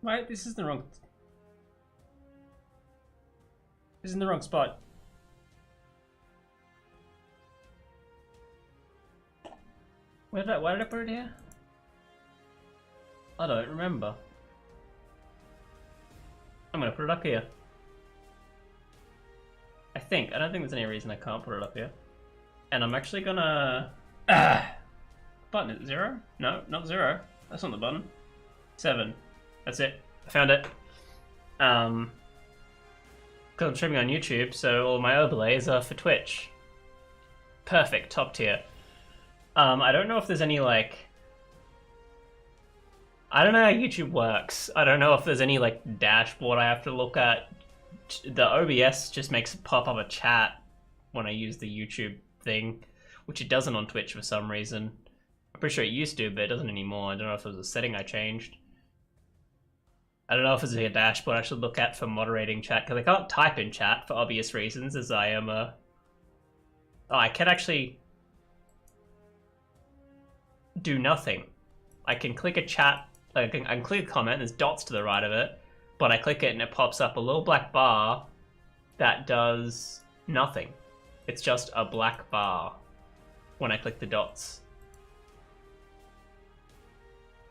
Wait, this is the wrong... This is in the wrong spot. Why did I put it here? I don't remember. I'm gonna put it up here. I don't think there's any reason I can't put it up here. And I'm actually gonna... Button, is it 0? No, not 0. That's not the button. 7. That's it. I found it. Because I'm streaming on YouTube, so all my overlays are for Twitch. Perfect, top tier. I don't know if there's any, like... I don't know how YouTube works. I don't know if there's any, like, dashboard I have to look at. The OBS just makes it pop up a chat when I use the YouTube thing, which it doesn't on Twitch for some reason. I'm pretty sure it used to, but it doesn't anymore. I don't know if it was a setting I changed. I don't know if there's a dashboard I should look at for moderating chat, because I can't type in chat for obvious reasons, as I am a... Oh, I can actually do nothing. I can click a chat, I can click a comment, there's dots to the right of it, but I click it and it pops up a little black bar that does nothing. It's just a black bar when I click the dots.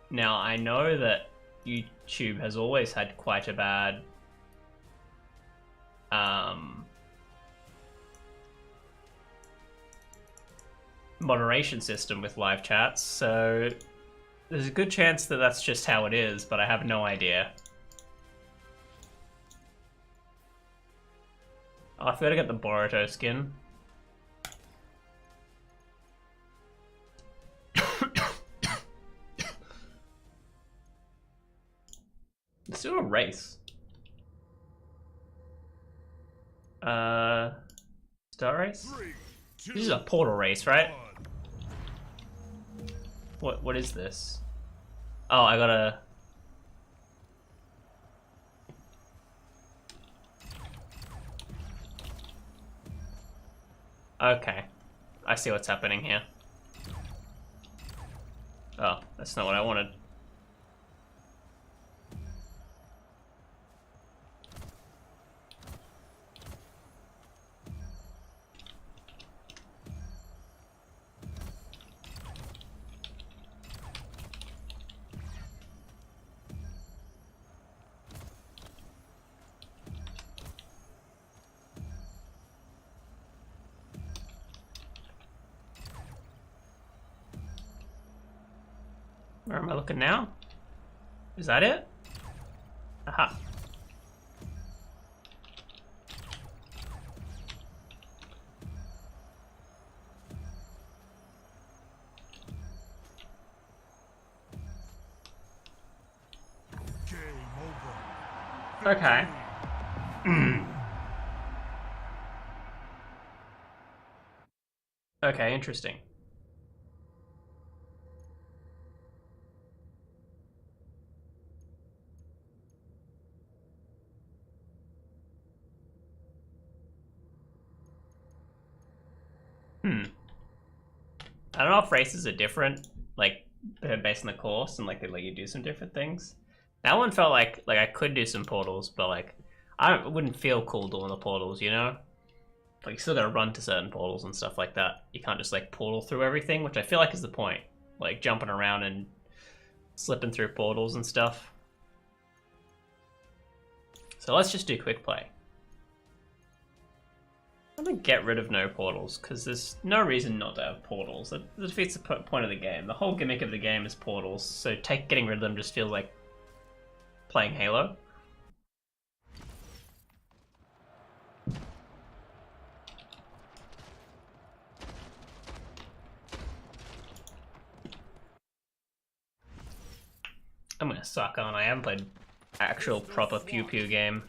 Now, I know that YouTube has always had quite a bad moderation system with live chats, so there's a good chance that that's just how it is, but I have no idea. Oh, I forgot to get the Boruto skin. Let's do a race. Star race? This is a portal race, right? What is this? Oh, I gotta... Okay. I see what's happening here. Oh, that's not what I wanted. Where am I looking now? Is that it? Aha. Okay. Okay, interesting. I don't know if races are different, like, based on the course, and like they let you do some different things. That one felt like I could do some portals, but like it wouldn't feel cool doing the portals, you know? Like you still gotta run to certain portals and stuff like that. You can't just like portal through everything, which I feel like is the point. Like jumping around and slipping through portals and stuff. So let's just do quick play. I'm gonna get rid of no portals, because there's no reason not to have portals. That defeats the point of the game. The whole gimmick of the game is portals, so getting rid of them just feels like playing Halo. I'm gonna suck on. I haven't played actual proper pew pew game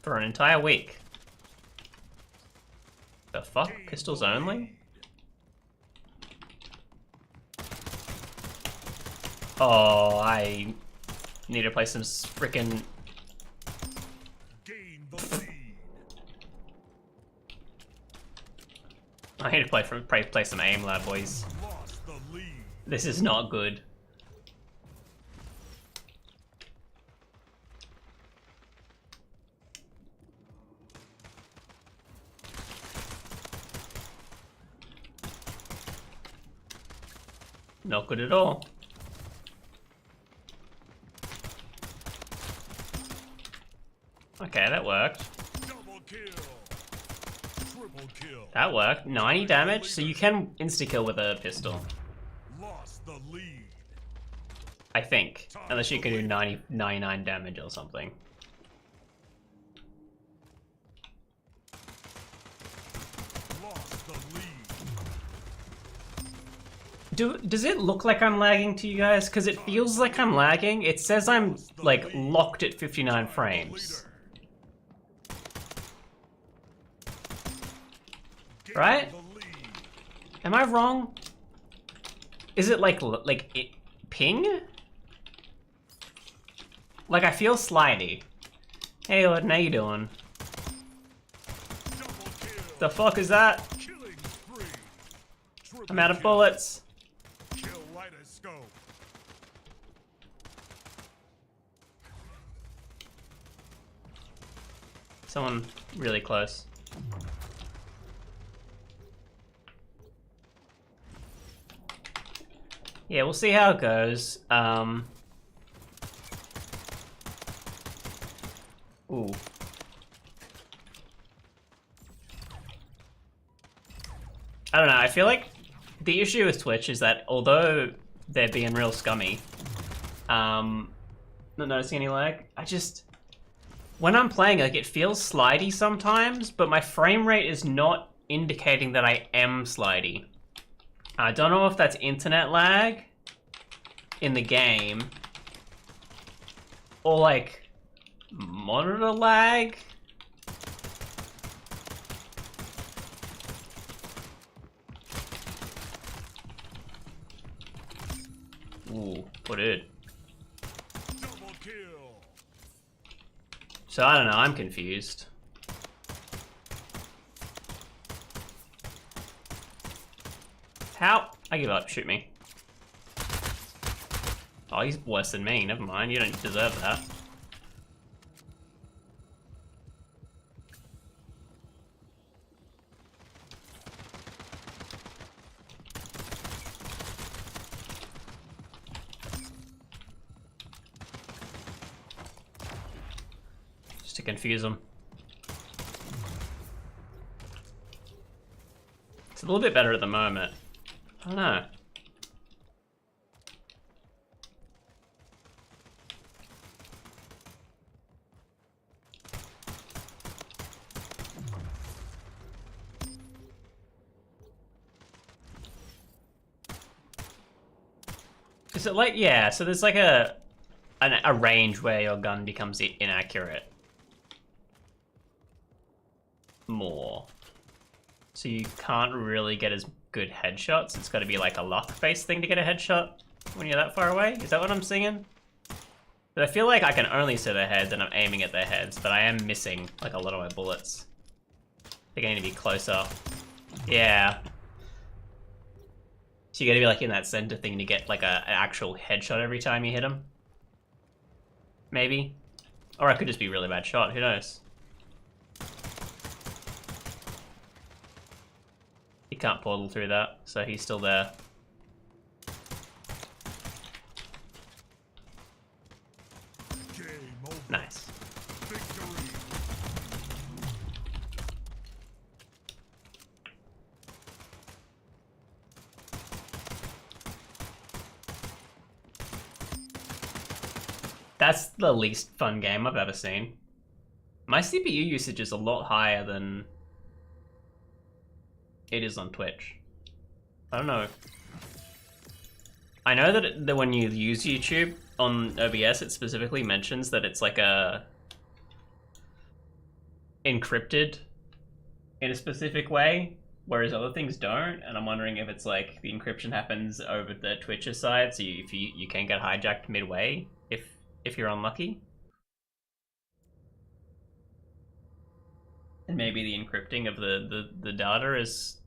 for an entire week. The fuck? Pistols only? Oh, I need to play some frickin'... I need to play some aim lab, boys. This is not good. Not good at all. Okay, that worked. Double kill. Triple kill. That worked. 90 damage, so you can insta-kill with a pistol. Lost the lead. I think. Unless you can do 99 damage or something. Lost the lead. Does it look like I'm lagging to you guys? Because it feels like I'm lagging. It says I'm, like, locked at 59 frames. Right? Am I wrong? Is it like ping? Like I feel slidey. Hey, what how you doing? The fuck is that? I'm out of bullets. Someone really close. Yeah, we'll see how it goes. Ooh. I don't know, I feel like the issue with Twitch is that although they're being real scummy, not noticing any lag, when I'm playing, like, it feels slidey sometimes, but my frame rate is not indicating that I am slidey. I don't know if that's internet lag in the game or like monitor lag. Ooh, put it. Double kill. So I don't know, I'm confused. How? I give up, shoot me. Oh, he's worse than me, never mind, you don't deserve that. Just to confuse him. It's a little bit better at the moment. I don't know. Is it like, yeah, so there's like a range where your gun becomes inaccurate. More. So you can't really get as good headshots. It's got to be like a luck-based thing to get a headshot when you're that far away. Is that what I'm seeing? But I feel like I can only see their heads and I'm aiming at their heads, but I am missing like a lot of my bullets. I think I need to be closer. Yeah. So you gotta be like in that center thing to get like an actual headshot every time you hit them. Maybe. Or I could just be a really bad shot, who knows? He can't portal through that, so he's still there. Nice. That's the least fun game I've ever seen. My CPU usage is a lot higher than it is on Twitch. I don't know. I know that when you use YouTube on OBS, it specifically mentions that it's like a encrypted in a specific way, whereas other things don't. And I'm wondering if it's like the encryption happens over the Twitcher side, so you can get hijacked midway if you're unlucky. And maybe the encrypting of the data is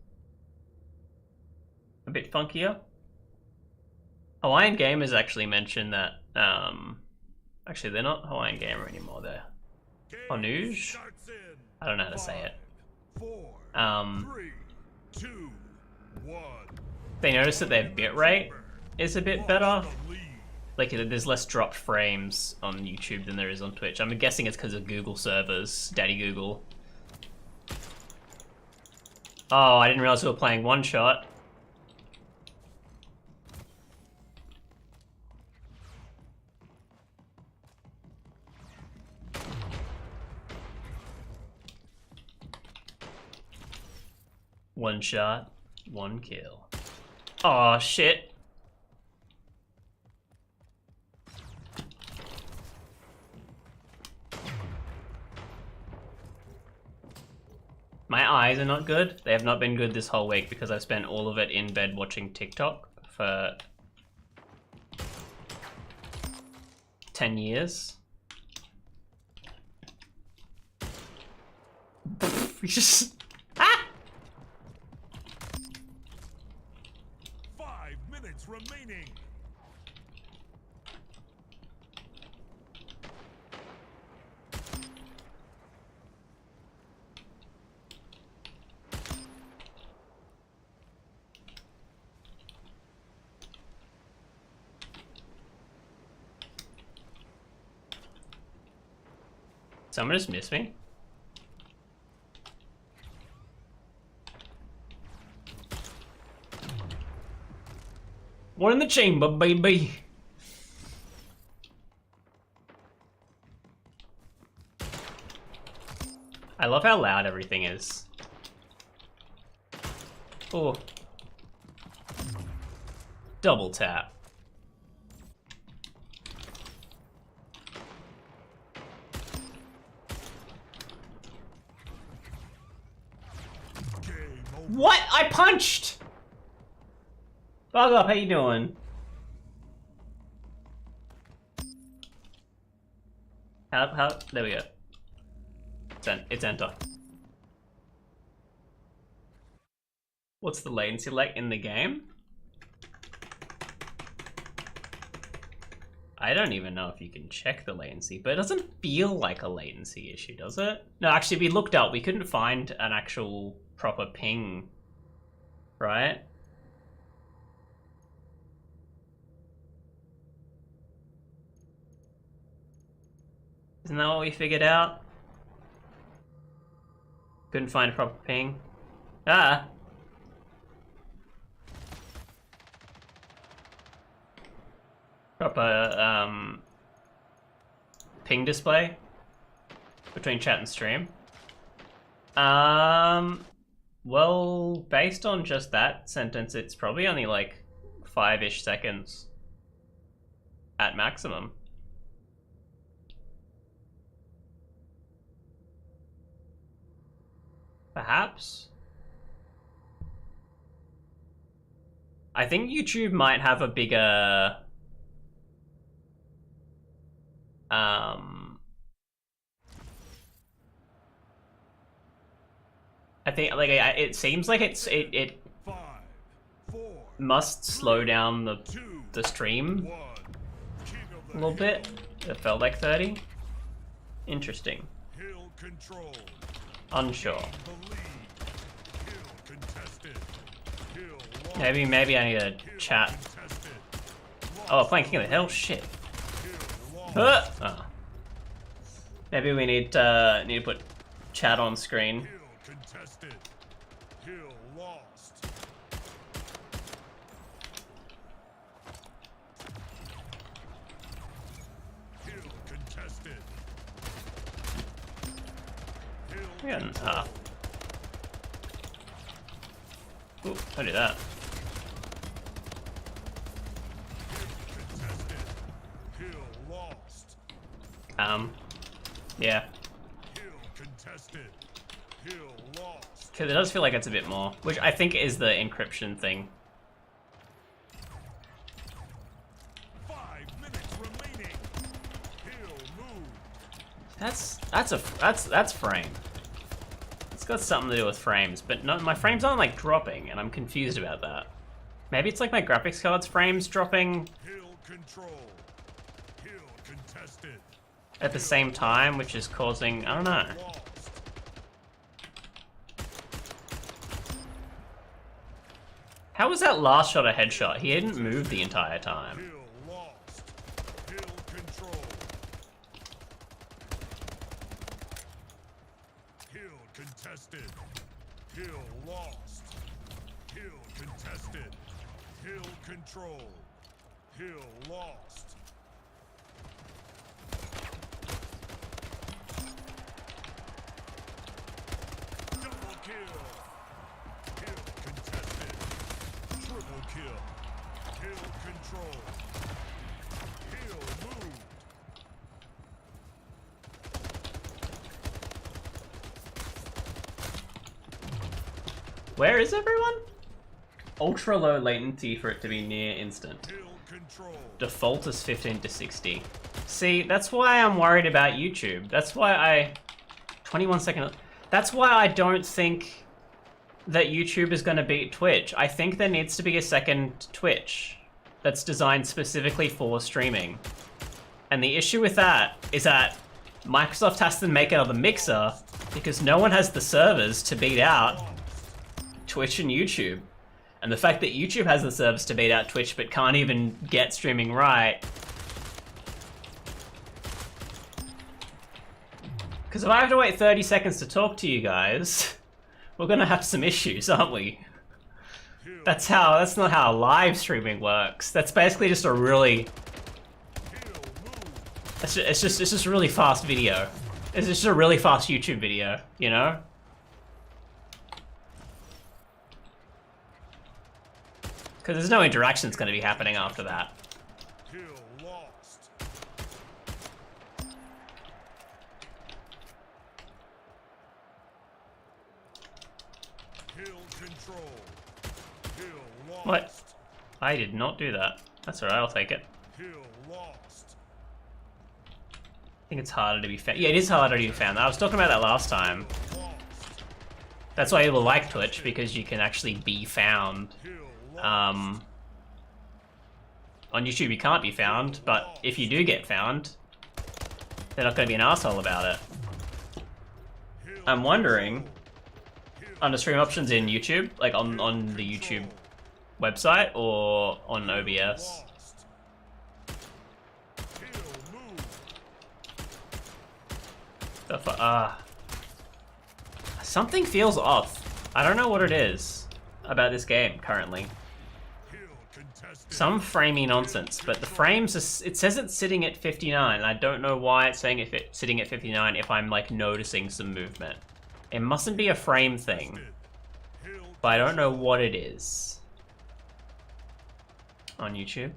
a bit funkier. Hawaiian Gamers actually mentioned that, actually they're not Hawaiian Gamer anymore, they're Onuge? I don't know how to say it. They noticed that their bitrate is a bit Lost better. the lead. Like, there's less dropped frames on YouTube than there is on Twitch. I'm guessing it's because of Google servers, Daddy Google. Oh, I didn't realize we were playing one shot. One shot, one kill. Oh shit. My eyes are not good. They have not been good this whole week because I've spent all of it in bed watching TikTok for 10 years. We just... Ah! 5 minutes remaining. Someone just missed me. One in the chamber, baby. I love how loud everything is. Oh. Double tap. Game over. What? I punched! Bug up, how you doing? How, there we go. It's enter. What's the latency like in the game? I don't even know if you can check the latency, but it doesn't feel like a latency issue, does it? No, actually, we looked up. We couldn't find an actual proper ping, right? Isn't that what we figured out? Couldn't find a proper ping. Ah! Proper, ping display between chat and stream. Well, based on just that sentence, it's probably only like 5-ish seconds at maximum. Perhaps. I think YouTube might have a bigger I think like it seems like it 5, 4, must slow down 2, the stream 1. King of the a little bit. It felt like 30. Interesting. Hill control. Unsure. The lead. Hill contested. Hill lost. Maybe I need to chat. Contested. Oh, playing King of the Hill. Shit. Hill lost. Oh. Maybe we need to put chat on screen. Hill contested. Hill lost. Hill contested. Hill Yeah, control. Ooh, don't do that. Contested. Hill lost. Yeah. Hill contested. Hill lost. Because it does feel like it's a bit more, which I think is the encryption thing. 5 minutes remaining. Hill moved. That's frame. It's got something to do with frames, but no, my frames aren't like dropping, and I'm confused about that. Maybe it's like my graphics card's frames dropping Hill control. Hill contested. at the same time, which is causing, I don't know. Lost. How was that last shot a headshot? He didn't move the entire time. Kill lost. Kill control. Kill contested. Kill lost. Kill contested. Kill control. Kill lost. Double kill. Kill contested. Triple kill. Kill control. Kill moved. Where is everyone? Ultra low latency for it to be near instant. Kill control. Default is 15 to 60. See, that's why I'm worried about YouTube. That's why I... 21 second... That's why I don't think that YouTube is going to beat Twitch. I think there needs to be a second Twitch that's designed specifically for streaming. And the issue with that is that Microsoft has to make another mixer because no one has the servers to beat out Twitch and YouTube. And the fact that YouTube has the servers to beat out Twitch but can't even get streaming right. Because if I have to wait 30 seconds to talk to you guys, we're gonna have some issues, aren't we? That's not how live streaming works. That's basically just a really... It's just a really fast video. It's just a really fast YouTube video, you know? Because there's no interactions going to be happening after that. Kill lost. Kill control. Kill lost. What? I did not do that. That's alright, I'll take it. Kill lost. I think it's harder to be found. Yeah, it is harder to be found. I was talking about that last time. Lost. That's why people like Twitch, because you can actually be found. Kill lost. On YouTube you can't be found, but if you do get found, they're not going to be an asshole about it. I'm wondering, under stream options in YouTube, like on the YouTube website or on OBS. Something feels off. I don't know what it is about this game currently. Some framey nonsense, but the frames, it says it's sitting at 59. I don't know why it's saying if it's sitting at 59 if I'm like noticing some movement. It mustn't be a frame thing, but I don't know what it is. On YouTube?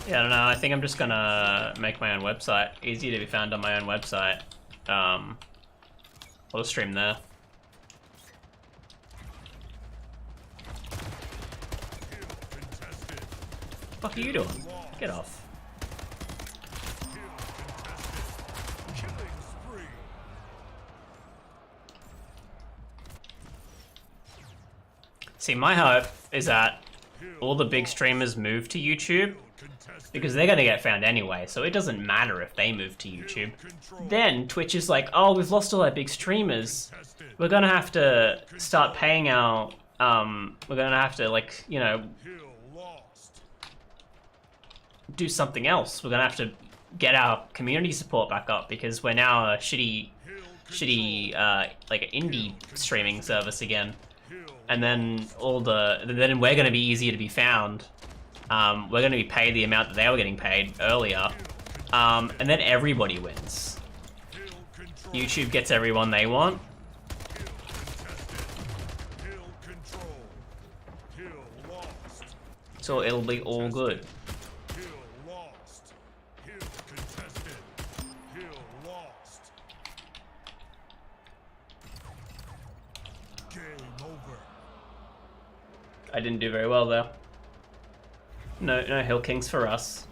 Yeah, I don't know. I think I'm just gonna make my own website. Easier to be found on my own website. I'll just stream there. What the fuck are you doing? Get off. See, my hope is that all the big streamers move to YouTube, because they're gonna get found anyway, so it doesn't matter if they move to YouTube. Then Twitch is like, oh, we've lost all our big streamers. We're gonna have to start paying our, we're gonna have to, like, you know, do something else. We're gonna have to get our community support back up because we're now a shitty, like, indie streaming service again. And then then we're gonna be easier to be found. We're going to be paid the amount that they were getting paid earlier, and then everybody wins. YouTube gets everyone they want. So it'll be all good. I didn't do very well there. No Hill Kings for us.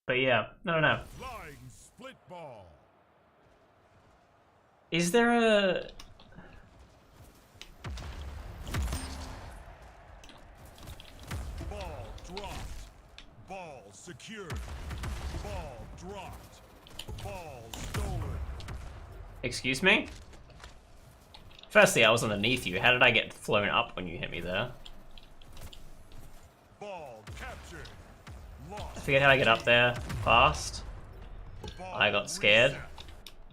But yeah, I don't know. Flying split ball. Is there a... Ball dropped. Ball secured. Ball dropped. Ball stolen. Excuse me? Firstly, I was underneath you. How did I get flown up when you hit me there? Ball captured. I Lost. forget how I get up there fast. Ball I got scared. reset.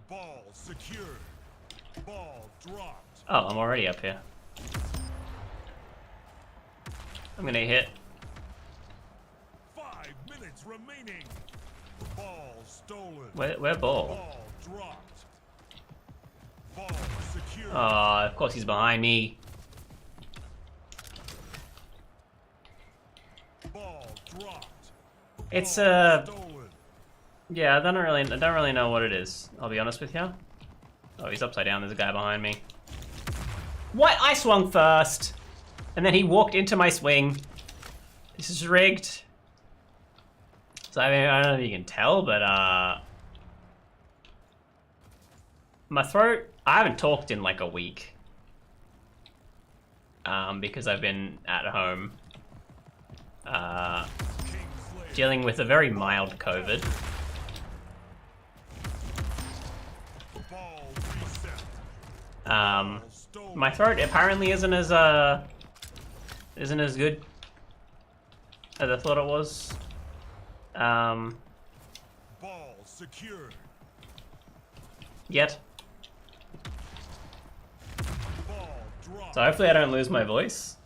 Ball secured. Ball dropped. Oh, I'm already up here. I'm gonna hit. 5 minutes remaining. Ball stolen. Where ball? Ball dropped. Ball secured. Oh, of course he's behind me. Ball dropped. It's Ball stolen. yeah, I don't really know what it is. I'll be honest with you. Oh, he's upside down. There's a guy behind me. What? I swung first, and then he walked into my swing. This is rigged. So I mean, I don't know if you can tell, but my throat. I haven't talked in like a week. Because I've been at home. Dealing with a very mild COVID. Ball reset. My throat apparently isn't as good as I thought it was. Ball secured. Yet. Ball dropped. So hopefully I don't lose my voice.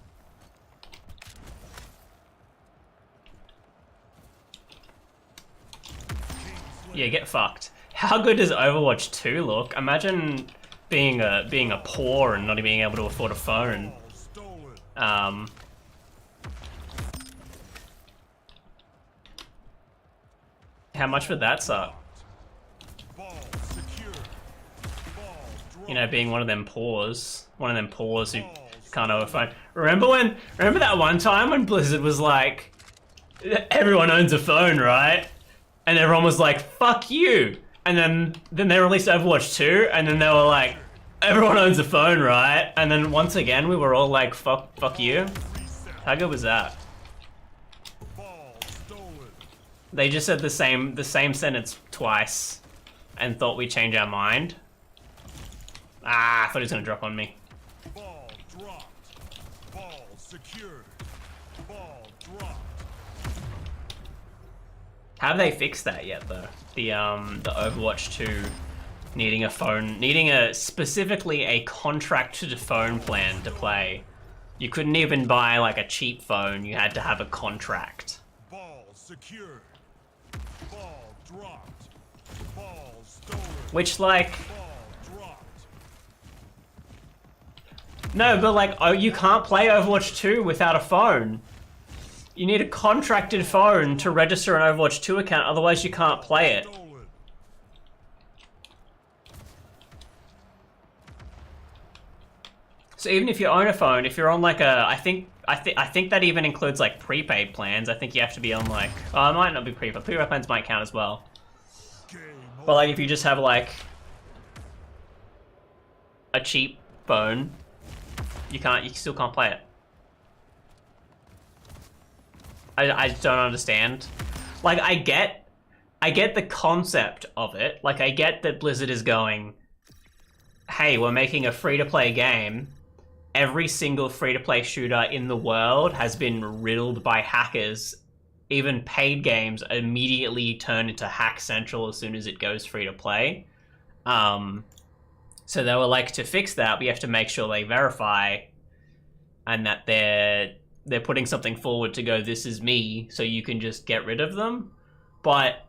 Yeah, get fucked. How good does Overwatch 2 look? Imagine being a poor and not even being able to afford a phone. Ball stolen. How much would that suck? Ball secured. Ball dropped. You know, being one of them poors who can't own a phone. Remember that one time when Blizzard was like, everyone owns a phone, right? And everyone was like, fuck you. And then they released Overwatch 2, and then they were like, everyone owns a phone, right? And then once again, we were all like, fuck you. Reset. How good was that? Ball stolen. They just said the same sentence twice and thought we'd change our mind. Ah, I thought he was gonna drop on me. Ball dropped. Ball secured. Ball dropped. Have they fixed that yet though? The Overwatch 2 needing specifically a contracted phone plan to play. You couldn't even buy like a cheap phone, you had to have a contract. Ball secured. Ball dropped. Ball stolen. Which like, Ball dropped. no, but like, oh, you can't play Overwatch 2 without a phone. You need a contracted phone to register an Overwatch 2 account, otherwise you can't play it. Stolen. So even if you own a phone, if you're on like a, I think that even includes like prepaid plans. I think you have to be on like, oh, it might not be prepaid. Prepaid plans might count as well. Game But like if you just have like a cheap phone, you still can't play it. I just don't understand. Like I get the concept of it. Like I get that Blizzard is going, hey, we're making a free-to-play game. Every single free-to-play shooter in the world has been riddled by hackers. Even paid games immediately turn into Hack Central as soon as it goes free-to-play. So they were like, to fix that, we have to make sure they verify and that they're putting something forward to go, this is me, so you can just get rid of them. But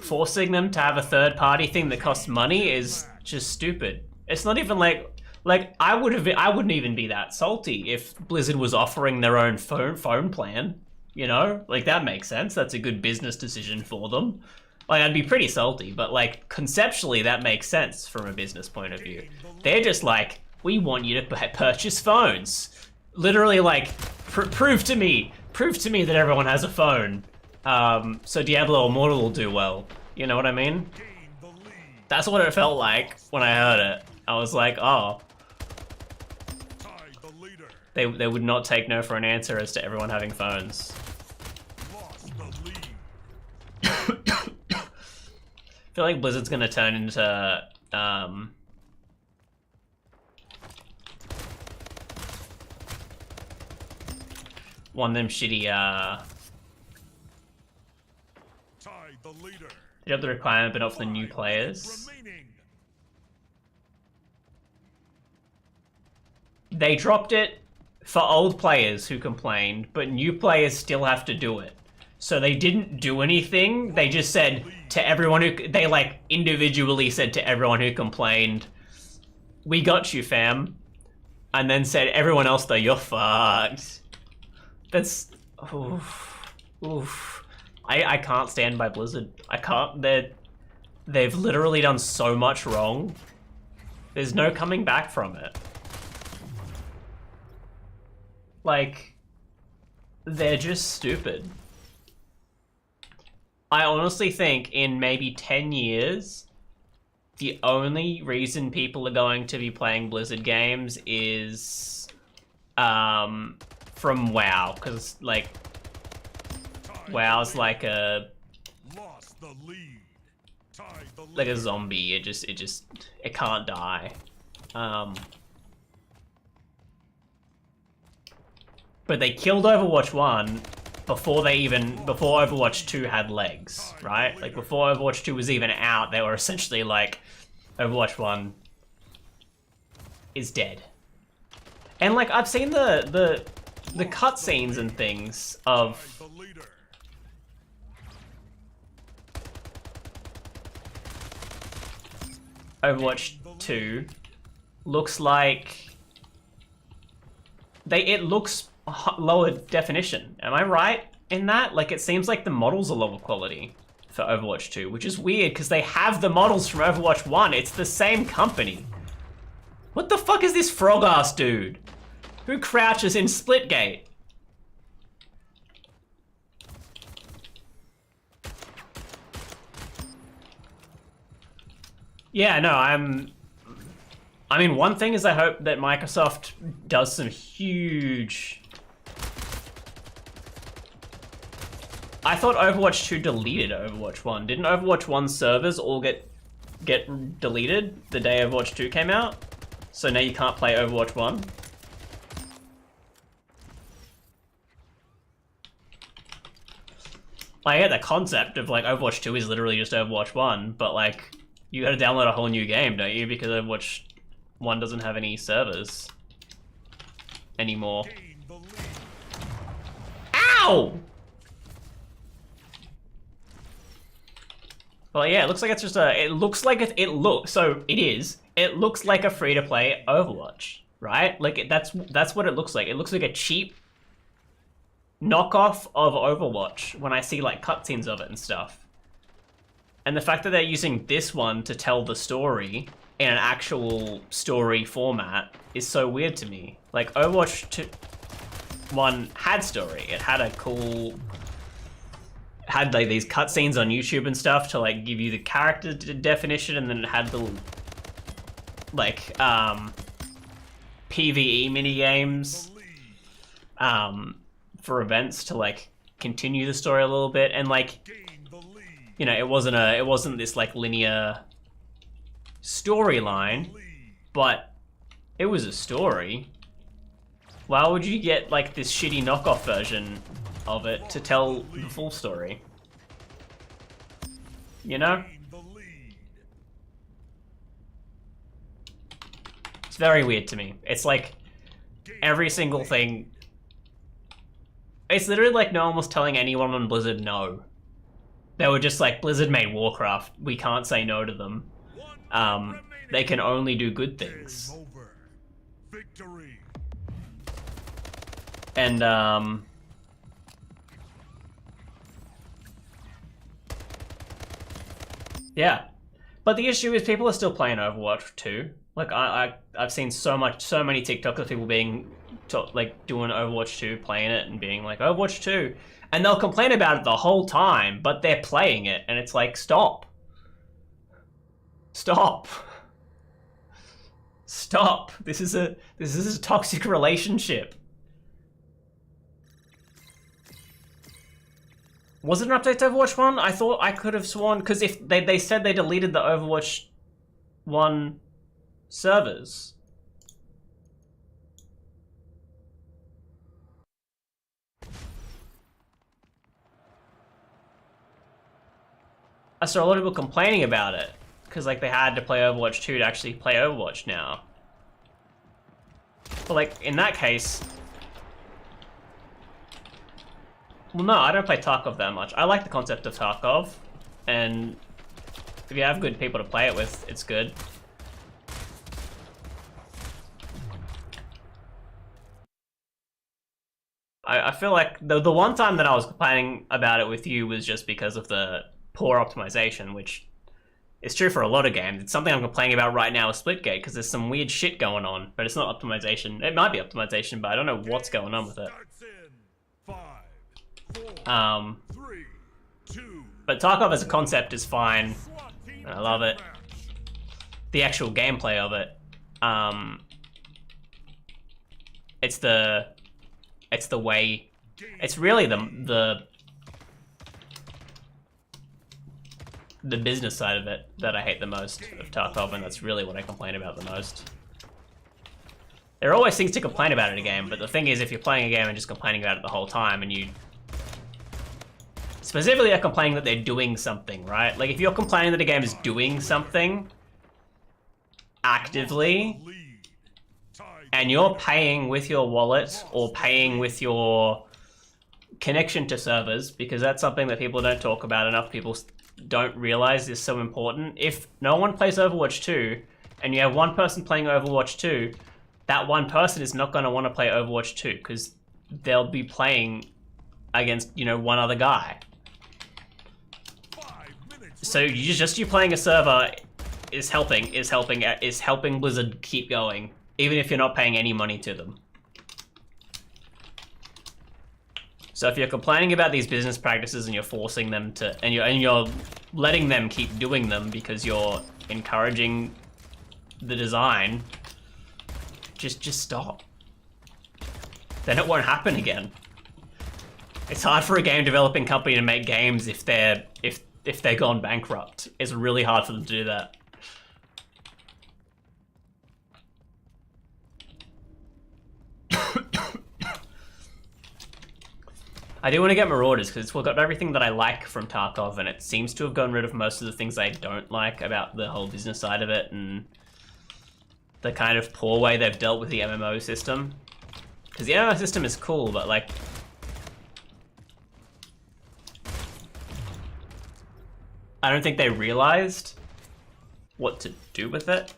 forcing them to have a third-party thing that costs money is just stupid. It's not even like I wouldn't even be that salty if Blizzard was offering their own phone plan. You know, like that makes sense. That's a good business decision for them. Like I'd be pretty salty, but like conceptually that makes sense from a business point of view. They're just like, we want you to purchase phones. Literally like, prove to me prove to me that everyone has a phone, so Diablo Immortal will do well. You know what I mean? Gain the lead. That's what it felt like when I heard it. I was like, oh, Tied the leader. they would not take no for an answer as to everyone having phones. Lost the lead. I feel like Blizzard's gonna turn into one of them shitty Tied the leader. you have the requirement but not for the new players. Remaining. They dropped it for old players who complained, but new players still have to do it. So they didn't do anything. They just said to everyone who... They, like, individually said to everyone who complained, we got you, fam. And then said, everyone else, though, you're fucked. That's... Oof. Oof. I can't stand by Blizzard. I can't... They've literally done so much wrong. There's no coming back from it. Like, they're just stupid. I honestly think in maybe 10 years, the only reason people are going to be playing Blizzard games is from WoW, because like WoW's like a Lost the lead. Tied the leader. like a zombie. It can't die. But they killed Overwatch 1 before Overwatch 2 had legs, right? Like before Overwatch 2 was even out, they were essentially like, Overwatch 1 is dead. And like I've seen the cutscenes and things of Tied the leader. Overwatch 2. Looks like it looks lower definition. Am I right in that? Like it seems like the models are lower quality for Overwatch 2, which is weird because they have the models from Overwatch 1. It's the same company. What the fuck is this frog ass dude who crouches in Splitgate? Yeah, no, I mean, one thing is I hope that Microsoft does some huge... I thought Overwatch 2 deleted Overwatch 1. Didn't Overwatch 1 servers all get deleted the day Overwatch 2 came out? So now you can't play Overwatch 1? I get the concept of like Overwatch 2 is literally just Overwatch 1, but like you gotta download a whole new game, don't you? Because Overwatch 1 doesn't have any servers anymore. Gain the lead. Ow! Well, yeah, it looks like it's just a... It looks like it looks... So, it is. It looks like a free-to-play Overwatch, right? Like, that's what it looks like. It looks like a cheap knockoff of Overwatch when I see, like, cutscenes of it and stuff. And the fact that they're using this one to tell the story in an actual story format is so weird to me. Like, Overwatch 2... 1 had story. It had a cool... had like these cutscenes on YouTube and stuff to like give you the character definition, and then it had the like PvE mini games for events to like continue the story a little bit, and like Gain the lead. you know it wasn't this like linear storyline, but it was a story. Why would you get like this shitty knockoff version of it to tell the full story? You know? Gain the lead. It's very weird to me. It's like every single thing. It's literally like no one was telling anyone on Blizzard no. They were just like, Blizzard made Warcraft. We can't say no to them. They can only do good things. Game over. Victory. And yeah, But the issue is people are still playing Overwatch 2. Like I've seen so many TikToks of people being like doing Overwatch 2, playing it and being like Overwatch 2, and they'll complain about it the whole time, but they're playing it, and it's like stop. This is a toxic relationship. Was it an update to Overwatch 1? I thought I could have sworn, because if they said they deleted the Overwatch 1 servers. I saw a lot of people complaining about it, because like they had to play Overwatch 2 to actually play Overwatch now. But like, in that case... Well, no, I don't play Tarkov that much. I like the concept of Tarkov, and if you have good people to play it with, it's good. I feel like the one time that I was complaining about it with you was just because of the poor optimization, which is true for a lot of games. It's something I'm complaining about right now with Splitgate, because there's some weird shit going on, but it's not optimization. It might be optimization, but I don't know what's going on with it. But Tarkov as a concept is fine. I love it. The actual gameplay of it, it's the way, it's really the business side of it that I hate the most of Tarkov, and that's really what I complain about the most. There are always things to complain about in a game, but the thing is, if you're playing a game and just complaining about it the whole time, and you specifically are complaining that they're doing something, right? Like, if you're complaining that a game is doing something actively, and you're paying with your wallet or paying with your connection to servers, because that's something that people don't talk about enough, people don't realize is so important. If no one plays Overwatch 2, and you have one person playing Overwatch 2, that one person is not going to want to play Overwatch 2, because they'll be playing against, you know, one other guy. So you playing a server is helping Blizzard keep going, even if you're not paying any money to them. So if you're complaining about these business practices and you're forcing them to, and you're letting them keep doing them because you're encouraging the design, just stop. Then it won't happen again. It's hard for a game developing company to make games if they're gone bankrupt. It's really hard for them to do that. I do want to get Marauders, because it's got everything that I like from Tarkov, and it seems to have gotten rid of most of the things I don't like about the whole business side of it, and the kind of poor way they've dealt with the MMO system. Because the MMO system is cool, but like... I don't think they realized what to do with it.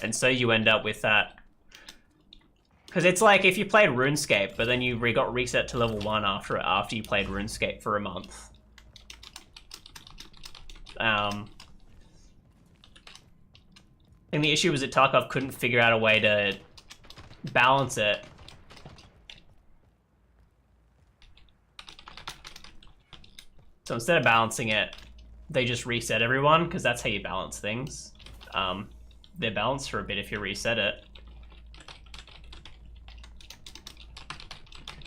And so you end up with that. Because it's like if you played RuneScape, but then you got reset to level 1 after you played RuneScape for a month. And the issue was that Tarkov couldn't figure out a way to balance it. So instead of balancing it, they just reset everyone, because that's how you balance things. They're balanced for a bit if you reset it.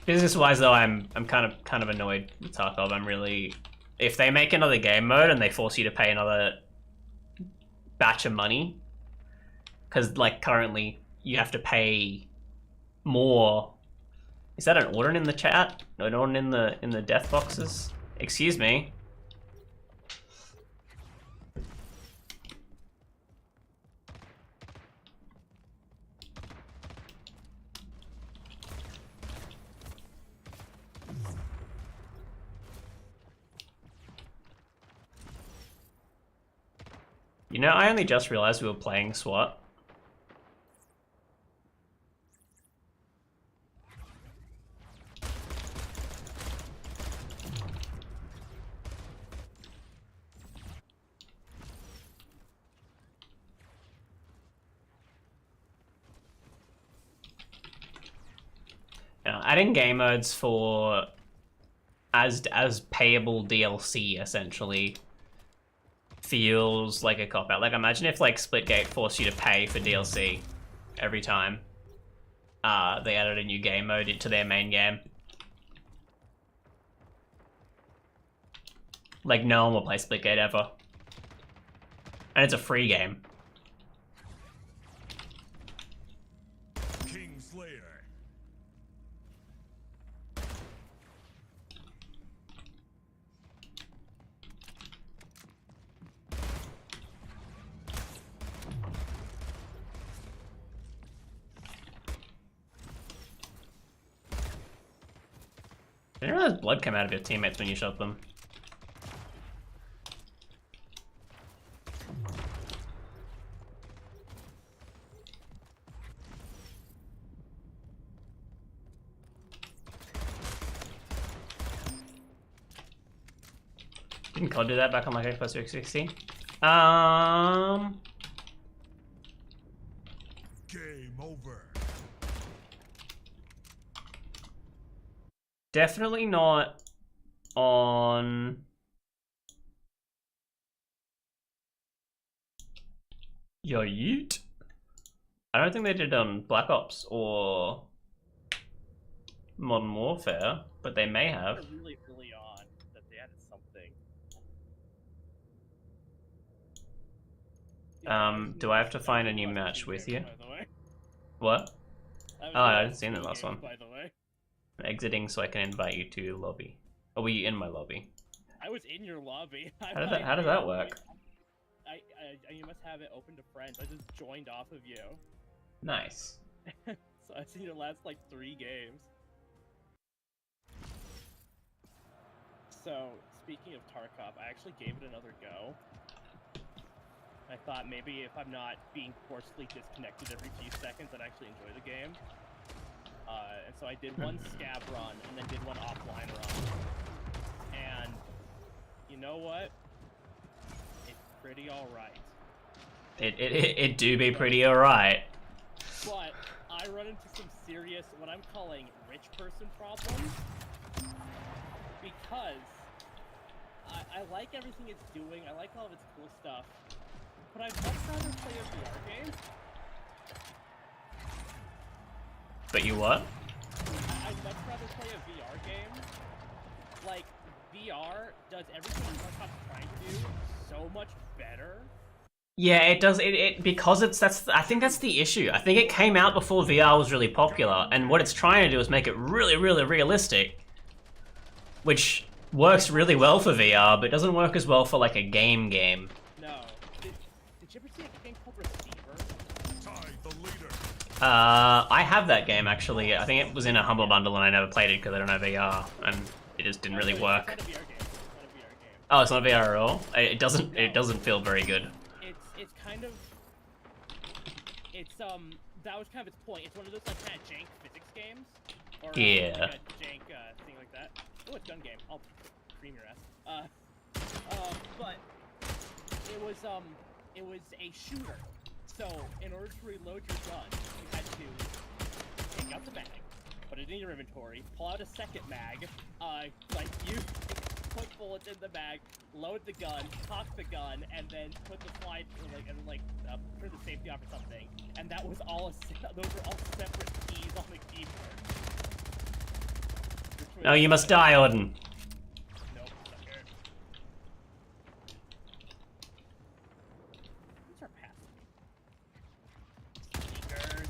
Business-wise, though, I'm kind of annoyed with Tarkov. I'm really, if they make another game mode and they force you to pay another batch of money, because like currently you have to pay more. Is that an order in the chat? No, an order in the death boxes. Excuse me. You know, I only just realized we were playing SWAT. adding game modes for as payable DLC essentially feels like a cop out. Like imagine if like Splitgate forced you to pay for DLC every time they added a new game mode into their main game. Like no one will play Splitgate ever. And it's a free game. Slayer. I didn't realize blood came out of your teammates when you shot them. Didn't COD do that back on like Xbox 360? Game over. Definitely not on your Yeet. I don't think they did on Black Ops or Modern Warfare, but they may have. Really early on that they added something. Do I have to find a new match with you? By the way. What? Oh, I didn't see the last one. By the way, I'm exiting so I can invite you to lobby. Are we in my lobby? I was in your lobby. How does that work? You must have it open to friends. I just joined off of you. Nice. So I've seen your last like 3 games. So speaking of Tarkov, I actually gave it another go. I thought maybe if I'm not being forcefully disconnected every few seconds, I'd actually enjoy the game. And so I did one scab run, and then did one offline run. And you know what? It's pretty alright. It do be pretty alright. But I run into some serious, what I'm calling rich person problems. Because I like everything it's doing, I like all of its cool stuff. But I'd much rather play a VR game. But you what? I'd much rather play a VR game. Like, VR does everything Tarkov's trying to do so much better. Yeah, it does. Because I think that's the issue. I think it came out before VR was really popular, and what it's trying to do is make it really, really realistic, which works really well for VR, but doesn't work as well for like a game. No. Did you ever see a game called Receiver? Tie the leader. I have that game actually. I think it was in a Humble Bundle and I never played it because I don't have VR, and it just didn't really work. It's not a VR game. It's not a VR game. Oh, it's not VR at all? It doesn't feel very good. It's kind of... It's, that was kind of its point. It's one of those, like, kind of jank physics games. Or, Yeah. like a jank, thing like that. Oh, it's gun game. I'll cream your ass. But it was a shooter. So, in order to reload your gun, you had to take out the mag, put it in your inventory, pull out a second mag, you put bullets in the mag, load the gun, cock the gun, and then put the slide, turn the safety off or something. And that was all, those were all separate keys on the keyboard. No, you must die, Odin. Nope, sucker. These are passive. Sneakers.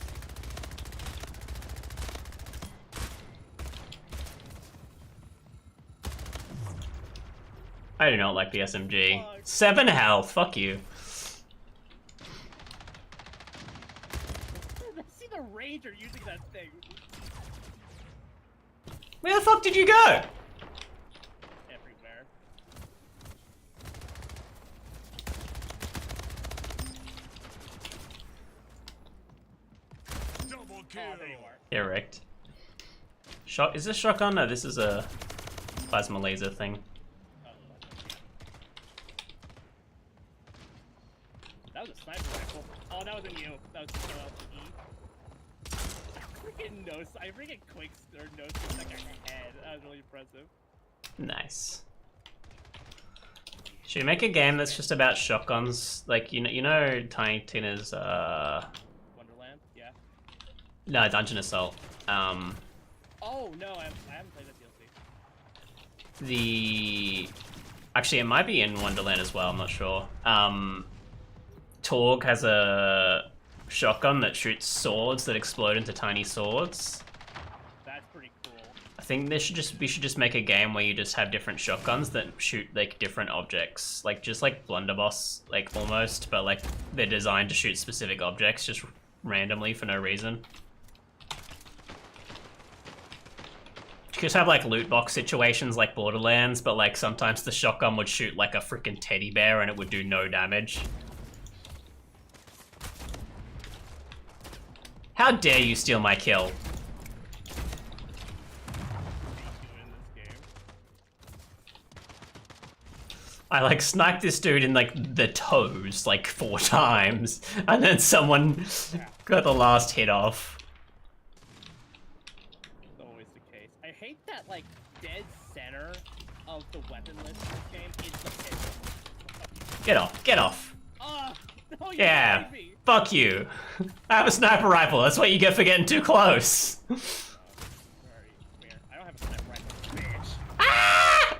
I do not like the SMG. 7 health, fuck you. See the ranger using that thing. Where the fuck did you go? Everywhere. Double kill. Oh, there you are. Yeah, wrecked. Shot? Is this shotgun? No, this is a plasma laser thing. That was a sniper rifle. Oh, that wasn't you. That was someone else. freaking I freaking quick or no like a head. That was really impressive. Nice. Should we make a game that's just about shotguns? Like you know Tiny Tina's Wonderland, yeah. No, Dungeon Assault. Oh no, I haven't played that DLC. Actually, it might be in Wonderland as well. I'm not sure. Torg has a shotgun that shoots swords that explode into tiny swords. That's pretty cool. I think we should just make a game where you just have different shotguns that shoot like different objects, like just like Blunderboss, like almost, but like they're designed to shoot specific objects just randomly for no reason. You could have like loot box situations like Borderlands, but like sometimes the shotgun would shoot like a freaking teddy bear and it would do no damage. How dare you steal my kill? I like sniped this dude in like the toes like 4 times, and then someone got the last hit off. Always the case. I hate that like dead center of the weapon list in this game is the pistol. Get off! Get off! No, you Yeah, made me. fuck you. I have a sniper rifle. That's what you get for getting too close. Sorry, weird. I don't have a sniper rifle, bitch. Ah!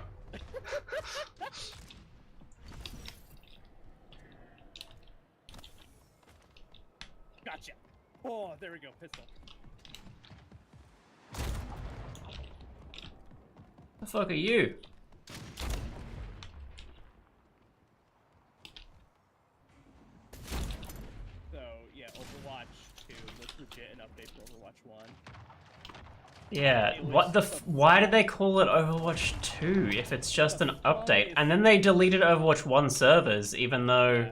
Gotcha. Oh, there we go, pistol. The fuck are you? So yeah, Overwatch 2 looks legit an update for Overwatch 1. Yeah, why did they call it Overwatch 2 if it's just an update? And then they deleted Overwatch 1 servers, even though...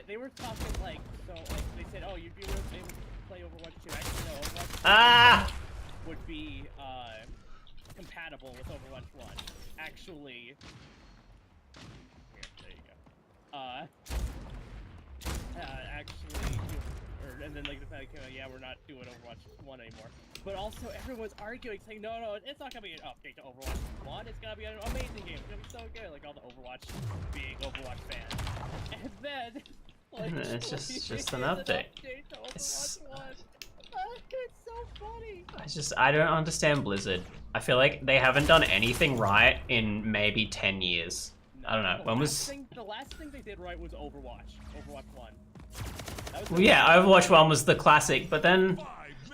They were talking like, they said, oh, you'd be able to play Overwatch 2. Actually, no, Overwatch 2 would be, compatible with Overwatch 1. Actually... Here, there you go. And then like the fact came out, yeah, we're not doing Overwatch 1 anymore. But also everyone's arguing, saying, no, it's not gonna be an update to Overwatch 1. It's gonna be an amazing game. It's gonna be so good. Like all the Overwatch being Overwatch fans. And then, like, it's just an update. To Overwatch 1. It's so funny. I don't understand Blizzard. I feel like they haven't done anything right in maybe 10 years. I don't know. The last thing they did right was Overwatch 1. Well, yeah, Overwatch 1 was the classic, but then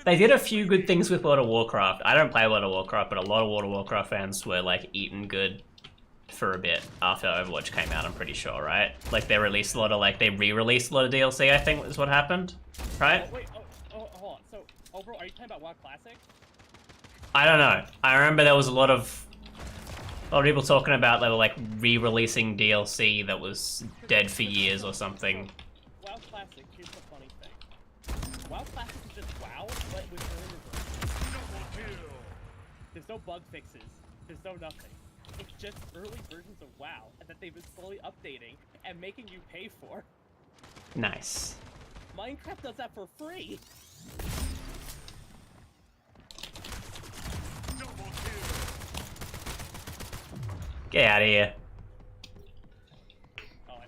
they did a few good things with World of Warcraft. I don't play World of Warcraft, but a lot of World of Warcraft fans were like eaten good for a bit after Overwatch came out, I'm pretty sure, right? Like they released a lot of they re-released a lot of DLC, I think is what happened, right? Oh, wait, hold on. So, overall, are you talking about WoW Classic? I don't know. I remember there was a lot of people talking about they were like re-releasing DLC that was dead for years or something. WoW Classic, here's the funny thing. WoW Classic is just WoW, but with early versions. There's no bug fixes. There's no nothing. It's just early versions of WoW that they've been slowly updating and making you pay for. Nice. Minecraft does that for free. Get out of here.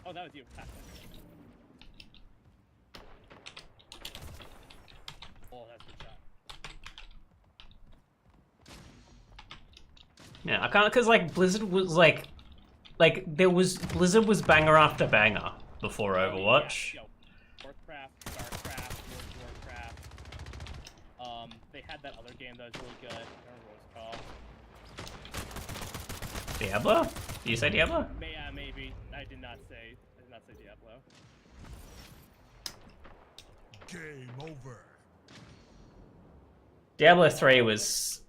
Oh, that was you. Oh, that's a good shot. Yeah, I can't, cause like Blizzard was Blizzard was banger after banger before Overwatch. Yeah, Warcraft, Starcraft, World of Warcraft. They had that other game that was really good. I don't remember what it's called. Diablo? Did you say Diablo? Yeah, maybe. I did not say Diablo. Game over. Diablo 3 was...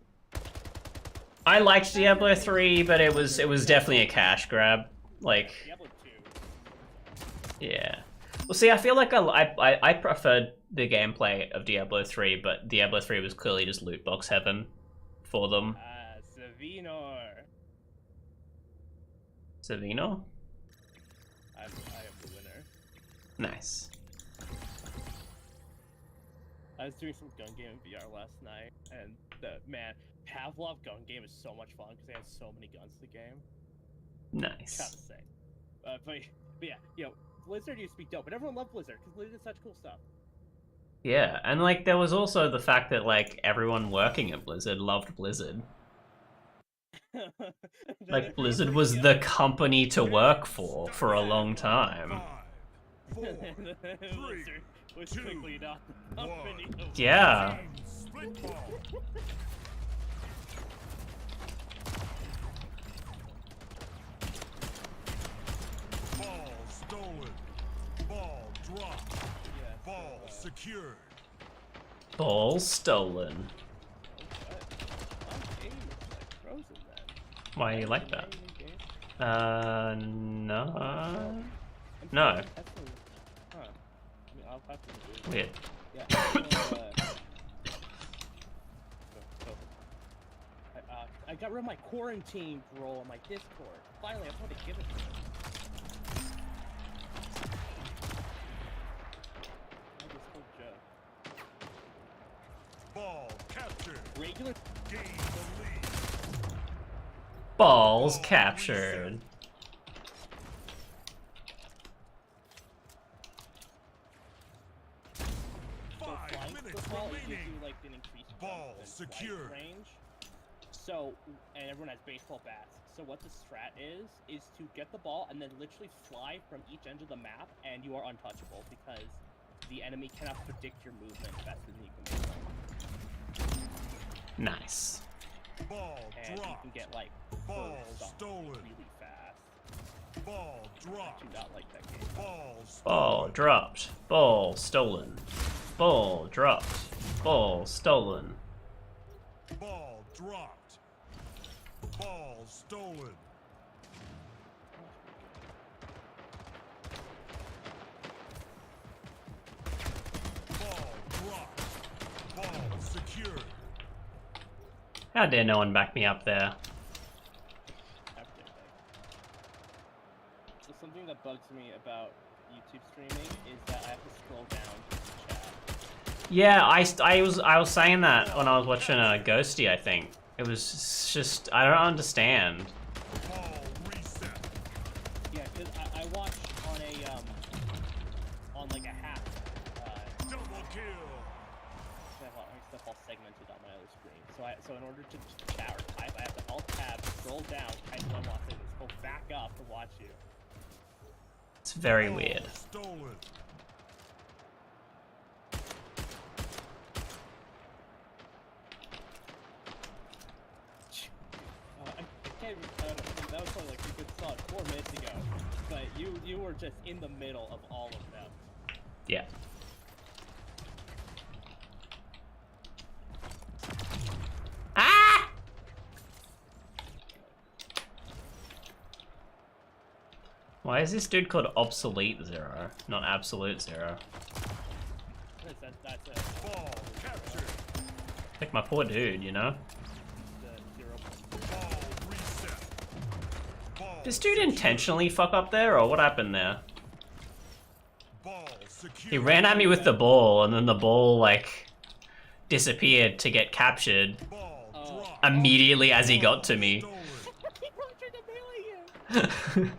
I liked Diablo 3, but it was definitely a cash grab. Like, Diablo 2. yeah. Well, see, I feel like I preferred the gameplay of Diablo 3, but Diablo 3 was clearly just loot box heaven for them. Savinor. Savino? I am the winner. Nice. I was doing some gun game in VR last night, and man, Pavlov gun game is so much fun because they have so many guns to game. Nice. Gotta say, but yeah, Blizzard used to be dope, but everyone loved Blizzard because Blizzard did such cool stuff. Yeah, and like there was also the fact that like everyone working at Blizzard loved Blizzard. Like Blizzard was the company to work for a long time. 5, 4, 3, Blizzard was 2, quickly not the company. 1. Yeah. Split ball. Ball stolen. Ball dropped. Yeah, Ball secured. Ball stolen. My game is like frozen then. Why you like that? No. I'm No. that's huh. I mean, I'll have to do it. Weird. Yeah. So, I got rid of my quarantine role on my Discord. Finally, I wanted to give it to me. My Discord joke. Ball captured. Regular. Gain the lead. Balls captured. So 5 flying minutes football, it gives remaining. you like an increased Ball jump and secured. flight range. So, and everyone has baseball bats. So what the strat is to get the ball and then literally fly from each end of the map, and you are untouchable because the enemy cannot predict your movement faster than you can make them. Nice. Ball And you dropped. can get like Ball burst on stolen. really fast. Ball I dropped. do not like that game. Ball Ball stolen. dropped. Ball stolen. Ball dropped. Ball stolen. Ball dropped. Ball stolen. Ball dropped. Ball secured. How dare no one back me up there? So something that bugs me about YouTube streaming is that I have to scroll down to chat. Yeah, I was saying that when I was watching Ghosty, I think. It was just I don't understand. Ball reset. Yeah, because I watch on a on like a half. Double kill. I have my stuff all segmented on my other screen. So in order to chat or type, I have to alt tab, scroll down, type one last thing, scroll back up to watch you. It's very Ball weird. Stolen. I can't even, that was probably like a good solid 4 minutes ago, but you were just in the middle of all of them. Yeah. Ah! Why is this dude called Obsolete Zero, not Absolute Zero? That's a Ball captured. Like my poor dude, you know? the 0. Ball reset. Ball This dude intentionally fuck up there, or what happened there? Ball secured. He ran at me with the ball, and then the ball, like, disappeared to get captured Ball Oh. dropped. immediately as he got to me. Stolen. He tried to melee you!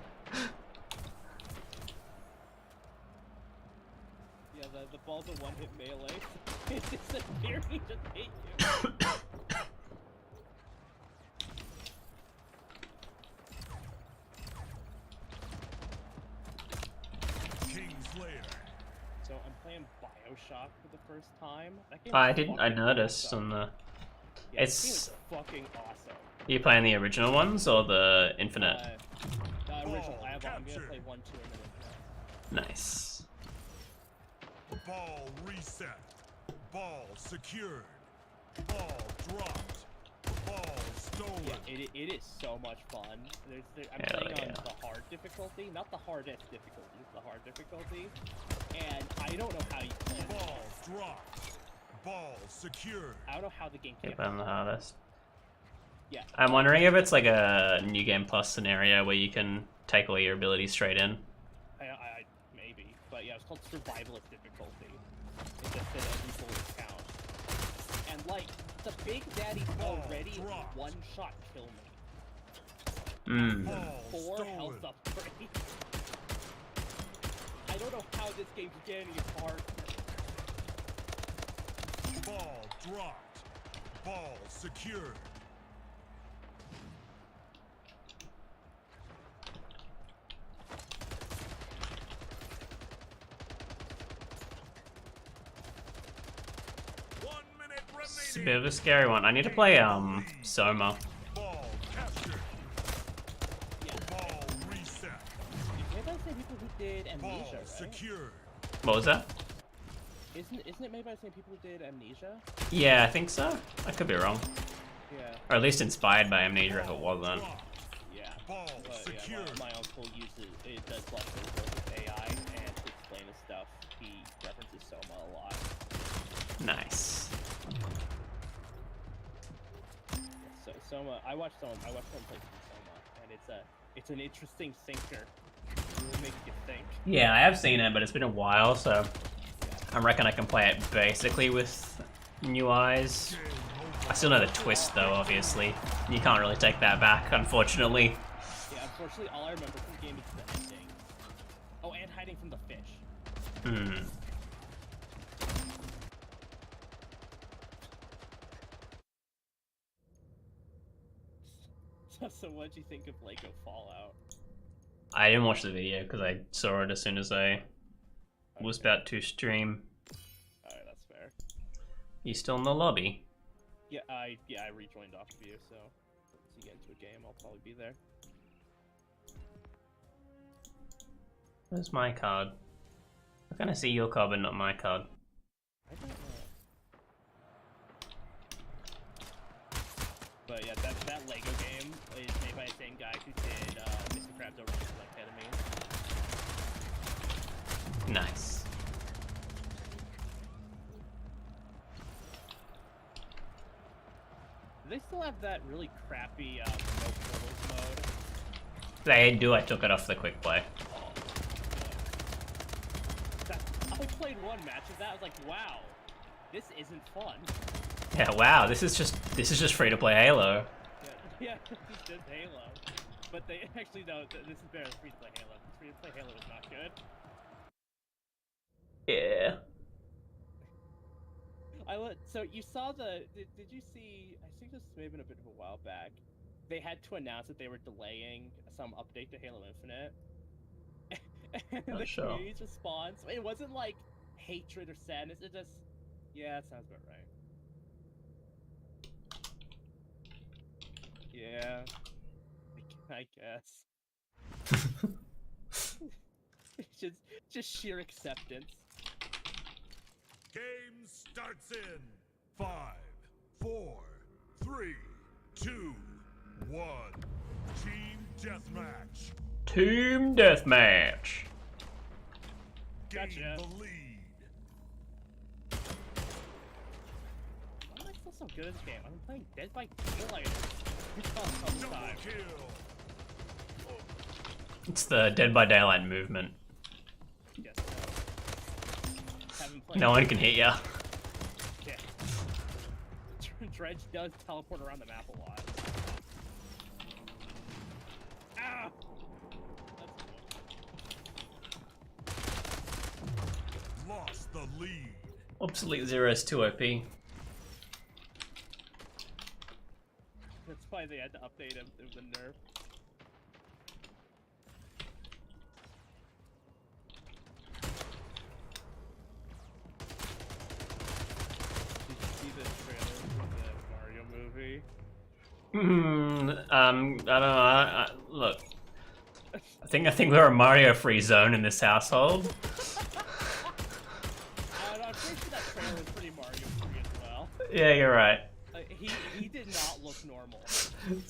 Yeah, the ball's a one-hit melee. It disappeared, he just hit you. Kingslayer. So I'm playing Bioshock for the first time. That game I is didn't. I fucking noticed awesome. on the. Yeah, this game It's. is fucking awesome. You playing the original ones or the Infinite? The original. Ball I'm gonna captured. play 1, 2, and then Nice. Ball reset. Ball secured. Ball dropped. Ball stolen. yeah, it is so much fun. I'm Hell playing on yeah. the hard difficulty, not the hardest difficulty, the hard difficulty. And I don't know how you play it. Ball dropped. Ball secured. I don't know how the game Keep can't on the hardest. Yeah. I'm wondering if it's like a New Game Plus scenario where you can take all your abilities straight in. I maybe, but yeah, it's called survivalist difficulty. It just said every bullet count. And like, the Big Daddy already one-shot kill me. Ball 4 stolen. health upgrade. I don't know how this game's getting as hard. Ball dropped. Ball secured. It's a bit of a scary one. I need to play Soma. Ball captured. Yeah. Ball reset. Maybe I say people who did Amnesia, Ball right? secured. What was that? Isn't it made by the same people who did Amnesia? Yeah, I think so. I could be wrong. Yeah. Or at least inspired by Amnesia if it wasn't. Yeah. Ball But secured. yeah, my uncle uses it does lots of work with AI, and to explain his stuff, he references Soma a lot. Nice. So Soma, I watched someone play through Soma, and it's an interesting thinker. It really makes you think. Yeah, I have seen it, but it's been a while, so I reckon I can play it basically with new eyes. I still know the twist, though, obviously. You can't really take that back, unfortunately. Yeah, unfortunately, all I remember from the game is the ending. Oh, and hiding from the fish. Hmm. So what'd you think of Lego Fallout? I didn't watch the video because I saw it as soon as I was about to stream. Alright, that's fair. You still in the lobby? Yeah, I rejoined off of you, so once you get into a game, I'll probably be there. Where's my card? I'm gonna see your card, but not my card. I don't know. But yeah, that Lego game is made by the same guy who did Mr. Krabs Over Select Enemies. Nice. Do they still have that really crappy remote portals mode? They do, I took it off the quick play. I played one match of that, I was like, wow, this isn't fun. Yeah, wow, this is just free to play Halo. Yeah, it's just Halo. But they actually know this is better than free to play Halo. Free to play Halo is not good. Yeah. So you saw did you see, I think this may have been a bit of a while back, they had to announce that they were delaying some update to Halo Infinite. And the community's response, it wasn't like hatred or sadness, it just, yeah, that sounds about right. Yeah, I guess. just sheer acceptance. Game starts in 5, 4, 3, 2, 1. Team deathmatch. Team deathmatch. Gain Gotcha. the lead. Why am I still so good at this game? I've been playing Dead by Daylight some Double time. kill. It's the Dead by Daylight movement. Yes, so. Haven't played. No one can hit ya. Yeah. Dredge does teleport around the map a lot. Ow! Lost the lead. Obsolete Zero is too OP. That's why they had to update him. It was a nerf. Did you see the trailer for the Mario movie? I don't know. Look, I think we're a Mario-free zone in this household. I'm pretty sure that trailer was pretty Mario-free as well. Yeah, you're right. He did not look normal.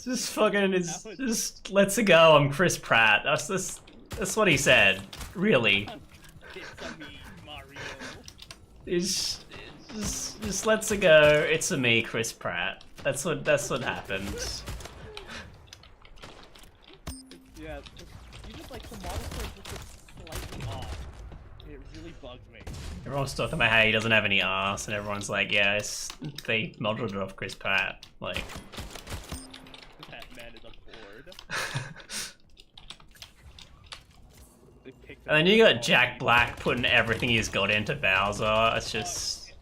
Just fucking, just let's go. I'm Chris Pratt. That's what he said. Really. It's a me, Mario. It's just let's go. It's a me, Chris Pratt. That's what happens. Yeah, you just like the model plate was just slightly off. It really bugged me. Everyone's talking about how he doesn't have any ass, and everyone's like, yeah, they modeled it off Chris Pratt. Like, That man is a board. and then you got Jack Black putting everything he's got into Bowser. It's just,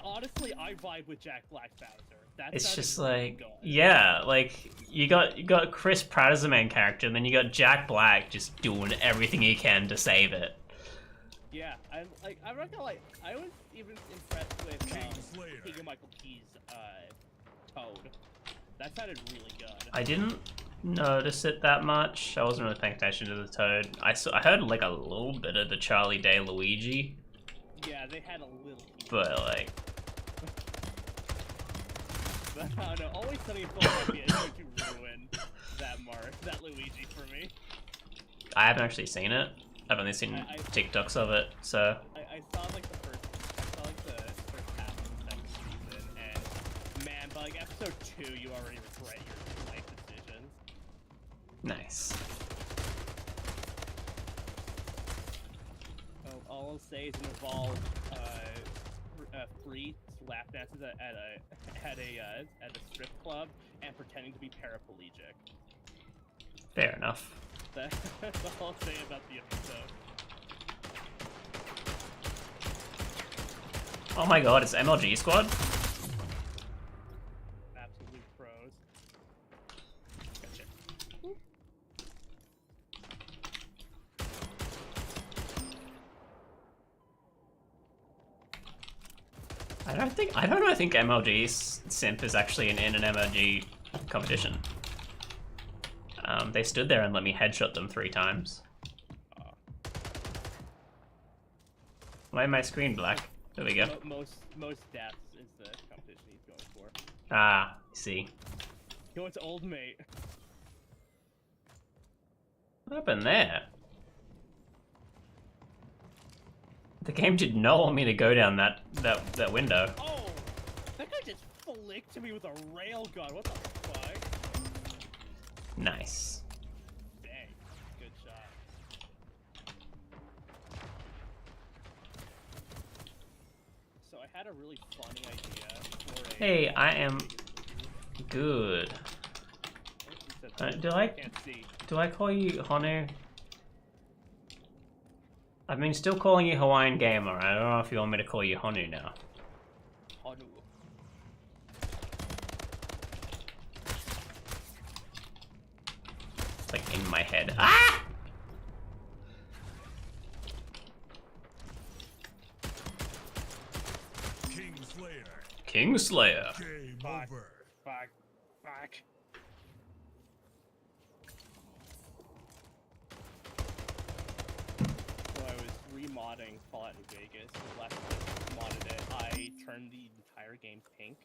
honestly, I vibe with Jack Black's Bowser. it's just like, yeah, like you got Chris Pratt as the main character, and then you got Jack Black just doing everything he can to save it. Yeah, I'm not gonna lie, I was even impressed with Keegan Michael Key's Toad. That sounded really good. I didn't notice it that much. I wasn't really paying attention to the Toad. I heard like a little bit of the Charlie Day Luigi. Yeah, they had a little. But like, I don't know. Always Sunny in Philadelphia is going to ruin that Luigi for me. I haven't actually seen it. I've only seen TikToks of it, so. I saw like the first half of the second season, and man, by like episode 2, you already regret your life decisions. Nice. All I'll say is it involved free lap dances at a strip club and pretending to be paraplegic. Fair enough. That's all I'll say about the episode. Oh my god, it's MLG Squad? Absolute pros. Gotcha. I think MLG Simp is actually in an MLG competition. They stood there and let me headshot them 3 times. Why am my screen black? There we go. Most deaths is the competition he's going for. Ah, see. He went to old mate. What happened there? The game did not want me to go down that window. Oh! That guy just flicked me with a railgun. What the fuck? Nice. Dang. Good shot. So I had a really funny idea for a... Hey, I am good. Do I call you Honu? I mean, still calling you Hawaiian Gamer. I don't know if you want me to call you Honu now. Honu. It's like in my head. Ah! Kingslayer. Game Fuck. over. Fuck. Fuck. So I was remodding Fallout New Vegas. The last time I modded it, I turned the entire game pink.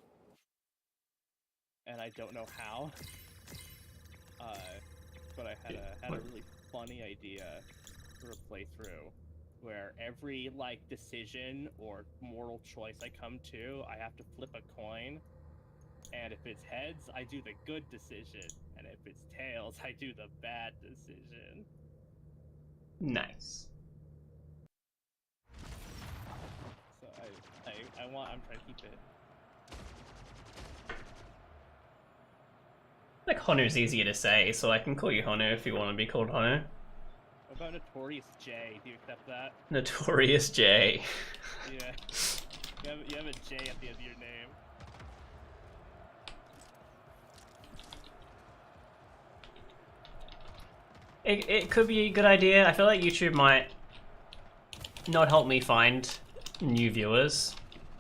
And I don't know how. But I had a really funny idea for a playthrough where every like decision or moral choice I come to, I have to flip a coin. And if it's heads, I do the good decision. And if it's tails, I do the bad decision. Nice. So I'm trying to keep it. Like Honu's easier to say, so I can call you Honu if you want to be called Honu. What about Notorious J? Do you accept that? Notorious J. Yeah. You have a J at the end of your name. It could be a good idea. I feel like YouTube might not help me find new viewers.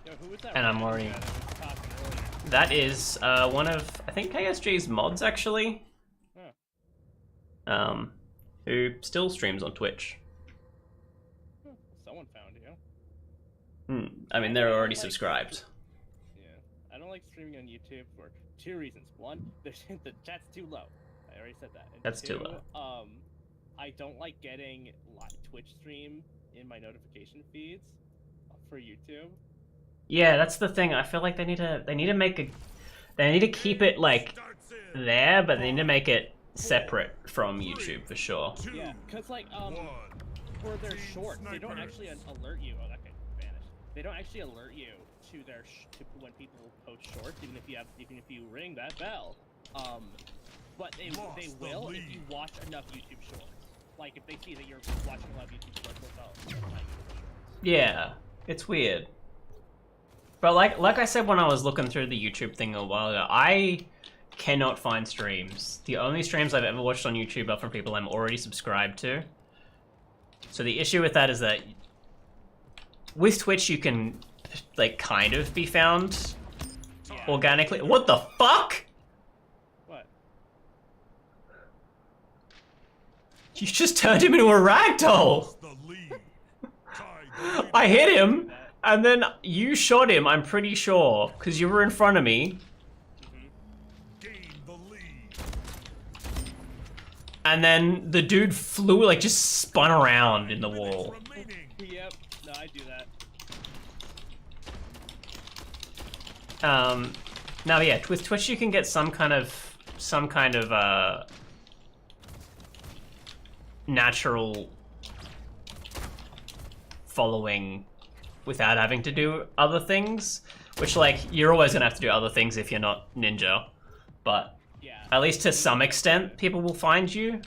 Yo, who was that And I'm random already- guy that was talking earlier? That is one of, I think, KSG's mods, actually. Huh. Who still streams on Twitch. Someone found you. I mean, they're already subscribed. Yeah. I don't like streaming on YouTube for 2 reasons. One, the chat's too low. I already said that. And That's 2, too low. I don't like getting live Twitch stream in my notification feeds for YouTube. Yeah, that's the thing. I feel like they need to keep it like there, but they need to make it separate from YouTube for sure. Yeah, cause like for their shorts, they don't actually alert you. Oh, that guy they don't actually alert you to their to when people post shorts, even if you ring that bell. But they will if you watch enough YouTube shorts. Like if they see that you're watching a lot of YouTube shorts, they'll find YouTube shorts. Yeah, it's weird. But like I said when I was looking through the YouTube thing a while ago, I cannot find streams. The only streams I've ever watched on YouTube are from people I'm already subscribed to. So the issue with that is that with Twitch you can like kind of be found organically. What the fuck? What? You just turned him into a ragdoll. The lead. Tie the lead. I hit him, and then you shot him, I'm pretty sure, because you were in front of me. Gain the lead. And then the dude flew, like, just spun around in the wall. Remaining. Yep. No, I do that. Now, yeah, with Twitch you can get some kind of natural following without having to do other things, which, like, you're always gonna have to do other things if you're not Ninja, but Yeah. at least to some extent people will find you,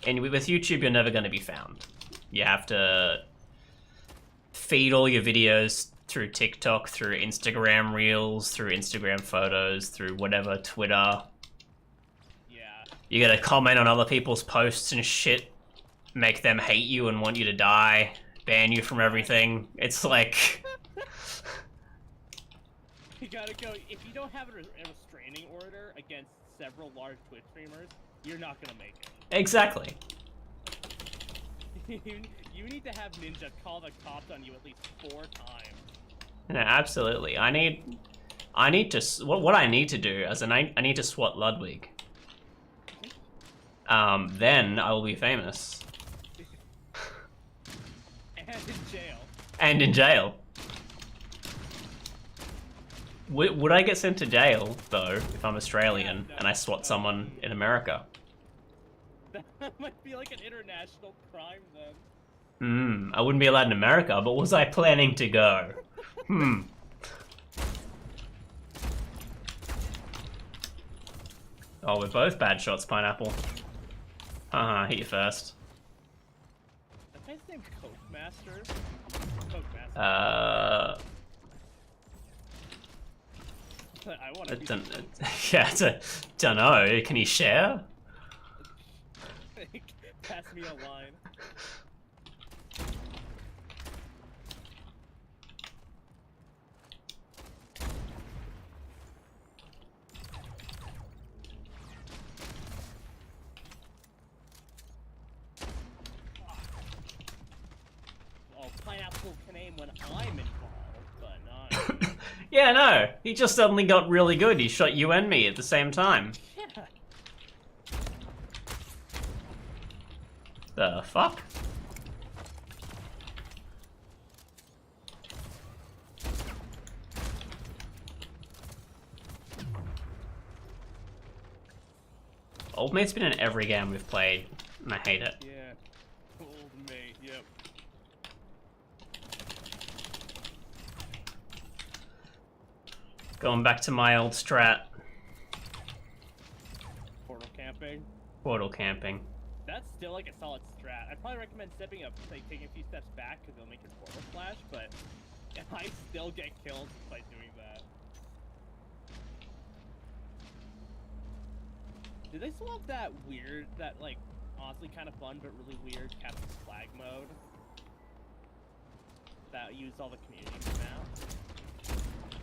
and with YouTube you're never gonna be found. You have to feed all your videos through TikTok, through Instagram Reels, through Instagram photos, through whatever, Twitter. Yeah. You gotta comment on other people's posts and shit, make them hate you and want you to die, ban you from everything. It's like... You gotta go. If you don't have a restraining order against several large Twitch streamers, you're not gonna make it. Exactly. You need to have Ninja call the cops on you at least 4 times. Yeah, absolutely. I need to... What I need to do, as I need to swat Ludwig. Then I will be famous. And in jail. And in jail. Would I get sent to jail, though, if I'm Australian and I swat someone in America? That might be like an international crime then. I wouldn't be allowed in America, but was I planning to go? Oh, we're both bad shots, Pineapple. Haha, hit you first. That guy's named Coke Master? Coke Master. I want to be Don't know. Can you share? Pass me a line. Oh, Pineapple can aim when I'm involved, but not. Yeah, no. He just suddenly got really good. He shot you and me at the same time. Yeah. The fuck? Old mate's been in every game we've played, and I hate it. Yeah. Old mate, yep. Going back to my old strat. Portal camping. Portal camping. That's still like a solid strat. I'd probably recommend stepping up, like taking a few steps back because it'll make your portal flash, but I still get killed by doing that. Do they still have that weird, that like honestly kind of fun but really weird Captain's Flag mode that used all the community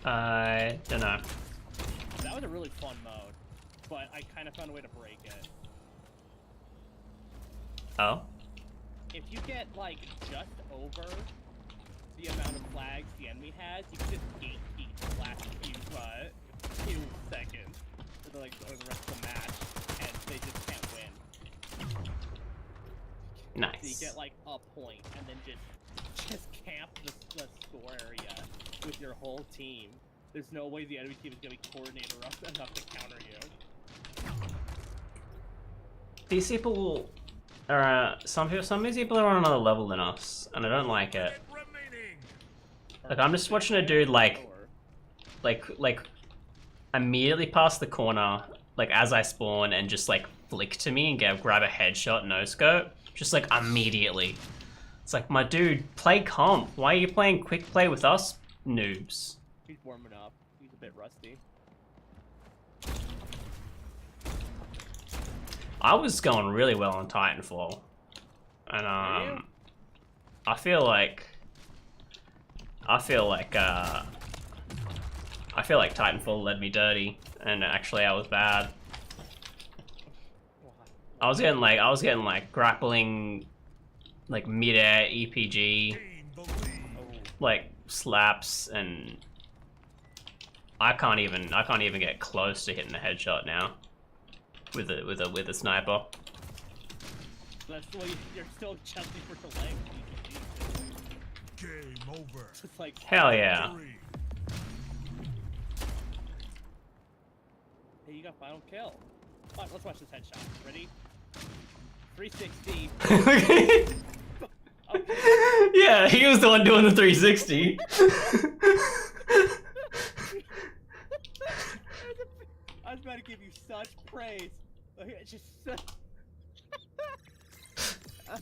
now? I don't know. That was a really fun mode, but I kind of found a way to break it. Oh? If you get like just over the amount of flags the enemy has, you can just gatekeep the last few seconds or the rest of the match, and they just can't win. Nice. So you get like a point, and then just camp the score area with your whole team. There's no way the enemy team is gonna be coordinated enough to counter you. These people are some of these people are on another level than us, and I don't like it. Remaining. Like, I'm just watching a dude, like immediately past the corner, like, as I spawn, and just, like, flick to me and grab a headshot no scope. Just, like, immediately. It's like, my dude, play comp. Why are you playing quick play with us, noobs? He's warming up. He's a bit rusty. I was going really well on Titanfall. And, I feel like Titanfall led me dirty, and actually I was bad. I was getting like grappling, like mid-air EPG, like slaps, and I can't even get close to hitting a headshot now with a sniper. That's why you're still chesting for the leg. Game over. It's like Hell yeah. Hey, you got final kill. Fine, let's watch this headshot. Ready? 360. Okay. Yeah, he was the one doing the 360. I was about to give you such praise. Okay, it's just so... Are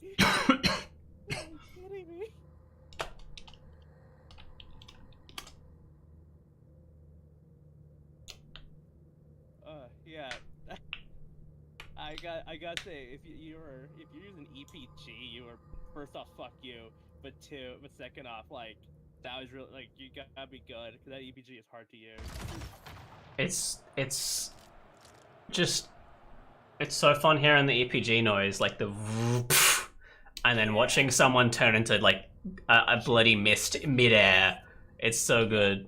you kidding me? Yeah. I gotta say, if you're using EPG, you were, first off, fuck you, but second off, like, that was really, like, you gotta be good, because that EPG is hard to use. It's just, it's so fun hearing the EPG noise, like the and then watching someone turn into like a bloody mist mid-air. It's so good.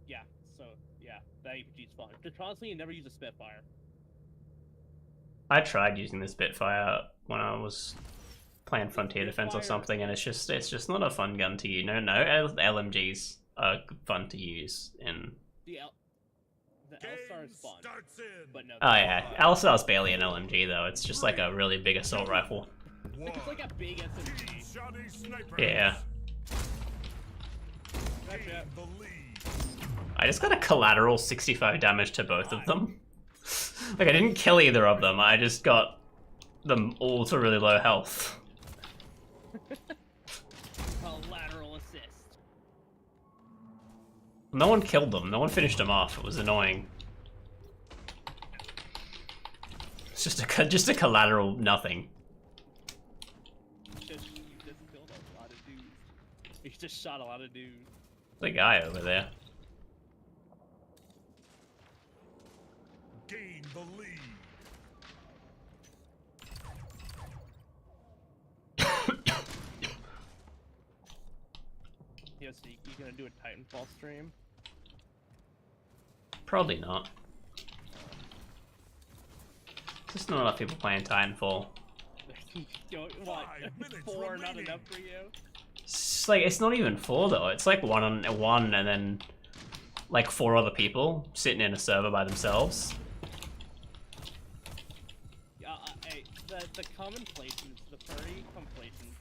Yeah, so, yeah, that EPG's fun. Just honestly, you never use a Spitfire. I tried using the Spitfire when I was playing Frontier Defense or something, and it's just not a fun gun to use. No LMGs are fun to use in. The L-Star is fun, but no. Oh yeah, L-Star's barely an LMG though. It's just like a really big assault rifle. It's like a big SMG. Yeah. Gotcha. I just got a collateral 65 damage to both of them. Like, I didn't kill either of them, I just got them all to really low health. Collateral assist. No one killed them, no one finished them off, it was annoying. It's just a collateral nothing. He just killed a lot of dudes. He just shot a lot of dudes. The guy over there. Gain the lead. Yeah, so you gonna do a Titanfall stream? Probably not. There's not enough people playing Titanfall. What? 5 minutes 4 not remaining. enough for you? It's like, it's not even 4 though, it's like one and then like 4 other people sitting in a server by themselves. Hey, the completion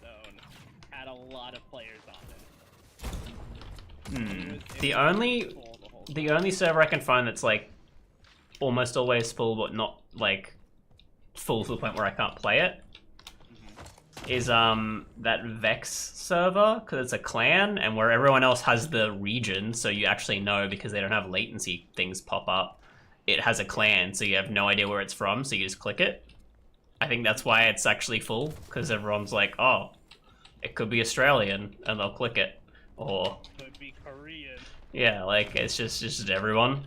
zone had a lot of players on it. The only server I can find that's like almost always full but not like full to the point where I can't play it is that Vex server, because it's a clan and where everyone else has the region, so you actually know because they don't have latency things pop up. It has a clan, so you have no idea where it's from, so you just click it. I think that's why it's actually full, because everyone's like, oh, it could be Australian, and they'll click it. Or Could be Korean. yeah, like it's just everyone.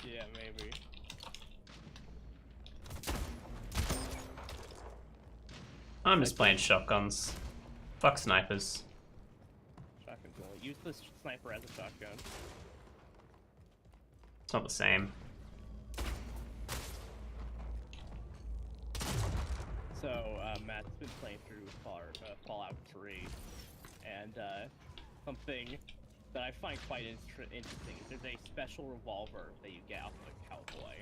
Yeah, maybe. I'm just playing shotguns. Fuck snipers. Shotgun cool. Use the sniper as a shotgun. It's not the same. So, Matt's been playing through Fallout 3, and something that I find quite interesting is there's a special revolver that you get off of a cowboy.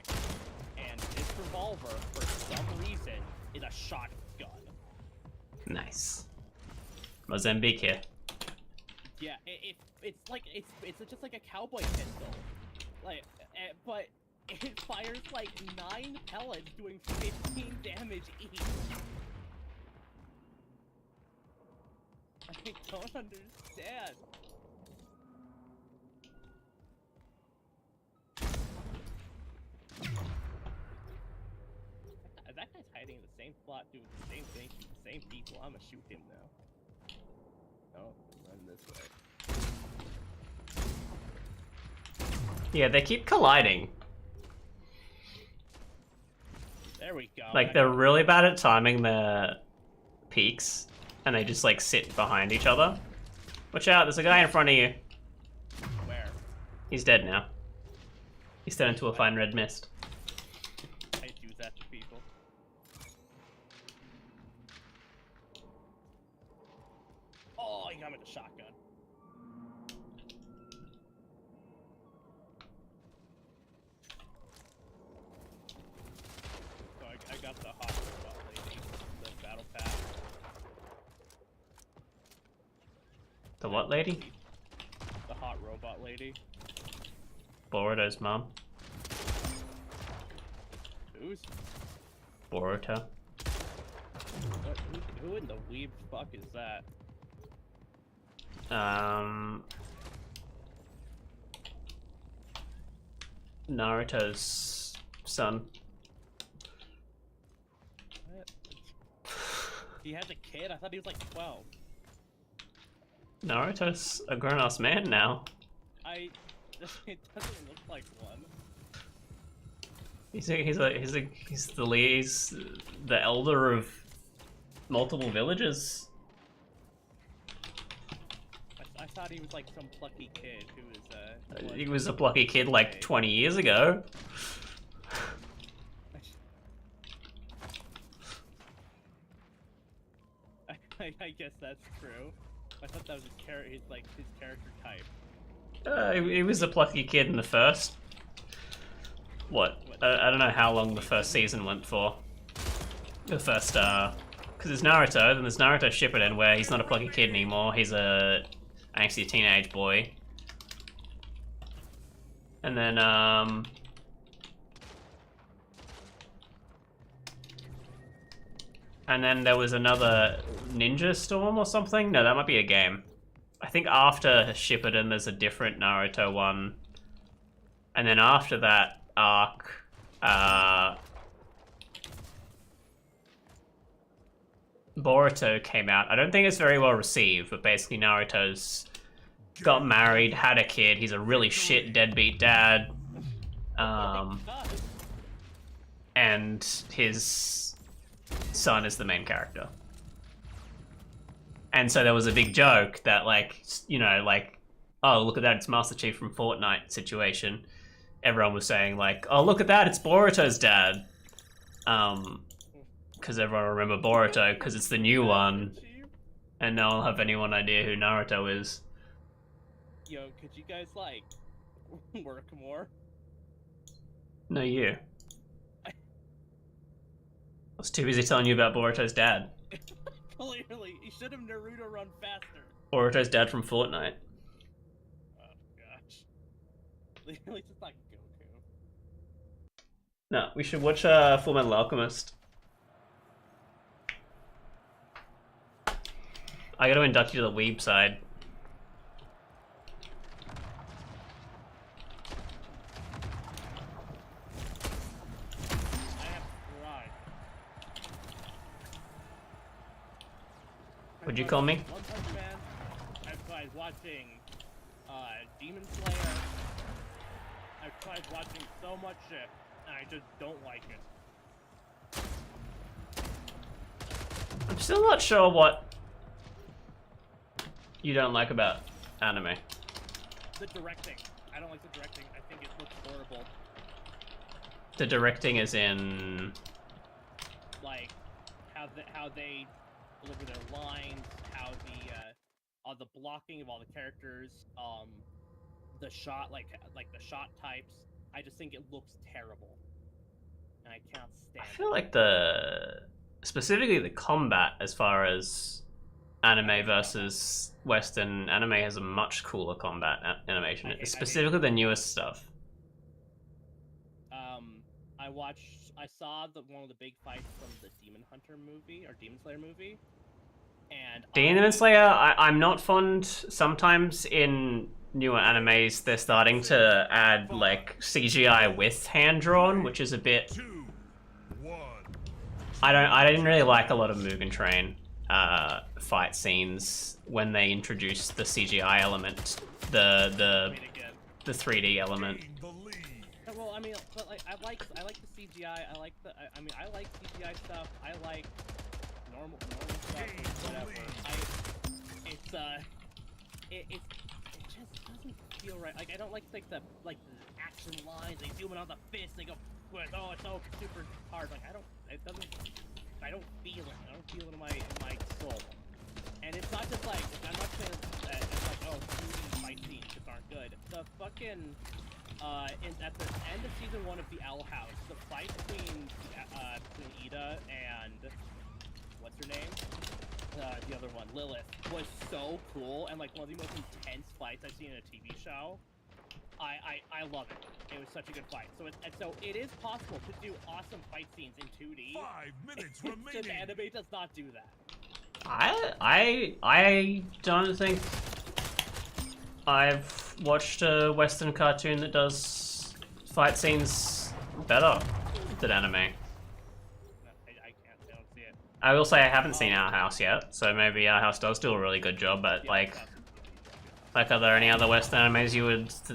And this revolver, for some reason, is a shotgun. Nice. Mozambique here. Yeah, it's like it's just like a cowboy pistol, like, but it fires like 9 pellets, doing 15 damage each. I don't understand. That guy's hiding in the same spot, doing the same thing, shooting the same people. I'm gonna shoot him now. Oh, run this way. Yeah, they keep colliding. There we go. Like, they're really bad at timing their peaks, and they just, like, sit behind each other. Watch out, there's a guy in front of you. Where? He's dead now. He's turned into a fine red mist. I do that to people. Oh, he got me with a shotgun. So I got the hot robot lady, the battle pass. The what lady? The hot robot lady. Boruto's mom. Who's? Boruto. Who in the weeb fuck is that? Naruto's son. What? He has a kid? I thought he was like 12. Naruto's a grown-ass man now. It doesn't look like one. He's the elder of multiple villages. I thought he was like some plucky kid who was He was a plucky kid like 20 years ago. I guess that's true. I thought that was his character type. He was a plucky kid in the first. What? I don't know how long the first season went for. The first, because there's Naruto, then there's Naruto Shippuden, where he's not a plucky kid anymore. He's a angsty teenage boy. And then, there was another Ninja Storm or something? No, that might be a game. I think after Shippuden, there's a different Naruto one. And then after that arc, Boruto came out. I don't think it's very well received, but basically Naruto's got married, had a kid. He's a really shit deadbeat dad. And his son is the main character. And so there was a big joke that, like, you know, like, oh, look at that, it's Master Chief from Fortnite situation. Everyone was saying, like, oh, look at that, it's Boruto's dad. Because everyone will remember Boruto, because it's the new one. And no one will have anyone idea who Naruto is. Yo, could you guys, like, work more? No, you. I was too busy telling you about Boruto's dad. Clearly, he should have Naruto run faster. Boruto's dad from Fortnite. Oh gosh. At least it's not Goku. No, we should watch Full Metal Alchemist. I gotta induct you to the weeb side. Would you call me? One Punch Man. I've tried watching Demon Slayer. I've tried watching so much shit, and I just don't like it. I'm still not sure what you don't like about anime. The directing. I don't like the directing. I think it looks horrible. The directing is in... Like, how they deliver their lines, how the blocking of all the characters, the shot like the shot types. I just think it looks terrible, and I can't stand. I feel like specifically the combat, as far as anime versus Western, anime has a much cooler combat animation, specifically the newest stuff. I saw one of the big fights from the Demon Hunter movie or Demon Slayer movie, and Demon Slayer, I'm not fond. Sometimes in newer animes, they're starting to add like CGI with hand drawn, which is a bit. 2, 1. I didn't really like a lot of Mugen Train fight scenes when they introduced the CGI element, the 3D element. Gain the lead. Well, I mean, but like I like the CGI. I like CGI stuff. I like normal stuff. Whatever. It just doesn't feel right. Like I don't like the action lines. They zoom in on the fist. They go, oh, it's so super hard. Like I don't feel it. I don't feel it in my soul. And it's not just like I'm not saying that it's like 2D fight scenes just aren't good. The fucking at the end of season 1 of the Owl House, the fight between Ida and what's her name? The other one, Lilith, was so cool and like one of the most intense fights I've seen in a TV show. I love it. It was such a good fight. So it is possible to do awesome fight scenes in 2D. 5 minutes Just remaining. anime does not do that. I don't think I've watched a Western cartoon that does fight scenes better than anime. No, I can't. I don't see it. I will say I haven't seen Our House yet, so maybe Our House does do a really good job. But like, are there any other Western animes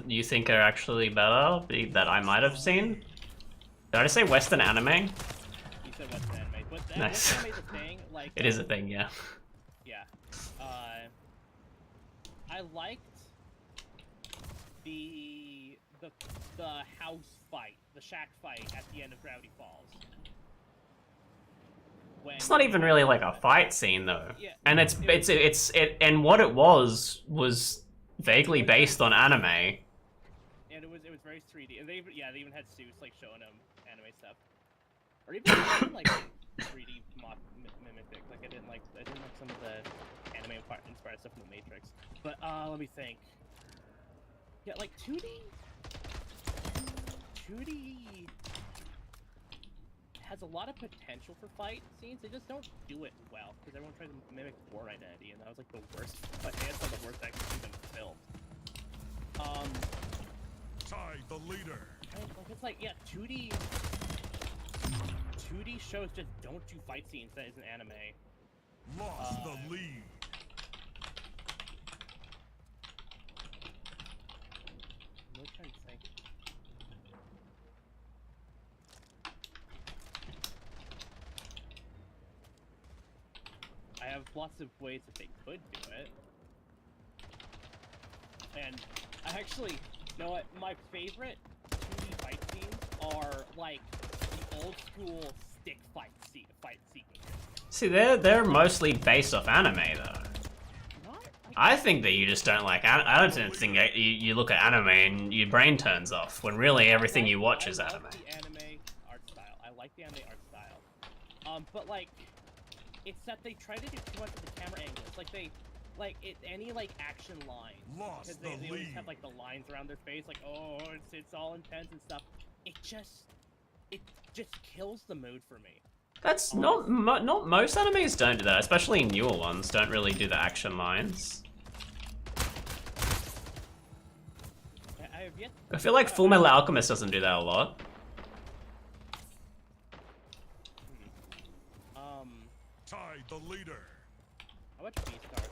you think are actually better that I might have seen? Did I just say Western anime? You said Western anime, but that Nice. Western anime is a thing. Like It is a thing, yeah. Yeah. I liked the house fight, the shack fight at the end of Gravity Falls. It's not even really like a fight scene though, Yeah, and and what it was vaguely based on anime. And it was very 3D, and they even had suits like showing them anime stuff, or even like 3D mimic. Like I didn't like some of the anime inspired stuff from the Matrix. But let me think. Yeah, like 2D has a lot of potential for fight scenes. They just don't do it well because everyone tries to mimic Born Identity, and that was like the worst. But it's one of the worst action scenes in film. Tie the leader. It's like 2D shows just don't do fight scenes that isn't anime. Lost the lead. I'm really trying to think. I have lots of ways that they could do it. And I actually, you know what, my favorite 2D fight scenes are like the old school stick fight sequences. See, they're mostly based off anime though. I think that you just don't like. I don't think that you look at anime and your brain turns off when really everything you watch is anime. I like the anime art style. I like the anime art style. But like, it's that they try to do too much with the camera angles. Like any like action line. Because they always have like the lines around their face. Like, oh, it's all intense and stuff. It just kills the mood for me. That's not most animes don't do that, especially newer ones don't really do the action lines. I feel like Full Metal Alchemist doesn't do that a lot. Tie the leader. How much B-stars?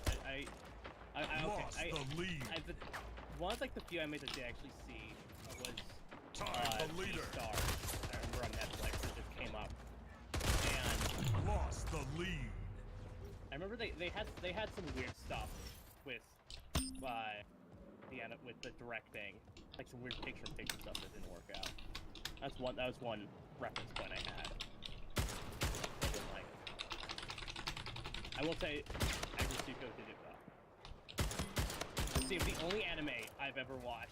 Lost the lead. One of like the few animes I did actually see was Tie the leader. B-stars. I remember on Netflix it just came up. And Lost the lead. I remember they had some weird stuff with the directing, like some weird picture-in-picture stuff that didn't work out. That was one reference point I had. I didn't like it. I will say, Agrisuko did it well. courtesy of the only anime I've ever watched,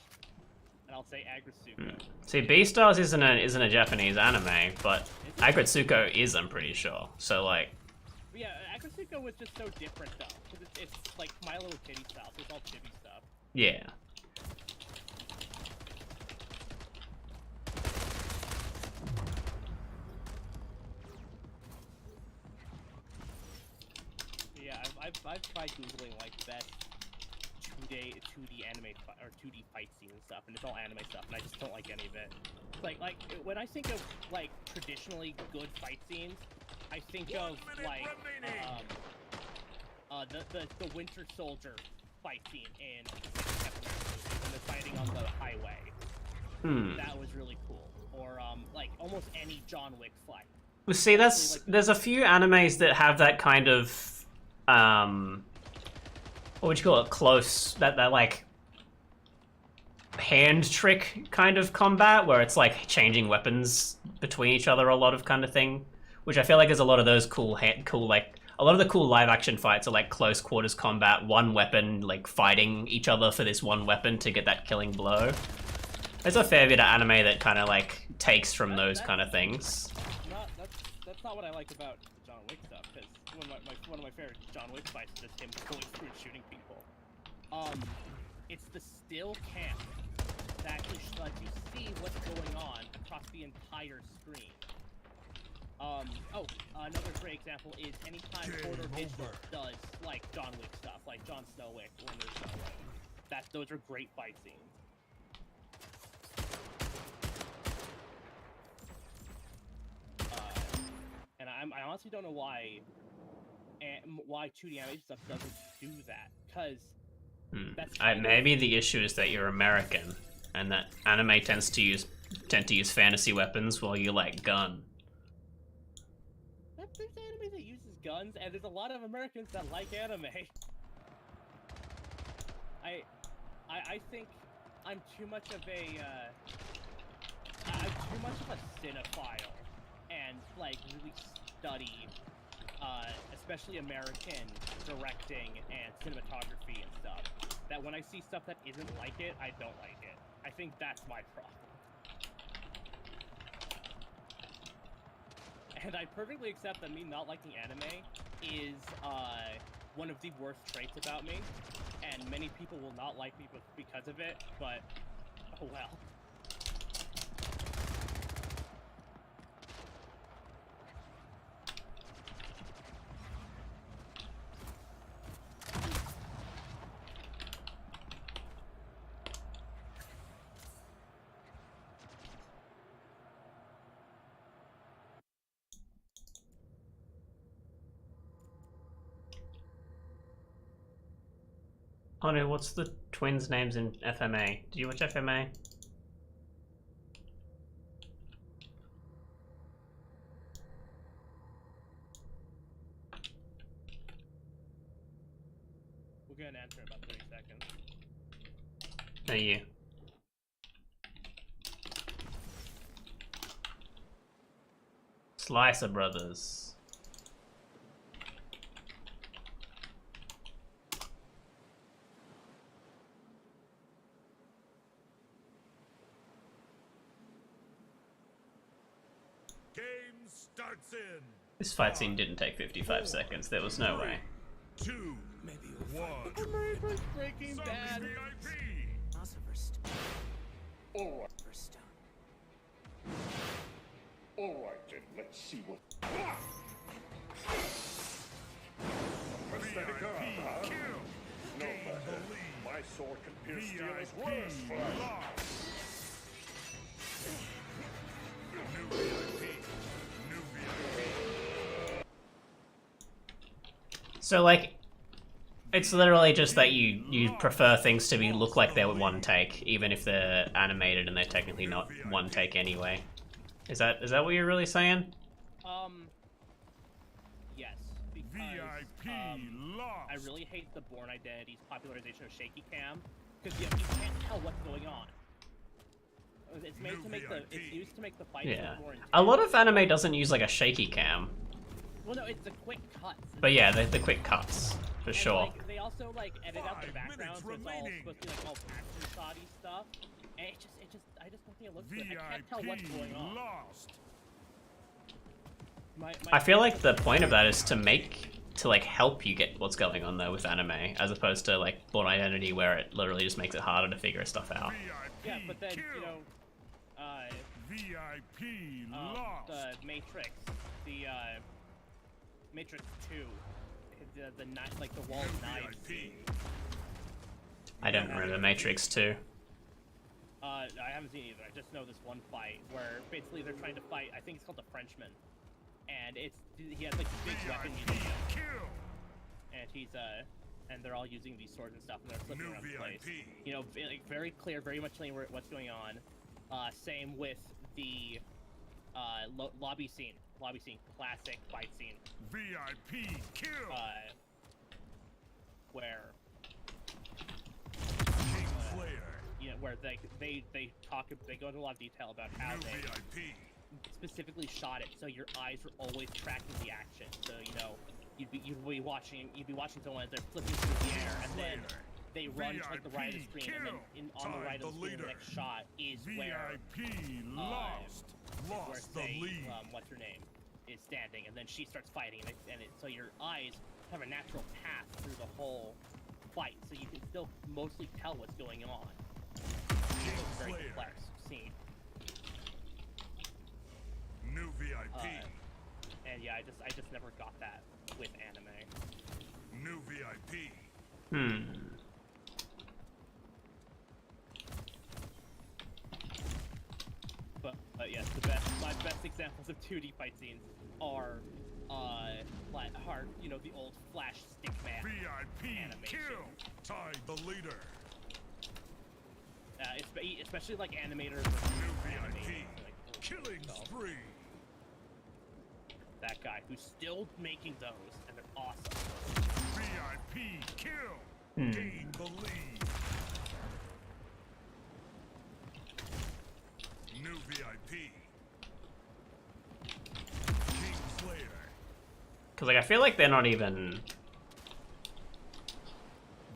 and I'll say Agretsuko. See, Beastars isn't a Japanese anime, but Agretsuko is, I'm pretty sure. So like, But yeah, Agretsuko was just so different though, because it's like My Little Kitty style, so it's all chibi stuff. yeah. Yeah, I've tried googling like best 2D anime or 2D fight scene and stuff, and it's all anime stuff, and I just don't like any of it. Like when I think of like traditionally good fight scenes, I think of like the Winter Soldier fight scene in when they're fighting on the highway. That was really cool. Or like almost any John Wick fight. Well, see, there's a few animes that have that kind of what would you call it? Close that like hand trick kind of combat where it's like changing weapons between each other a lot of kind of thing, which I feel like there's a lot of those cool like a lot of the cool live action fights are like close quarters combat, one weapon like fighting each other for this one weapon to get that killing blow. There's a fair bit of anime that kind of like takes from those kind of things. That's not what I like about John Wick stuff, because one of my favorite John Wick fights is just him going through and shooting people. It's the still cam that actually lets you see what's going on across the entire screen. Another great example is anytime Porter Digital does like John Wick stuff, like Jon Snow Wick or Snow Wick. Those are great fight scenes. And I honestly don't know why 2D animation stuff doesn't do that, because maybe the issue is that you're American, and that anime tend to use fantasy weapons while you like gun. There's anime that uses guns, and there's a lot of Americans that like anime. I think I'm too much of a cinephile, and like really study especially American directing and cinematography and stuff, that when I see stuff that isn't like it, I don't like it. I think that's my problem. And I perfectly accept that me not liking anime is one of the worst traits about me, and many people will not like me because of it, but oh well. Oh no, what's the twins' names in FMA? Did you watch FMA? We'll get an answer in about 30 seconds. No, you. Slicer Brothers. Starts in. This fight scene didn't take 55 seconds. There was no way. 2, maybe 1. America's Breaking Bad. Alright. Alright then, let's see what. Pathetic, huh? No matter. My sword can pierce steel as well as fire. So like, it's literally just that you prefer things to look like they were one take, even if they're animated and they're technically not one take anyway. Is that what you're really saying? Yes, because I really hate the Bourne Identity's popularization of shaky cam, because you can't tell what's going on. It's made to make it's used to make the fight more intense. A lot of anime doesn't use like a shaky cam. Well, no, it's the quick cuts. But yeah, the quick cuts for And, sure. Like, they also like edit out the 5 background, so it's all minutes supposed to be like all action shotty stuff. And I just don't think it looks good. I can't tell what's going on. Lost. I feel like the point of that is to like help you get what's going on though with anime, as opposed to like Born Identity, where it literally just makes it harder to figure stuff out. Yeah, but then you know, VIP lost. the Matrix, the Matrix 2, the like the wall knives. I don't remember Matrix 2. I haven't seen it either. I just know this one fight where basically they're trying to fight. I think it's called the Frenchman, and he has like the big weapon museum, and and they're all using these swords and stuff, and they're flipping around the place. You know, like very clear, very much clear what's going on. Same with the lobby scene, classic fight scene. VIP kill. Where King Slayer. you know, where they go into a lot of detail about how they VIP. specifically shot it so your eyes were always tracking the action. So you know, you'd be watching someone as they're flipping through the air, and then they run to like the right of the screen, and then on the right of the screen, the next shot is where Lost where the lead. what's her name is standing, and then she starts fighting, so your eyes have a natural path through the whole fight, so you can still mostly tell what's going on. It's a very complex scene. New VIP. And yeah, I just never got that with anime. New VIP. But yes, my best examples of 2D fight scenes are you know, the old Flash Stickman VIP animation. kill. Tied the leader. Especially like animators New versus animators. VIP. Like, Killing spree. that guy who's still making those, and they're awesome. VIP kill. Gain the lead. New VIP. King Slayer. Because like I feel like they're not even.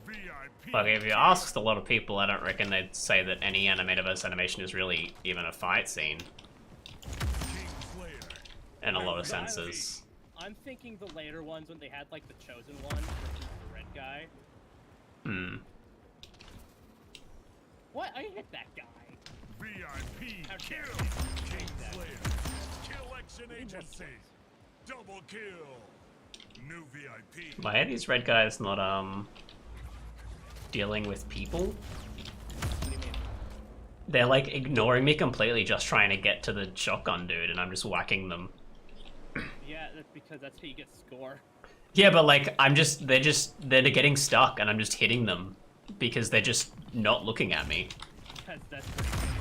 VIP. Like if you asked a lot of people, I don't reckon they'd say that any animated-verse animation is really even a fight scene. King Slayer. In a lot of senses. I'm thinking the later ones when they had like the Chosen One versus the red guy. What? I hit that guy. VIP How kill. dare you. King That- Slayer. Kill action agency. Double kill. New VIP. Why are these red guys not dealing with people? What do you mean? They're like ignoring me completely, just trying to get to the shotgun dude, and I'm just whacking them. Yeah, that's because that's how you get score. Yeah, but like they're getting stuck, and I'm just hitting them because they're just not looking at me. That's pretty crazy.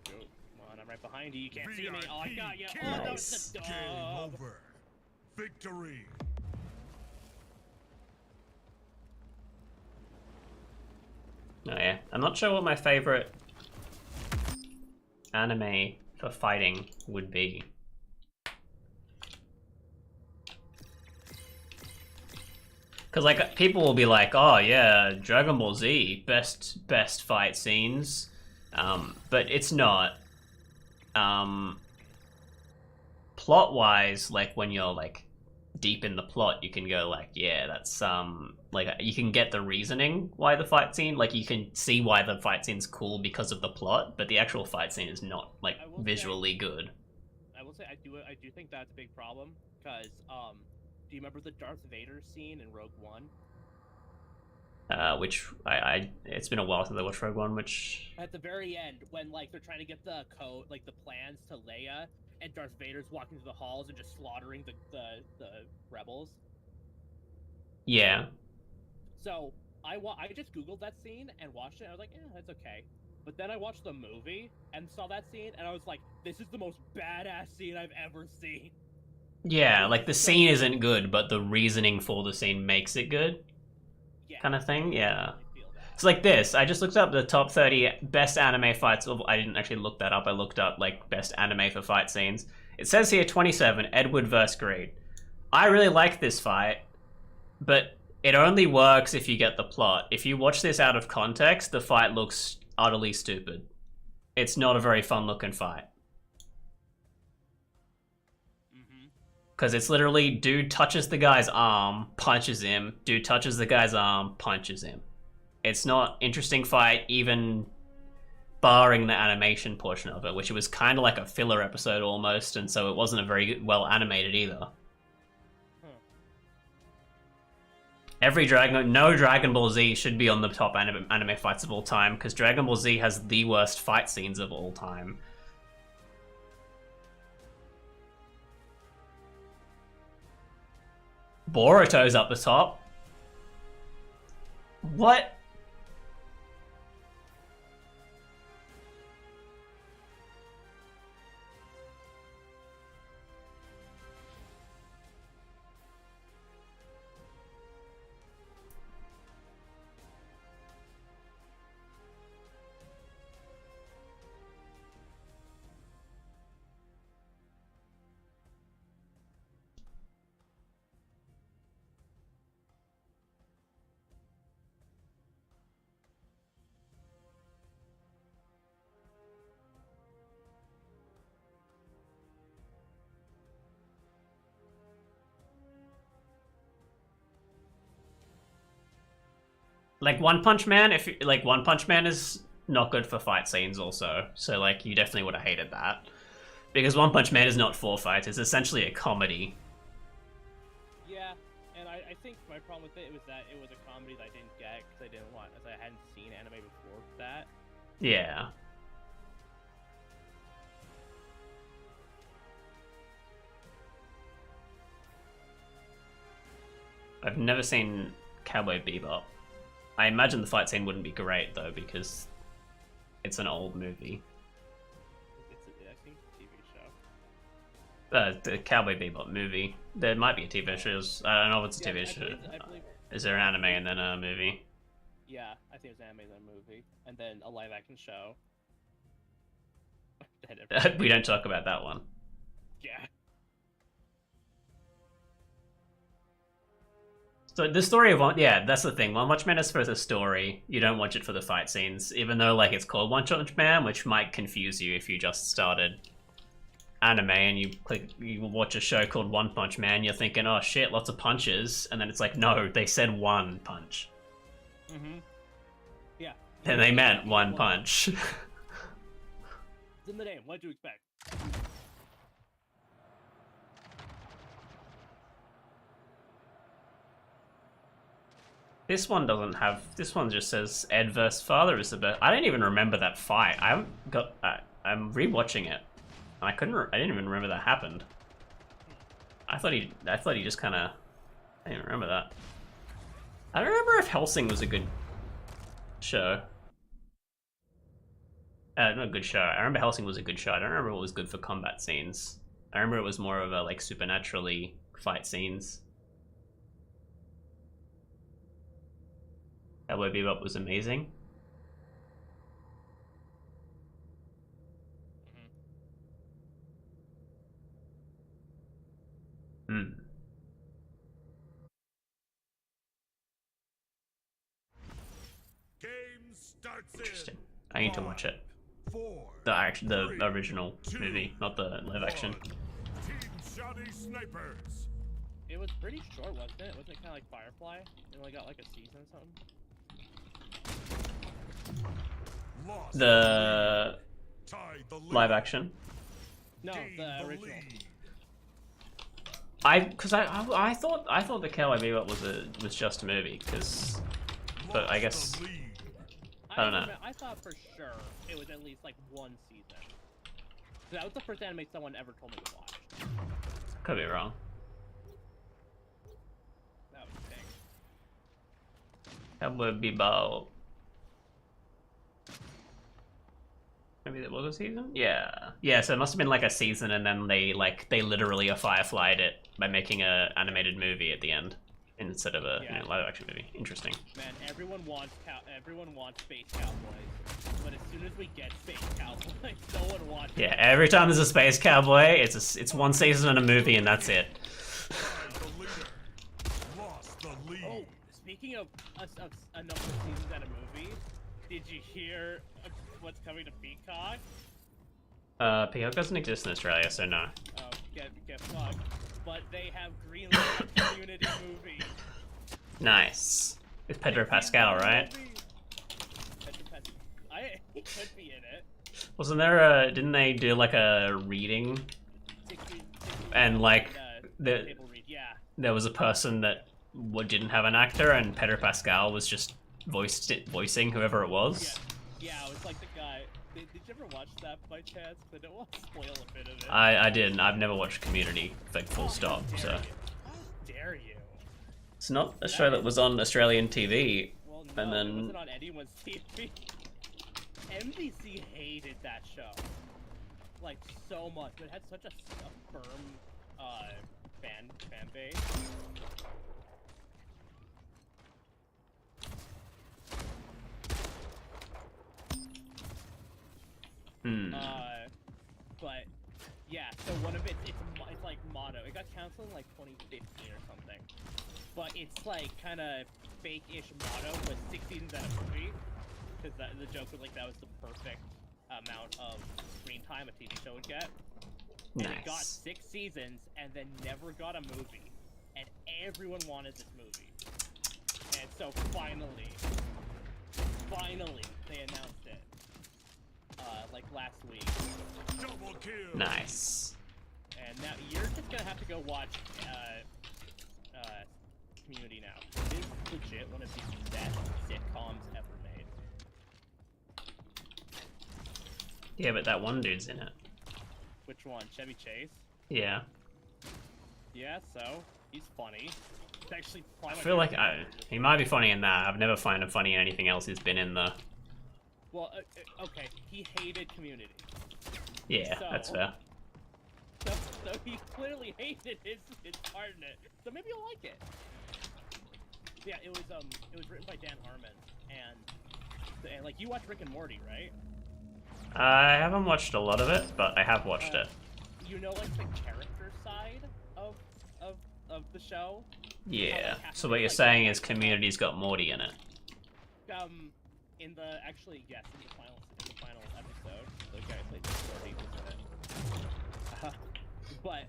Go. Come on, I'm right behind you. You can't see me. Oh, I got you. Oh, that was the Game dub. over. Victory. Oh yeah, I'm not sure what my favorite anime for fighting would be. Because like people will be like, oh yeah, Dragon Ball Z, best fight scenes, but it's not. Plot wise, like when you're like deep in the plot, you can go like, yeah, that's like you can get the reasoning why the fight scene, like you can see why the fight scene's cool because of the plot, but the actual fight scene is not like visually good. I will say I do think that's a big problem because do you remember the Darth Vader scene in Rogue One? Which it's been a while since I watched Rogue One. Which At the very end, when like they're trying to get the code, like the plans to Leia, and Darth Vader's walking through the halls and just slaughtering the rebels. yeah, So I just googled that scene and watched it. And I was like, yeah, that's okay. But then I watched the movie and saw that scene, and I was like, this is the most badass scene I've ever seen. yeah, like the scene isn't good, but the reasoning for the scene makes it good, Yeah, kind of thing. Yeah. I feel that. It's like this. I just looked up the top 30 best anime fights. I didn't actually look that up. I looked up like best anime for fight scenes. It says here 27, Edward vs. Greed. I really like this fight, but it only works if you get the plot. If you watch this out of context, the fight looks utterly stupid. It's not a very fun looking fight. Because it's literally dude touches the guy's arm, punches him, dude touches the guy's arm, punches him. It's not interesting fight, even barring the animation portion of it, which it was kind of like a filler episode almost, and so it wasn't a very well animated either. No Dragon Ball Z should be on the top anime fights of all time, because Dragon Ball Z has the worst fight scenes of all time. Boruto's up the top. What? Like One Punch Man, One Punch Man is not good for fight scenes also. So like you definitely would have hated that. Because One Punch Man is not for fights, it's essentially a comedy. Yeah, and I think my problem with it was that it was a comedy that I didn't get because I hadn't seen anime before that. Yeah. I've never seen Cowboy Bebop. I imagine the fight scene wouldn't be great though, because it's an old movie. I think it's a TV show. The Cowboy Bebop movie. There might be a TV show. I don't know if it's a TV show. I believe, Is there an anime and then a movie? yeah, I think it was anime, then a movie, and then a live-action show. We don't talk about that one. Yeah. So the story of yeah, that's the thing. One Punch Man is for the story. You don't watch it for the fight scenes, even though like it's called One Punch Man, which might confuse you if you just started anime and you watch a show called One Punch Man. You're thinking, oh shit, lots of punches, and then it's like, no, they said one punch. Yeah. And they meant one punch. It's in the name. What do you expect? This one doesn't have. This one just says Ed vs. Father is the best. I don't even remember that fight. I haven't got. I'm rewatching it. I couldn't. I didn't even remember that happened. I thought he just kind of. I didn't remember that. I don't remember if Hellsing was a good show. Not a good show. I remember Hellsing was a good show. I don't remember what was good for combat scenes. I remember it was more of a like supernaturally fight scenes. Cowboy Bebop was amazing. Hmm. Game starts Interesting. in I need to watch it. 4, The original movie, not the live action. Team Shoddy Snipers. It was pretty short, wasn't it? Wasn't it kind of like Firefly? It only got like a season or something. Lost The tied the lead. live action. No, Gained the original. lead. I thought the Cowboy Bebop was just a movie but I Lost guess the lead. I don't know. I thought for sure it was at least like one season. That was the first anime someone ever told me to watch. Could be wrong. That was the thing. Cowboy Bebop. Maybe there was a season? Yeah. Yeah, so it must have been like a season and then they literally a Firefly'd it by making a animated movie at the end. instead of a Yeah. live action movie. Interesting. Man, everyone wants space cowboys, but as soon as we get space cowboys, no one wants. Yeah, every time there's a space cowboy, it's one season in a movie and that's it. The leader lost the lead. Oh, speaking of a number of seasons at a movie, did you hear what's coming to Peacock? Peacock doesn't exist in Australia, so no. Oh, get fucked. But they have greenlit a Community movie. Nice. It's Pedro Pascal, right? Pedro Pascal. He could be in it. Wasn't there didn't they do like a reading? 60 And like the table read, yeah. there was a person that didn't have an actor, and Pedro Pascal was just voicing whoever it was. Yeah, it was like the guy. Did you ever watch that by chance? I don't want to spoil a bit of it. I didn't. I've never watched Community, like full stop. How So dare you? How dare you? it's not a show that was on Australian TV. Well, no, And it then wasn't on anyone's TV. NBC hated that show, like so much. But it had such a firm fan base. But yeah, so one of it's like motto. It got canceled in like 2015 or something. But it's like kind of fake-ish motto was 6 seasons at a movie, because the joke was like that was the perfect amount of screen time a TV show would get. And it got nice. 6 seasons and then never got a movie, and everyone wanted this movie. And so finally they announced it. Like last week. Double kill. Nice. And now you're just gonna have to go watch Community now. It is legit one of the best sitcoms ever made. Yeah, but that one dude's in it. Which one? Chevy Chase? Yeah. Yeah, so he's funny. It's actually I probably my feel like favorite he might be funny in that. I've never found him funny in anything else he's been in though. Well, okay, he hated Community. Yeah, So- that's fair. So he clearly hated his part in it. So maybe you'll like it. Yeah, it was written by Dan Harmon, and like you watch Rick and Morty, right? I haven't watched a lot of it, but I have watched it. You know, like the character side of the show. Yeah. half So of what it, you're like, saying like, is Community's got Morty in it. In the final episode, the guy played Morty was in it. But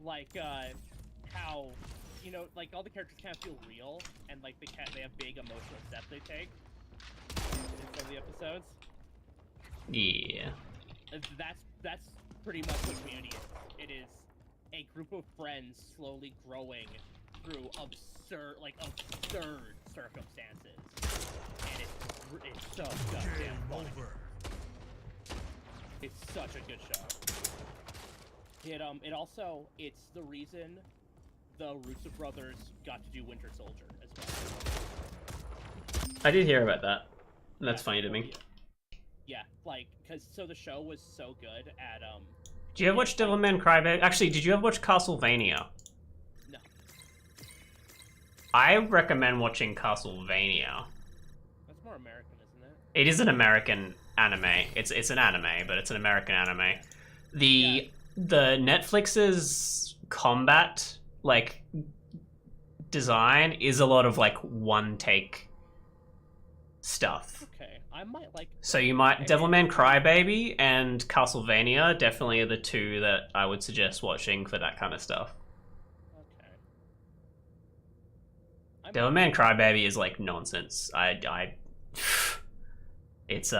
like how like all the characters kind of feel real, and like they have big emotional steps they take in some of the episodes. Yeah. That's pretty much what Community is. It is a group of friends slowly growing through absurd circumstances, and it's so goddamn Game funny. over. It's such a good show. It's the reason the Russo brothers got to do Winter Soldier as well. I did hear about that. That's Yeah, funny to me. Yeah, like so the show was so good at Did you ever watch Devilman Crybaby? Actually, did you ever watch Castlevania? No. I recommend watching Castlevania. That's more American, isn't it? It is an American anime. It's an anime, but it's an American anime. The Netflix's combat design is a lot of one take stuff. Okay, I might like. So you might Devilman Crybaby and Castlevania definitely are the two that I would suggest watching for that kind of stuff. Okay. Devilman Crybaby is nonsense. It's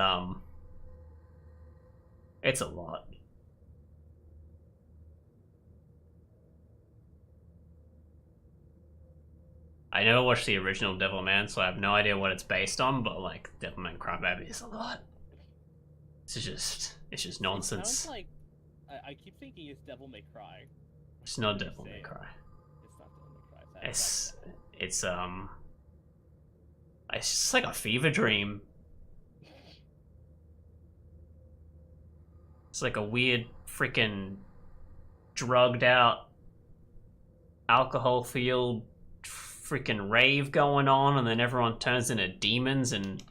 a lot. I never watched the original Devilman, so I have no idea what it's based on, but Devilman Crybaby is a lot. It's just nonsense. Sounds like I keep thinking it's Devil May Cry. It's not Devil May Cry. It's not Devil May Cry. It's just like a fever dream. It's like a weird freaking drugged out alcohol-fueled freaking rave going on, and then everyone turns into demons and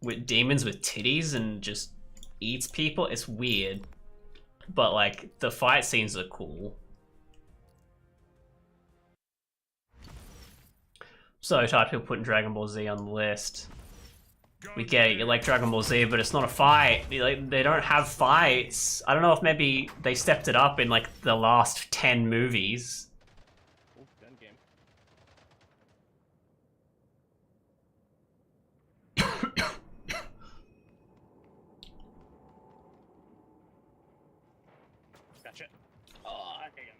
with demons with titties and just eats people. It's weird, but like the fight scenes are cool. So tired of people putting Dragon Ball Z on the list. We get it, you like Dragon Ball Z, but it's not a fight. Like, they don't have fights. I don't know if maybe they stepped it up in like the last 10 movies. Oh, gun game. Gotcha. Oh, okay.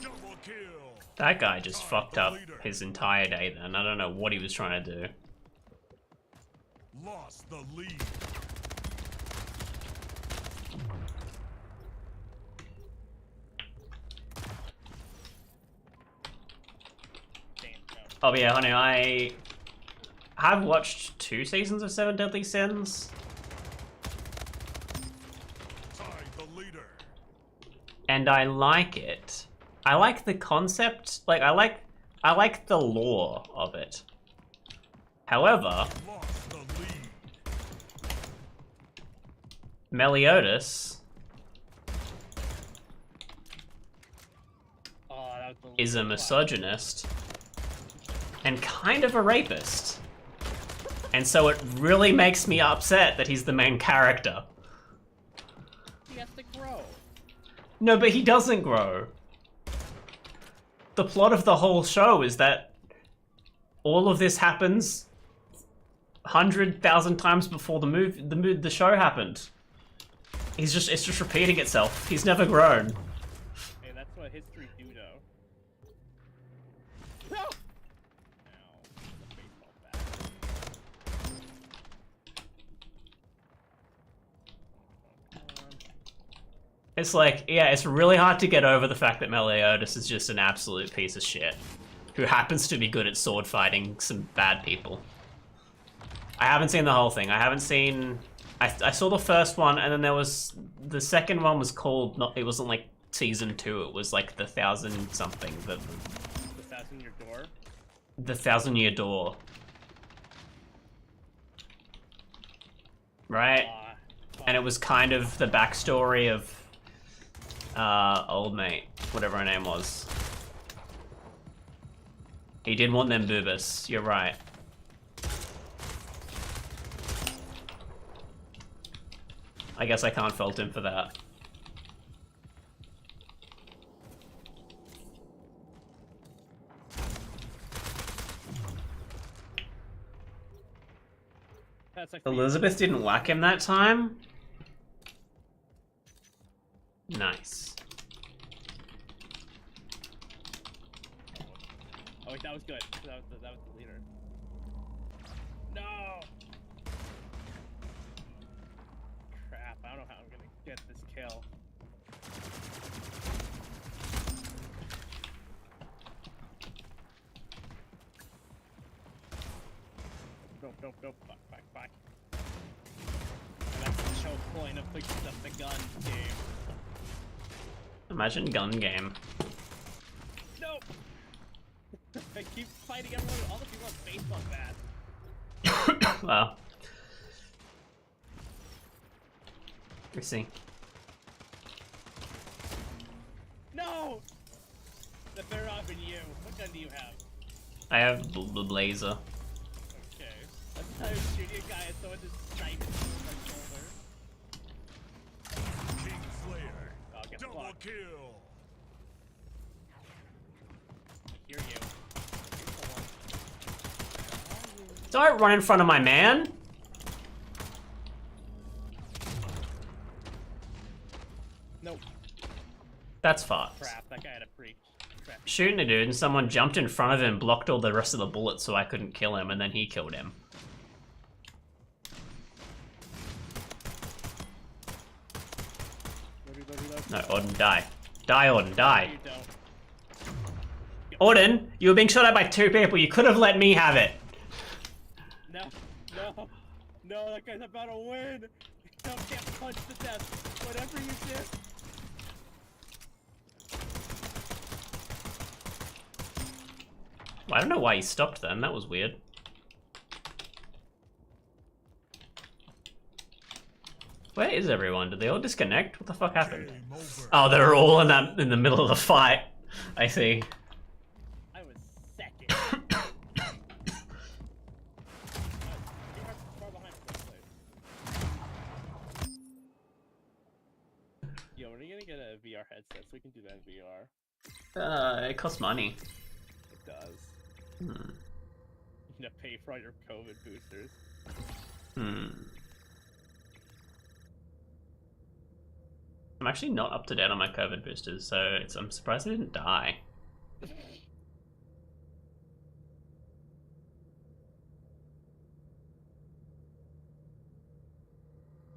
Double kill. That guy just fucked up his entire day then. I don't know what he was trying to do. Lost the lead. Damn, no. Oh yeah, honey, I have watched 2 seasons of Seven Deadly Sins, Tied the leader. and I like it. I like the concept, like I like the lore of it. However, Lost the lead. Meliodas Oh, that was the is a least misogynist and kind of a rapist. And so it really makes me upset that he's the main character. He has to grow. No, but he doesn't grow. The plot of the whole show is that all of this happens 100,000 times before the show happened. It's just repeating itself. He's never grown. Hey, that's what history do, though. No! Ow. The baseball bat. It's like, yeah, it's really hard to get over the fact that Meliodas is just an absolute piece of shit who happens to be good at sword fighting some bad people. I haven't seen the whole thing. I haven't seen... I saw the first one, and then there was... The second one was called... It wasn't like season 2, it was like the 1000 something. The 1,000-year door? The 1000-year door. Right? And it was kind of the backstory of... old mate, whatever her name was. He did want them boobas, you're right. I guess I can't fault him for that. That's like Elizabeth didn't whack him that time? Nice. Oh wait, that was good. That was the leader. No! Crap, I don't know how I'm gonna get this kill. Nope. Back. And that's the choke point of the gun game. Imagine gun game. No! I keep fighting everyone, all the people on baseball bats. Well. Let's see. No! That better not have been you. What gun do you have? I have the blazer. Okay. That's how I was shooting a guy and someone just sniped my shoulder. King Slayer. Oh, get Double fucked. kill. I hear you. Here's the one. Don't run in front of my man! Nope. That's fucked. Crap, that guy had a pretty crap. Shooting a dude and someone jumped in front of him, blocked all the rest of the bullets so I couldn't kill him, and then he killed him. Load. No, Auden, die. Die, Auden, die. You don't. Auden, you were being shot at by 2 people. You could have let me have it. No, that guy's about to win. Don't get punched to death. Whatever you did. I don't know why he stopped then. That was weird. Where is everyone? Did they all disconnect? What the fuck happened? Game over. Oh, they're all in the middle of the fight. I see. I was second. Far behind first place. Yo, when are you gonna get a VR headset so we can do that in VR? It costs money. It does. Hmm. You gonna pay for all your COVID boosters. I'm actually not up to date on my COVID boosters, so I'm surprised I didn't die.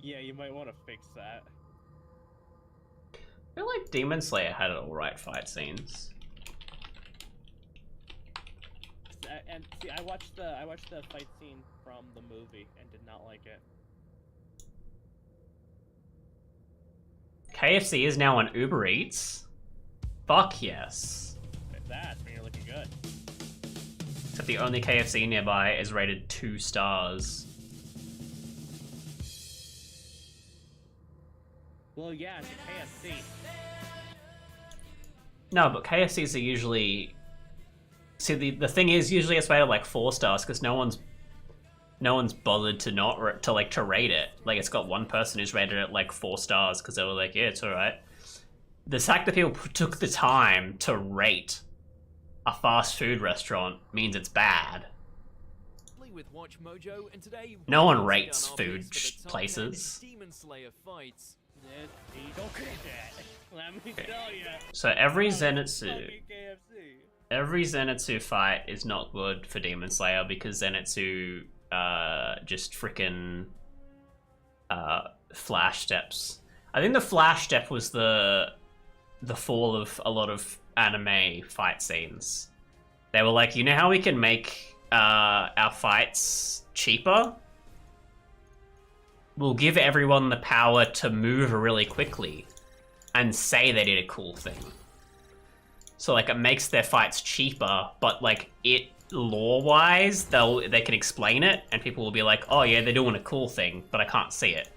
Yeah, you might want to fix that. I feel like Demon Slayer had alright fight scenes. And see, I watched the fight scene from the movie and did not like it. KFC is now on Uber Eats? Fuck yes. That's when you're looking good. Except the only KFC nearby is rated 2 stars. Well, yeah, it's a KFC. No, but KFCs are usually... See, the thing is, usually it's rated like 4 stars because no one's bothered to rate it. Like, it's got one person who's rated it like 4 stars because they were like, yeah, it's alright. The fact that people took the time to rate a fast food restaurant means it's bad. With Watch Mojo, and today No one rates food places. Demon Slayer fights. Let me tell you. So every Fucking Zenitsu KFC. fight is not good for Demon Slayer because Zenitsu just frickin' flash steps. I think the flash step was the fall of a lot of anime fight scenes. They were like, you know how we can make our fights cheaper? We'll give everyone the power to move really quickly and say they did a cool thing. So like it makes their fights cheaper, but like it lore-wise, they can explain it and people will be like, oh yeah, they're doing a cool thing, but I can't see it.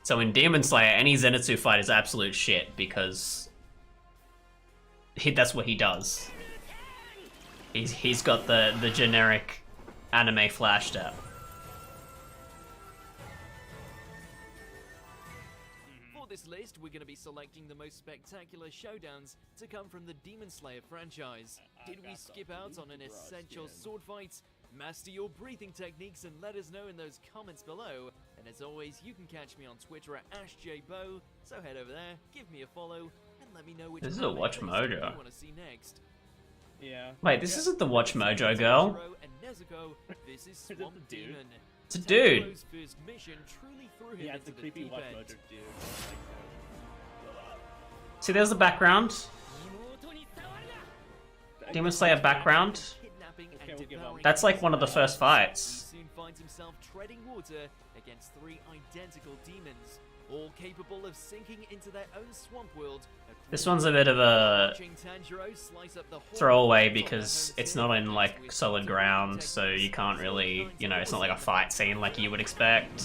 So in Demon Slayer, any Zenitsu fight is absolute shit because that's what he does. He's got the generic anime flash step. For this list, we're going to be selecting the most spectacular showdowns to come from the Demon Slayer franchise. Did we skip out on an essential sword fight? Master your breathing techniques and let us know in those comments below. And as always, you can catch me on Twitter at AshJBo, so head over there, give me a follow, and let me know which This is a Watch Mojo. you want to see next. Yeah. Wait, this isn't the Watch Mojo girl. Tanjiro and Nezuko, this is it Swamp the dude? Demon. It's a dude. Tanjiro's first mission truly threw him Yeah, into it's a the creepy deep Watch end. Mojo dude. See, there's the background. Demon Slayer background. Kidnapping Okay, and we'll give devouring up. That's like one of the first He fights. soon finds himself treading water against 3 identical demons, all capable of sinking into their own swamp world. This one's a bit of a Watching Tanjiro slice up the whole throwaway world because on their it's own not in terms like with solid ground, techniques so you can't and really, you know, it's not like a awesome. fight scene like you would expect.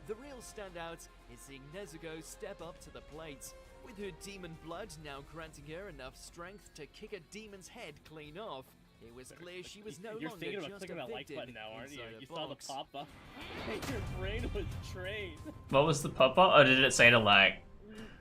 The real standout is seeing Nezuko step up to the plate, with her demon blood now granting her enough strength to kick a demon's head clean off. It was clear she was no You're longer thinking about just clicking a that like victim button now, aren't you? inside a You saw the box. pop-up. Your brain was trained. What was the pop-up? Oh, did it say to like?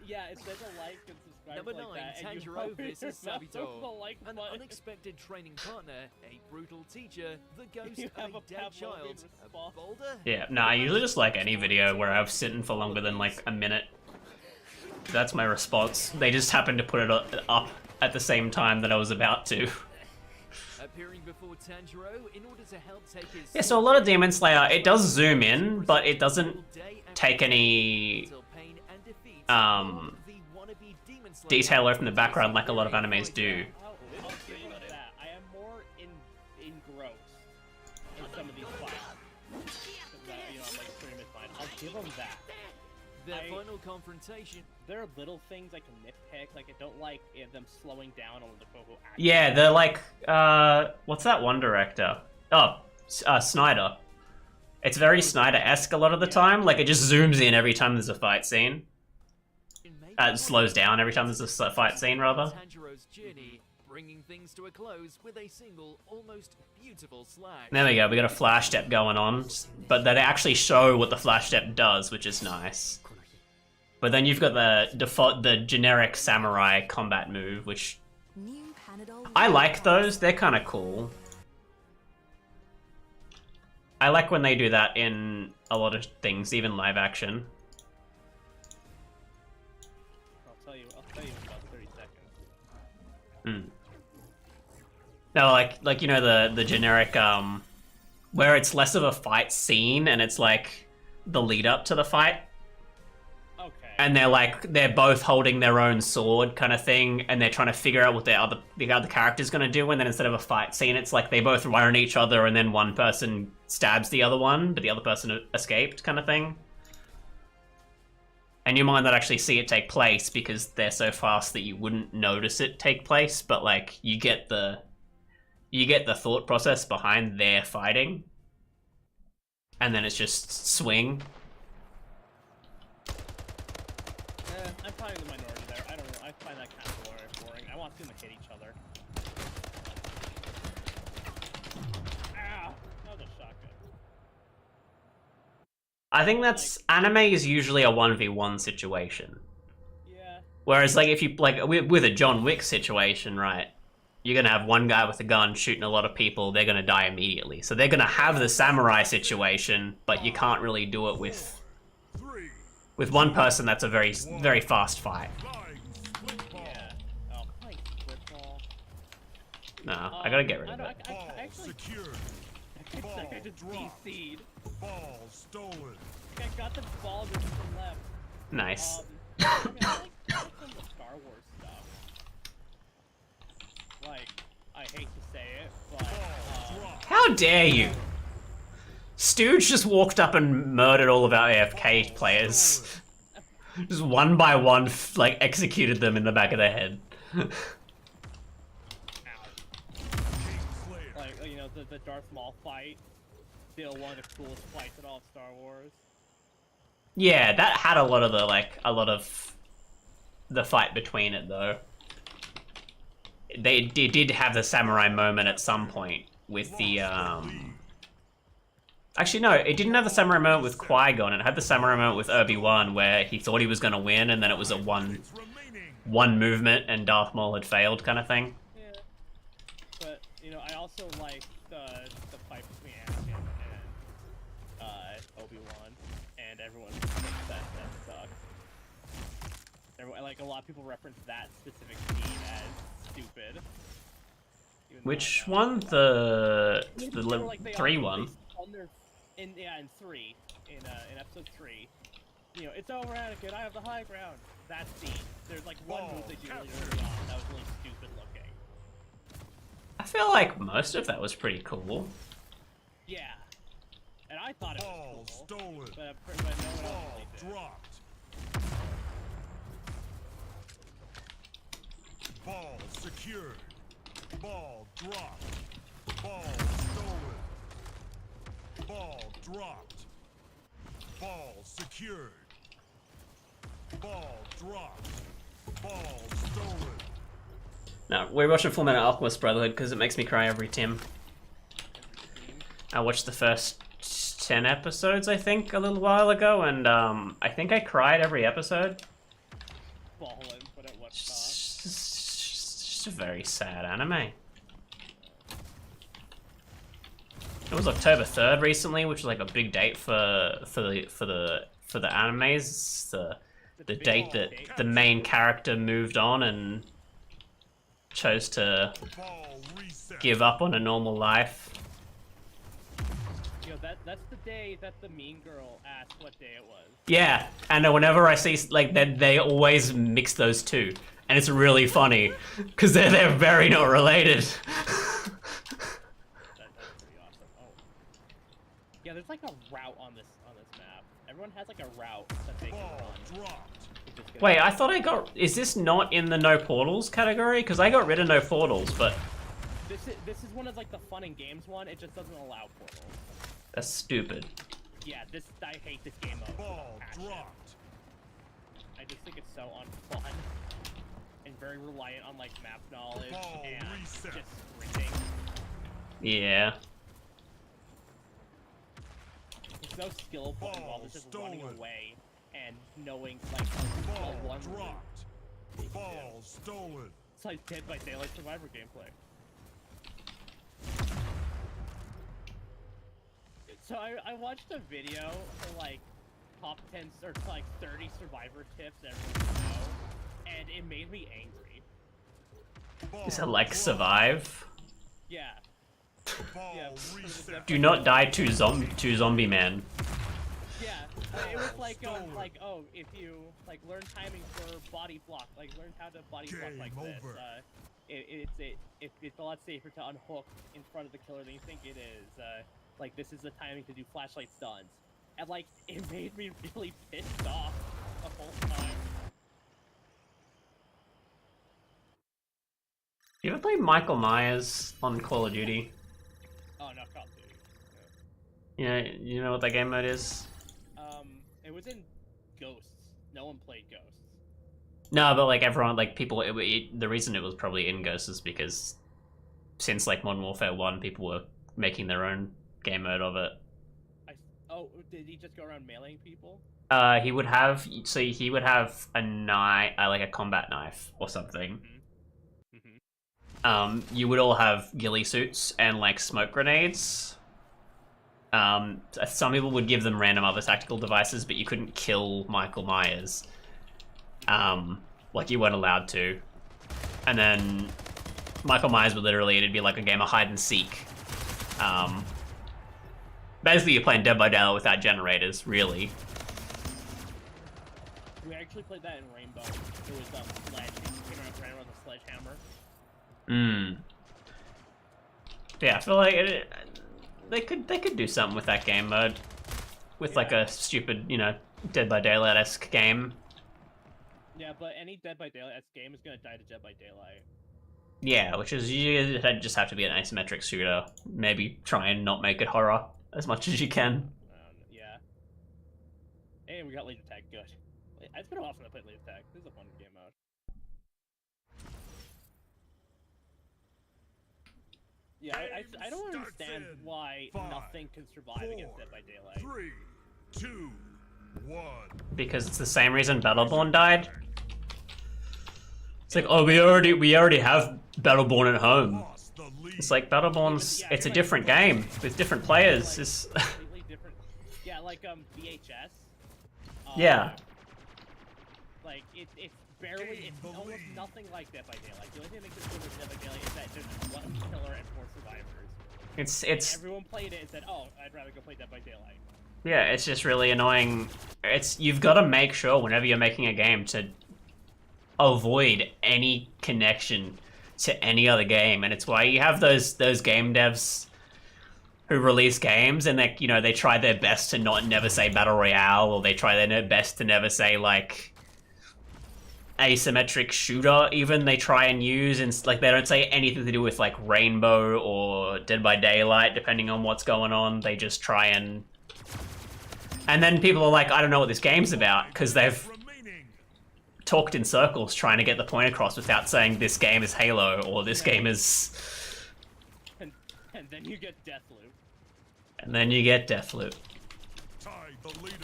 Yeah, it says a like and subscribe Number like 9, that, and you Tanjiro open versus your mouth Sabito. with the like An button. unexpected training partner, a brutal teacher, the ghost You of have a a dead Pavlovian child, a response. boulder. Yeah, nah, I usually just like any video where I've sitting for longer than like a minute. That's my response. They just happened to put it up at the same time that I was about to. Appearing before Tanjiro in order to help take his Yeah, so a lot of Demon Slayer, it does zoom in, but it doesn't take any until pain and defeat um, the wannabe Demon Slayer detail away from the background like a lot of animes do. I'll give him that. I am more engrossed in some of these fights. You know, I'm like streaming fine. I'll give him that. Their final confrontation. There are little things I can nitpick, like I don't like them slowing down on the quote-unquote action. Yeah, they're like, what's that one director? Oh, Snyder. It's very Snyder-esque a lot of the time. Like, it just zooms in every time there's a fight scene. It slows down every time there's a fight scene, rather. Tanjiro's journey, bringing things to a close with a single, almost beautiful slash. There we go, we got a flash step going on. But they actually show what the flash step does, which is nice. But then you've got the generic samurai combat move, which I like those. They're kind of cool. I like when they do that in a lot of things, even live action. I'll tell you in about 30 seconds. No, like you know the generic where it's less of a fight scene and it's like the lead up to the fight. Okay. And they're both holding their own sword kind of thing, and they're trying to figure out what the other character's gonna do, and then instead of a fight scene, it's like they both run at each other and then one person stabs the other one, but the other person escaped kind of thing. And you might not actually see it take place because they're so fast that you wouldn't notice it take place, but like you get the thought process behind their fighting. And then it's just swing. I'm probably in the minority there. I don't know. I find that kind of boring. I want them to hit each other. Ah! That was a shotgun. I think that's anime is usually a 1v1 situation. Yeah. Whereas like if you like with a John Wick situation, right? You're gonna have one guy with a gun shooting a lot of people, they're gonna die immediately. So they're gonna have the samurai situation, but you can't really do it with one person. That's a very fast fight. Yeah. Oh, playing split ball. No, I gotta get rid of it. I actually Secured. I just DC'd. Ball stolen. I got the ball just from left. Nice. I mean, I like some of the Star Wars stuff. Like, I hate to say it, but How dare you? Stooge just walked up and murdered all of our AFK players. Just one by one, like, executed them in the back of their head. like you know the Darth Maul fight, still one of the coolest fights in all of Star Wars. Yeah, that had a lot of the fight between it though. They did have the samurai moment at some point with the Actually, no, it didn't have the samurai moment with Qui-Gon. It had the samurai moment with Obi-Wan where he thought he was going to win, and then it was a one movement, and Darth Maul had failed kind of thing. Yeah, but you know, I also like the fight between Anakin and Obi-Wan, and everyone thinks that sucks. Everyone, like a lot of people reference that specific scene as stupid. Which one? The like, 3 one? In 3, in episode 3, you know, it's over, Anakin, I have the high ground. That scene. There's like one move they do really early on that was really stupid looking. I feel like most of that was pretty cool. Yeah, and I thought it was Ball cool, stolen. but no one else Ball really did. dropped. Ball secured. Ball dropped. Ball stolen. Ball dropped. Ball secured. Ball dropped. Ball stolen. No, we're watching Full Metal Alchemist Brotherhood because it makes me cry every Tim. I watched the first 10 episodes, I think, a little while ago, and I think I cried every episode. Ballin', but at what cost? It's just a very sad anime. It was October 3rd recently, which was like a big date for the animes. The date that the main character moved on and chose to give up on a normal life. You know, that's the day that the mean girl asked what day it was. Yeah, and whenever I see like they always mix those two, and it's really funny because they're very not related. That's pretty awesome. Oh. Yeah, there's like a route on this map. Everyone has like a route that they can Ball run. dropped. Wait, I thought I got. Is this not in the no portals category? Because I got rid of no portals, but This is one of like the fun and games one. It just doesn't allow portals. that's stupid. Yeah, I hate this game mode. with a Ball passion. dropped. I just think it's so unfun and very reliant on like map knowledge Ball and reset. just sprinting. Yeah. There's no skill point involved. It's just running stolen. away and knowing like Ball one dropped. Ball stolen. It's like Dead by Daylight Survivor gameplay. So I watched a video for like top 10 or like 30 Survivor tips everyone should know, and it made me angry. Ball Is it like dropped. survive? Yeah. Ball Yeah. reset. Do not die to zombie man. Yeah, it was like Stolen. oh, if you like learn timing for body block, like learn how to body block Game like this. over. It's a lot safer to unhook in front of the killer than you think it is. Like this is the timing to do flashlight stuns, and like it made me really pissed off the whole time. You ever play Michael Myers on Call of Duty? Oh no, Call of Duty. You know what that game mode is? It was in Ghosts. No one played Ghosts. No, but like everyone, like people, the reason it was probably in Ghosts is because since like Modern Warfare 1, people were making their own game mode of it. Oh, did he just go around mailing people? He would have a knife, like a combat knife or something. You would all have ghillie suits and like smoke grenades. Some people would give them random other tactical devices, but you couldn't kill Michael Myers. Like you weren't allowed to. And then Michael Myers would literally, it'd be like a game of hide and seek. Basically, you're playing Dead by Daylight without generators, really. We actually played that in Rainbow. It was Sledge. He came around with a sledgehammer. Yeah, I feel like they could do something with that game mode, with like a stupid, Dead by Daylight-esque game. Yeah, but any Dead by Daylight game is gonna die to Dead by Daylight. Yeah, which is you just have to be an asymmetric shooter. Maybe try and not make it horror as much as you can. Yeah. And we got Lead Attack. Good. It's been a while since I played Lead Attack. This is a fun game mode. Yeah, I don't understand why nothing can survive against Dead by Daylight. 3, 2, 1. Because it's the same reason Battleborn died. It's like, oh, we already have Battleborn at home. Lost the lead. It's like Battleborn's. It's a different game with different players. It's Completely different. Yeah, like VHS. Yeah. Like it's barely, it's almost nothing like Dead by Daylight. The only thing that makes it good with Dead by Daylight is that there's one killer and 4 survivors. it's Everyone played it and said, "Oh, I'd rather go play Dead by Daylight." yeah, it's just really annoying. You've got to make sure whenever you're making a game to avoid any connection to any other game, and it's why you have those game devs who release games and they try their best to never say battle royale, or they try their best to never say like asymmetric shooter. Even they try and use, and like they don't say anything to do with like Rainbow or Dead by Daylight, depending on what's going on. They just try and then people are like, I don't know what this game's about, because they've Remaining. talked in circles trying to get the point across without saying this game is Halo or this game is. And then you get Deathloop. And then you get Deathloop. Tied the leader.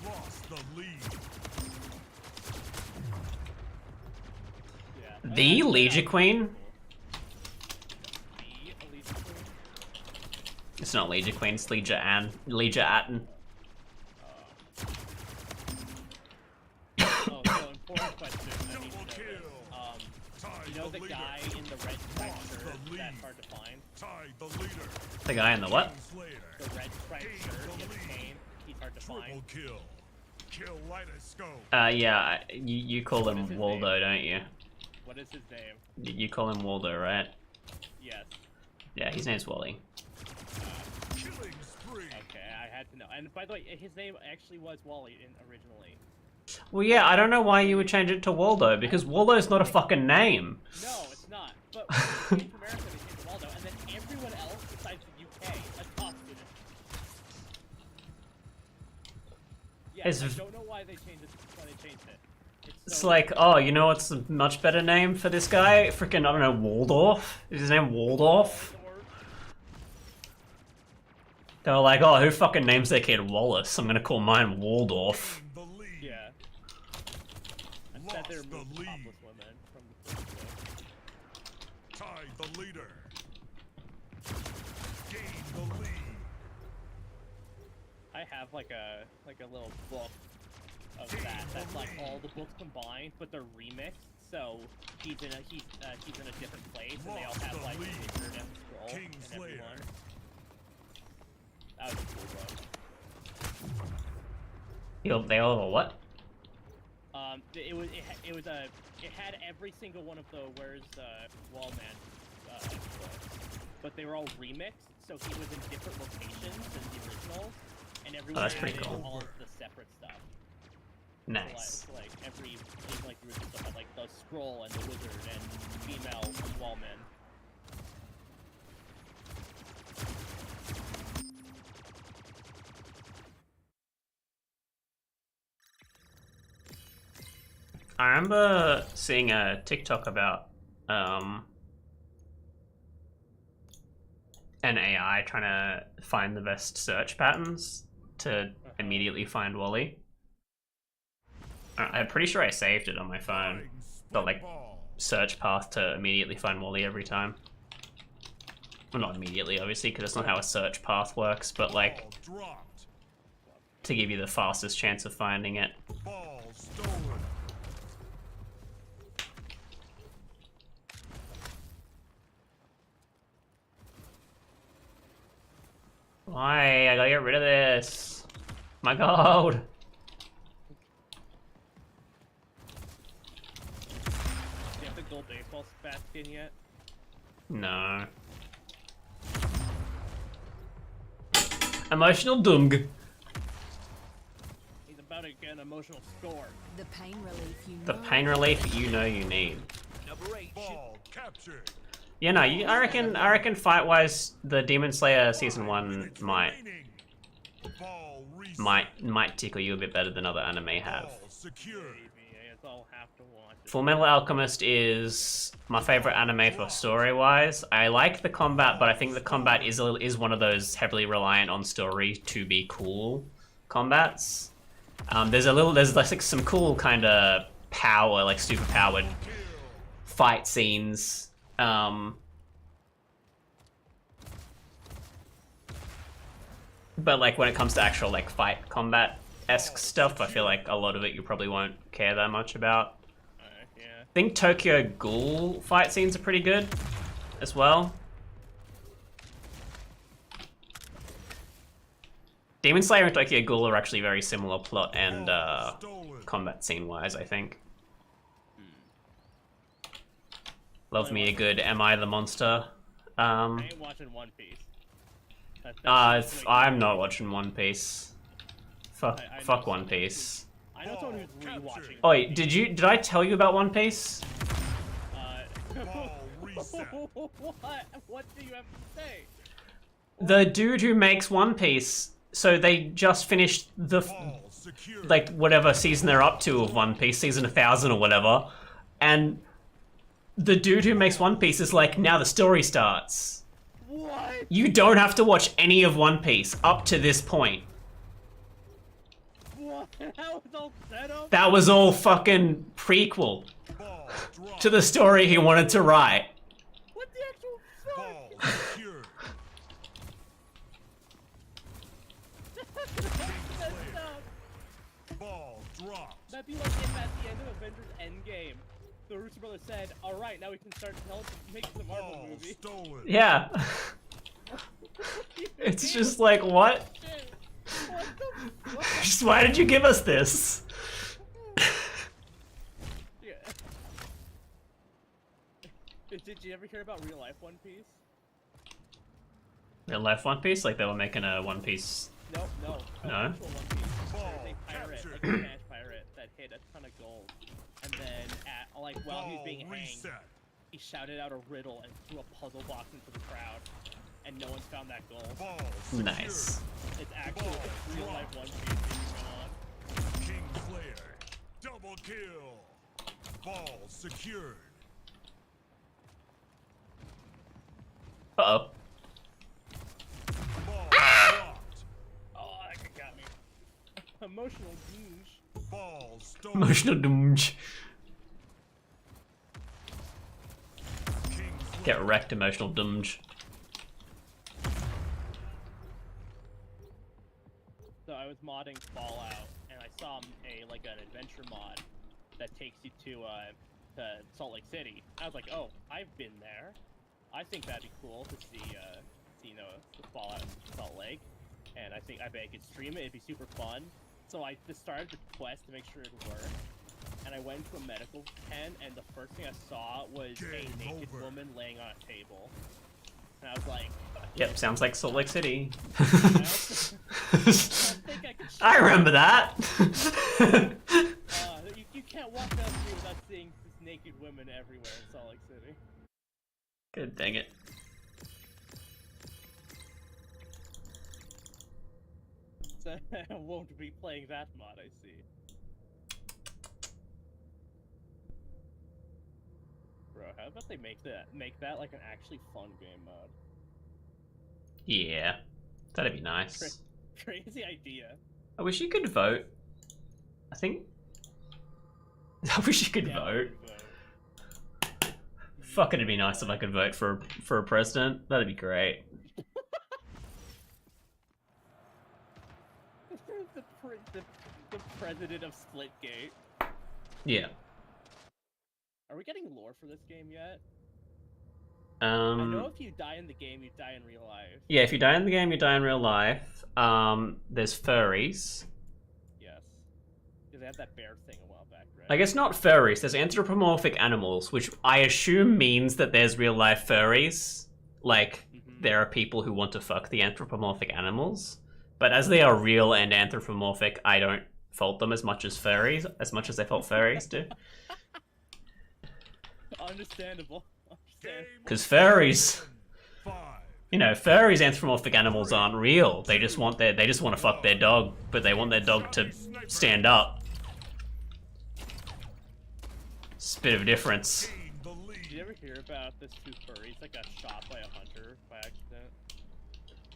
Lost the lead. Yeah. The Legion Queen? The Legion Queen. It's not Legion Queen, it's Legia Atten. Oh, so important question. I need to know Double kill. this. Tied You know the the leader. guy in the red stripe Lost the shirt lead. that's hard to find? Tied the leader. The guy in the what? Slayer. The red stripe Gained shirt, the he has a lead. cane, he's hard to Triple find. kill. Kill light as scope. Yeah, you call What is him his Waldo, don't you? What is his name? You call him Waldo, right? Yes. Yeah, his name's Wally. Okay, I had to know. And by the way, his name actually was Wally originally. Well, yeah, I don't know why you would change it to Waldo, because Waldo's not a fucking name. No, it's not. But when they came to America, they changed to Waldo, and then everyone else besides the UK adopted it. Yeah, It's- I don't know why they changed it. Why they changed it. It's like, oh, you know what's a much better name for this guy? Freaking, I don't know, Waldorf? Is his name Waldorf? They were like, oh, who fucking names their kid Wallace? I'm gonna call mine Waldorf. Gain the lead. Yeah. I bet Lost they're the moving lead. topless women from the first book. Tied the leader. Gain the lead. I have like a little book of that's like all the books combined, but they're remixed. So he's in a different place, and they all Lost have the like the lead. wizard and the scroll King and Slayer. everyone. That was a cool book. They all have a what? It had every single one of the Where's Wallman books, but they were all remixed. So he was in different locations than the originals, and everyone that's pretty added cool. all of the separate stuff. Nice. So like every like the original stuff had like the scroll and the wizard and female Wallman. I remember seeing a TikTok about an AI trying to find the best search patterns to immediately find Wally. I'm pretty sure I saved it on my phone. Flying The like spitball. search path to immediately find Wally every time. Well, not immediately, obviously, because that's not how a search path works, but like Ball dropped. to give you the fastest chance of finding it. Ball stolen. Why? I gotta get rid of this. My god. Do you have the gold baseball bat skin yet? No. Emotional dung. He's about to get an emotional score. The pain relief you The know. pain relief you know you need. Number 8. Ball captured. Yeah, no, I reckon fight-wise, the Demon Slayer season 1 Minutes might remaining. Ball reset. might tickle you a bit better than other anime have. Ball secured. Maybe I'll have to watch it. Full Metal Alchemist is my favorite anime for story-wise. I like the combat, but I think the combat is one of those heavily reliant on story to be cool combats. There's like some cool kind of power, like super powered fight scenes. But like when it comes to actual like fight combat-esque stuff, I feel like a lot of it you probably won't care that much about. Yeah. I think Tokyo Ghoul fight scenes are pretty good as well. Demon Slayer and Tokyo Ghoul are actually very similar plot and Stolen. combat scene wise, I think. Love me a good Am I the Monster? I ain't watching One Piece. That's I'm not watching One Piece. Fuck, I know fuck One someone Piece. I know someone who's rewatching. Oh wait, did I tell you about One Piece? Ball reset. What do you have to say? The dude who makes One Piece, so they just finished the Ball secured. like whatever season they're up to of One Piece, season 1000 or whatever, and the dude who makes One Piece is like, now the story starts. What? You don't have to watch any of One Piece up to this point. What? That was all set up? That was all fucking prequel Ball dropped. to the story he wanted to write. What the actual Ball fuck? secured. That's up. Ball dropped. That'd be like if at the end of Avengers Endgame, the Russo brothers said, "Alright, now we can start making the Marvel Ball movie." stolen. Yeah. It's just like, what? Shit. What the fuck? Just why did you give us this? Yeah. Did you ever hear about real life One Piece? Real life One Piece? Like they were making a One Piece No. No? Actual One Piece. Ball There's a pirate, captured. like a Spanish pirate, that hit a ton of gold. And then, while he was Ball being hanged, reset. he shouted out a riddle and threw a puzzle box into the crowd. And no one's found that gold. Ball secured. Nice. It's actually Ball a real life dropped. One Piece thing going on. King Slayer. Double kill. Ball secured. Uh-oh. Ball blocked. Oh, that guy got me. Emotional douche. Ball stolen. Emotional doomage. King Get Slayer. wrecked, emotional doomage. So I was modding Fallout, and I saw an adventure mod that takes you to Salt Lake City. I was like, oh, I've been there. I think that'd be cool to see the Fallout in Salt Lake. And I bet I could stream it. It'd be super fun. So I just started the quest to make sure it would work. And I went to a medical tent, and the first thing I saw was Game a naked over. woman laying on a table. And I was like, Yep, sounds like Salt Lake City. I think I could. I remember that. You can't walk down the street without seeing just naked women everywhere in Salt Lake City. Good dang it. So I won't be playing that mod, I see. Bro, how about they make that like an actually fun game mode? Yeah, that'd be nice. Crazy idea. I wish you could vote. I think. I wish you could Yeah, vote. vote. Fuck, it'd be nice if I could vote for a president. That'd be great. the president of Splitgate. Yeah. Are we getting lore for this game yet? I know if you die in the game, you die in real life. Yeah, if you die in the game, you die in real life. There's furries. Yes. Because they had that bear thing a while back, right? I guess not furries. There's anthropomorphic animals, which I assume means that there's real life furries. Like, there are people who want to fuck the anthropomorphic animals. But as they are real and anthropomorphic, I don't fault them as much as furries, as much as I fault furries do. Understandable. Because furries, 5. you know, furries anthropomorphic animals aren't real. They just want to fuck their dog, but they want their dog to stand up. It's a bit of a difference. Gain the lead. Did you ever hear about this two furries that got shot by a hunter by accident?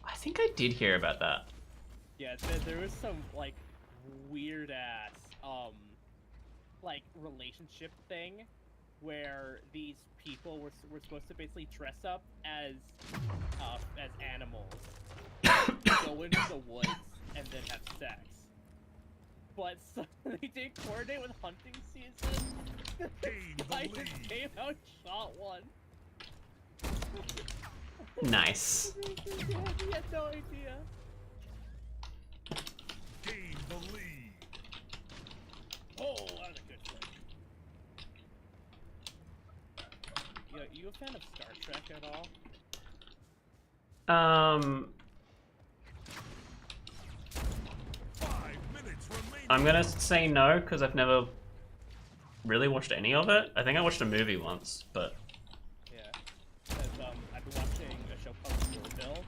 I think I did hear about that. Yeah, there was some like weird ass like relationship thing where these people were supposed to basically dress up as animals, go into the woods, and then have sex. But so they didn't coordinate with hunting season. Gain the I just lead. came out and shot one. Nice. He had no idea. Gain the lead. Oh, that was a good play. You a fan of Star Trek at all? 5 minutes remaining. I'm gonna say no because I've never really watched any of it. I think I watched a movie once, but Yeah. Because I've been watching a show called Orville,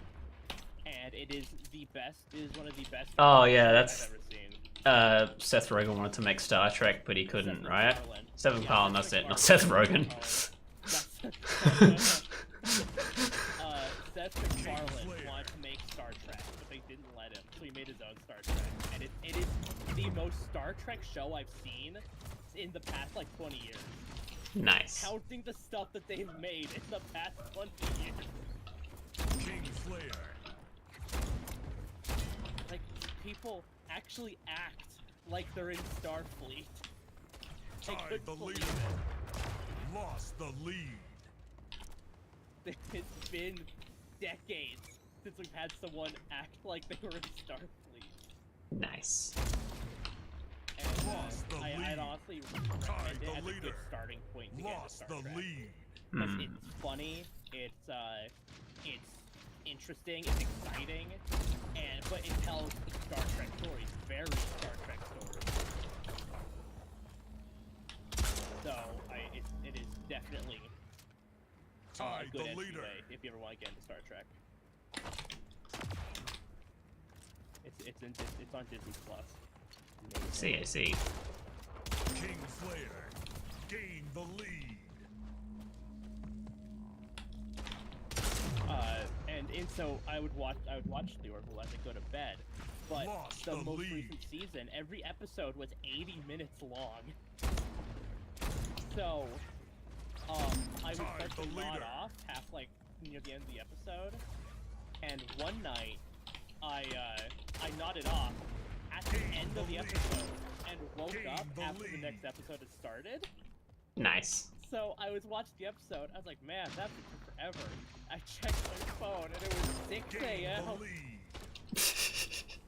and it is one of the best. Oh, yeah, I've that's- ever seen. Seth Rogen wanted to make Star Trek, but he couldn't, Seth right? MacFarlane. Seth Yeah, MacFarlane, Seth that's it, not MacFarlane. Seth Rogen. Seth MacFarlane wanted to make Star Trek, but they didn't let him, so he made his own Star Trek. And it is the most Star Trek show I've seen in the past, like, 20 years. Nice. Counting the stuff that they've made in the past 20 years. King Slayer. Like, people actually act like they're in Starfleet. I Tied couldn't the believe lead. it. Lost the lead. It's been decades since we've had someone act like they were in Starfleet. Nice. And Lost the I'd lead. honestly Tied recommend the it as a good leader. starting point to get into Lost Star the Trek. lead. Because Hmm. it's funny, it's interesting, it's exciting, but it tells Star Trek stories, very Star Trek stories. So it is definitely a Tide good the NCA leader. if you ever want to get into Star Trek. It's on Disney Plus. See, I see. Kingslayer, gain the lead. And so I would watch the Orville as I go to bed, but Lost the the most lead. recent season, every episode was 80 minutes long. So I would Tide start the to nod leader. off like near the end of the episode, and one night I nodded off at the end of the episode and woke up the after the lead. next episode had started. Nice. So I was watching the episode, I was like, man, that took forever. I checked my phone and it was 6 Gain a.m. the lead. It's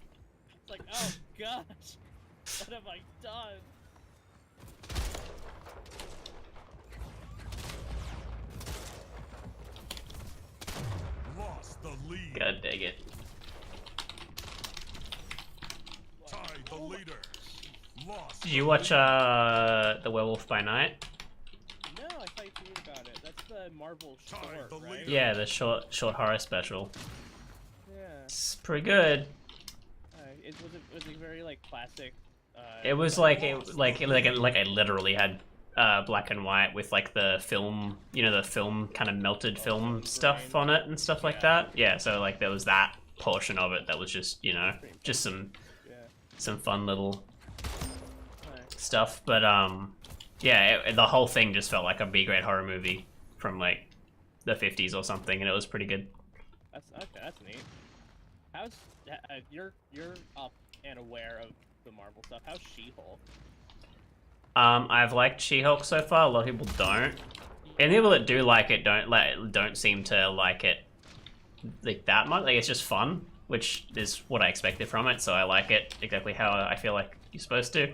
like, oh gosh, what have I done? Lost the lead. God dang it. Tide the leader. Lost. Did you watch The Werewolf by Night? No, I thought you told me about it. That's the Marvel Tide short, the right? leader. Yeah, the short horror special. Yeah. It's pretty good. Was it very like classic? It was like I literally had black and white with like the film, you know, the film kind of melted film stuff on it and stuff like that. Yeah, so like there was that portion of it that was just, you know, just some fun little stuff. But yeah, the whole thing just felt like a B-grade horror movie from like the 50s or something, and it was pretty good. That's okay. That's neat. How's you're up and aware of the Marvel stuff? How's She-Hulk? I've liked She-Hulk so far. A lot of people don't. And the people that do like it don't seem to like it like that much. Like it's just fun, which is what I expected from it. So I like it exactly how I feel like you're supposed to.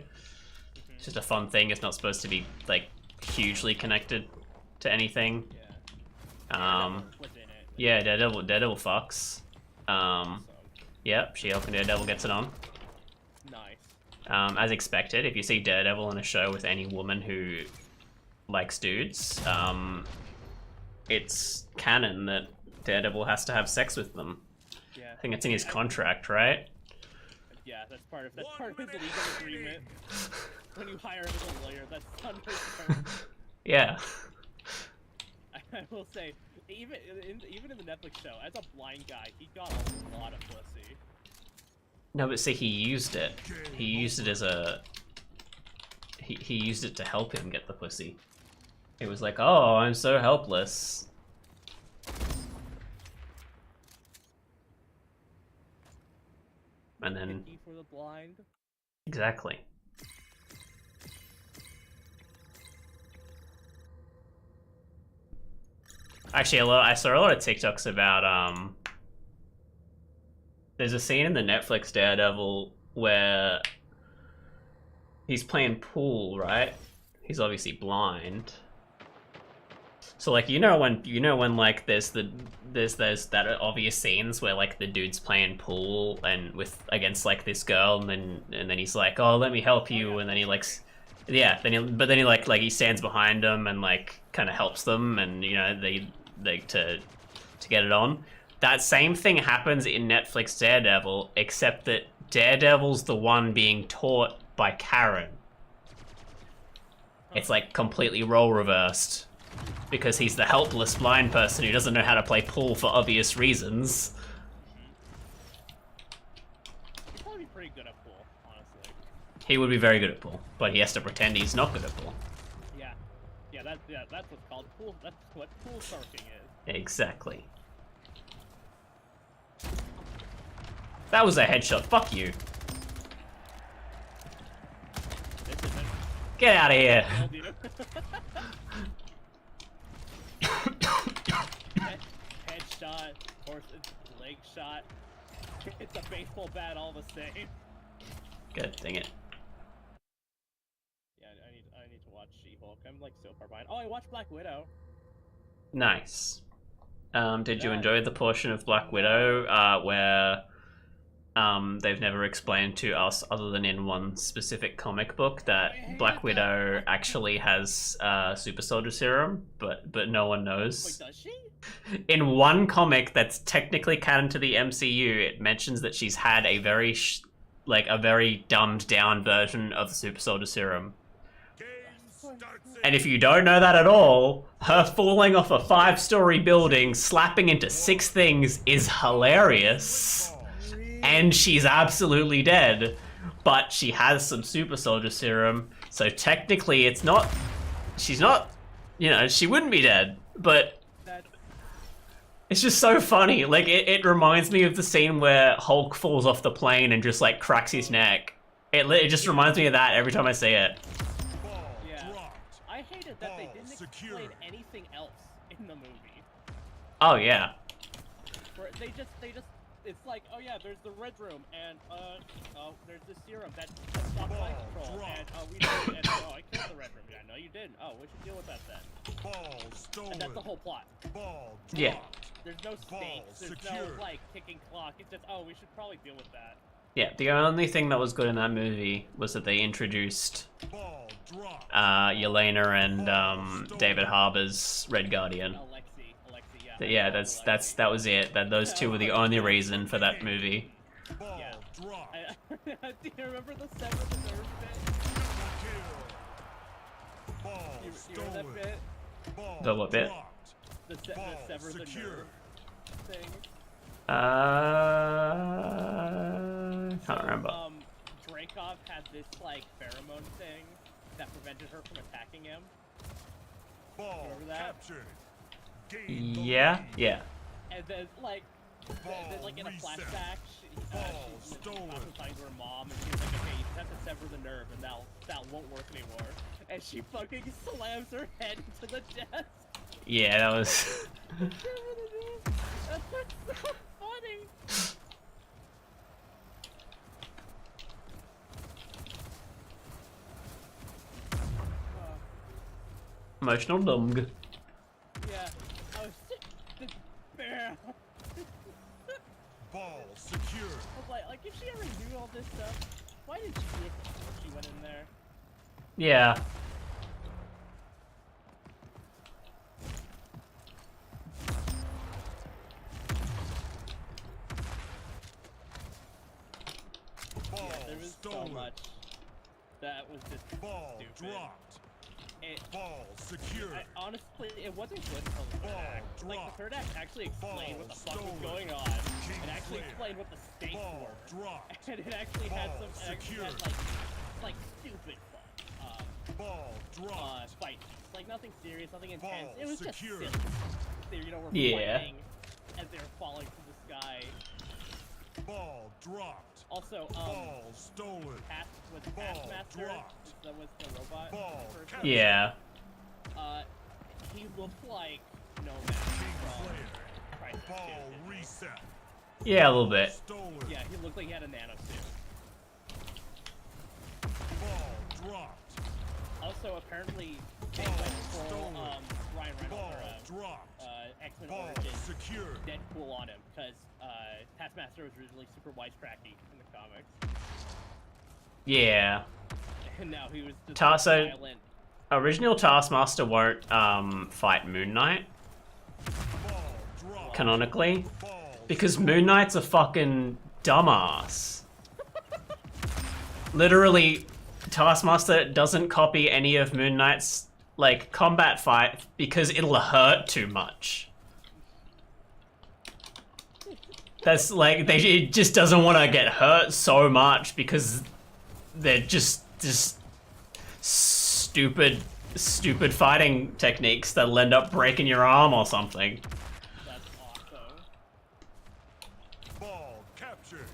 It's just a fun thing. It's not supposed to be like hugely connected to anything. Was in it. Yeah, Daredevil fucks. Awesome. Yep, She-Hulk and Daredevil gets it on. Nice. As expected, if you see Daredevil in a show with any woman who likes dudes, it's canon that Daredevil has to have sex with them. Yeah. I think it's in his contract, right? Yeah, that's part of his 1 minute legal remaining. agreement. When you hire him as a lawyer, that's under his terms. Yeah. I will say, even in the Netflix show, as a blind guy, he got a lot of pussy. No, but see, he used it. He used it as a... He used it to help him get the pussy. It was like, oh, I'm so helpless. And then... Picky for the blind. Exactly. Actually, I saw a lot of TikToks about there's a scene in the Netflix Daredevil where he's playing pool, right? He's obviously blind. So like you know when like there's that obvious scenes where like the dude's playing pool and with against like this girl and then he's like, oh, let me help you, and then he like yeah, then he like he stands behind them and like kind of helps them, and you know they to get it on. That same thing happens in Netflix Daredevil, except that Daredevil's the one being taught by Karen. It's like completely role reversed because he's the helpless blind person who doesn't know how to play pool for obvious reasons. He'd probably be pretty good at pool, honestly. He would be very good at pool, but he has to pretend he's not good at pool. Yeah, that's what's called pool. That's what pool surfing is. Exactly. That was a headshot. Fuck you. This isn't. Get out of here. Told you. Headshot, horse, leg shot. It's a baseball bat all the same. Good, dang it. Yeah, I need to watch She-Hulk. I'm like so far behind. Oh, I watched Black Widow. Nice. Did you Yeah. enjoy the portion of Black Widow where they've never explained to us, other than in one specific comic book, that Black Widow actually has super soldier serum, but no one knows. Wait, does she? In one comic that's technically canon to the MCU, it mentions that she's had a very a very dumbed down version of the super soldier serum. Game starts And if you don't know that at all, her falling off a 5-story building, slapping into 6 things is hilarious. And she's absolutely dead. But she has some super soldier serum, so technically it's not... She's not... You know, she wouldn't be dead, but... It's just so funny. Like, it reminds me of the scene where Hulk falls off the plane and just, like, cracks his neck. It just reminds me of that every time I see it. Yeah. I hated that they didn't explain anything else in the movie. Oh, yeah. Where they just, it's like, oh yeah, there's the red room, and, oh, there's the serum that stops flight control, and, we did, and, oh, I killed the red room guy. No, you didn't. Oh, we should deal with that then. Ball stolen. And that's the whole plot. Ball Yeah. dropped. There's no stakes, there's secured. no, like, kicking clock. It's just, oh, we should probably deal with that. Yeah, the only thing that was good in that movie was that they introduced Ball dropped. Yelena and David Harbour's Red Guardian. Alexi, yeah. Yeah, that was it. That those two were the only reason for that movie. Ball Yeah. dropped. Do you remember the sever the nerve bit? Kill. Ball You stolen. remember that bit? Ball The what bit? dropped. The Ball sever the secured. nerve thing. Can't remember. Dreykov had this, like, pheromone thing that prevented her from attacking him. Ball Remember that? captured. Gain the Yeah, lead. yeah. And then, like, then, like, in a reset. flashback, she's talking to her mom, and she's like, okay, you just have to sever the nerve, and that won't work anymore. And she fucking slams her head into the desk. Yeah, that was... That's so funny. Emotional dung. Yeah, I was just bear. Ball secured. I was like if she ever knew all this stuff, why did she do it before she went in there? Yeah. Ball There was stolen. so much that was just Ball stupid. dropped. It, Ball secured. honestly, it wasn't good until the third Ball act. Like, the third act actually explained what the fuck was stolen. going on. It actually Slayer. explained what the stakes Ball were. dropped. And it actually had Ball some, it actually had, secured. like stupid fun. Ball dropped. Fight. Like, nothing serious, nothing intense. Ball It was just secured. silly. They, were Yeah. fighting as they were falling from the sky. Ball dropped. Also, Ball stolen. was Ball Taskmaster, dropped. that was the robot Ball person. captured. Yeah. He looked like Nomad King from Slayer. Crisis Ball 2. reset. Yeah, a little bit. Stolen. Yeah, he looked like he had a nanosuit. Ball dropped. Also, apparently, they Ball went full, stolen. Ryan Ball Reynolds, dropped. X-Men Ball Origins, secured. Deadpool on him, because, Taskmaster was originally super wisecracky in the comics. Yeah. And now he was just So- violent. Original Taskmaster won't fight Moon Knight Ball dropped. canonically Ball because Moon Knight's a fucking dumbass. Literally, Taskmaster doesn't copy any of Moon Knight's like combat fight because it'll hurt too much. That's like it just doesn't want to get hurt so much because they're just stupid fighting techniques that'll end up breaking your arm or something. That's awesome. Ball captured.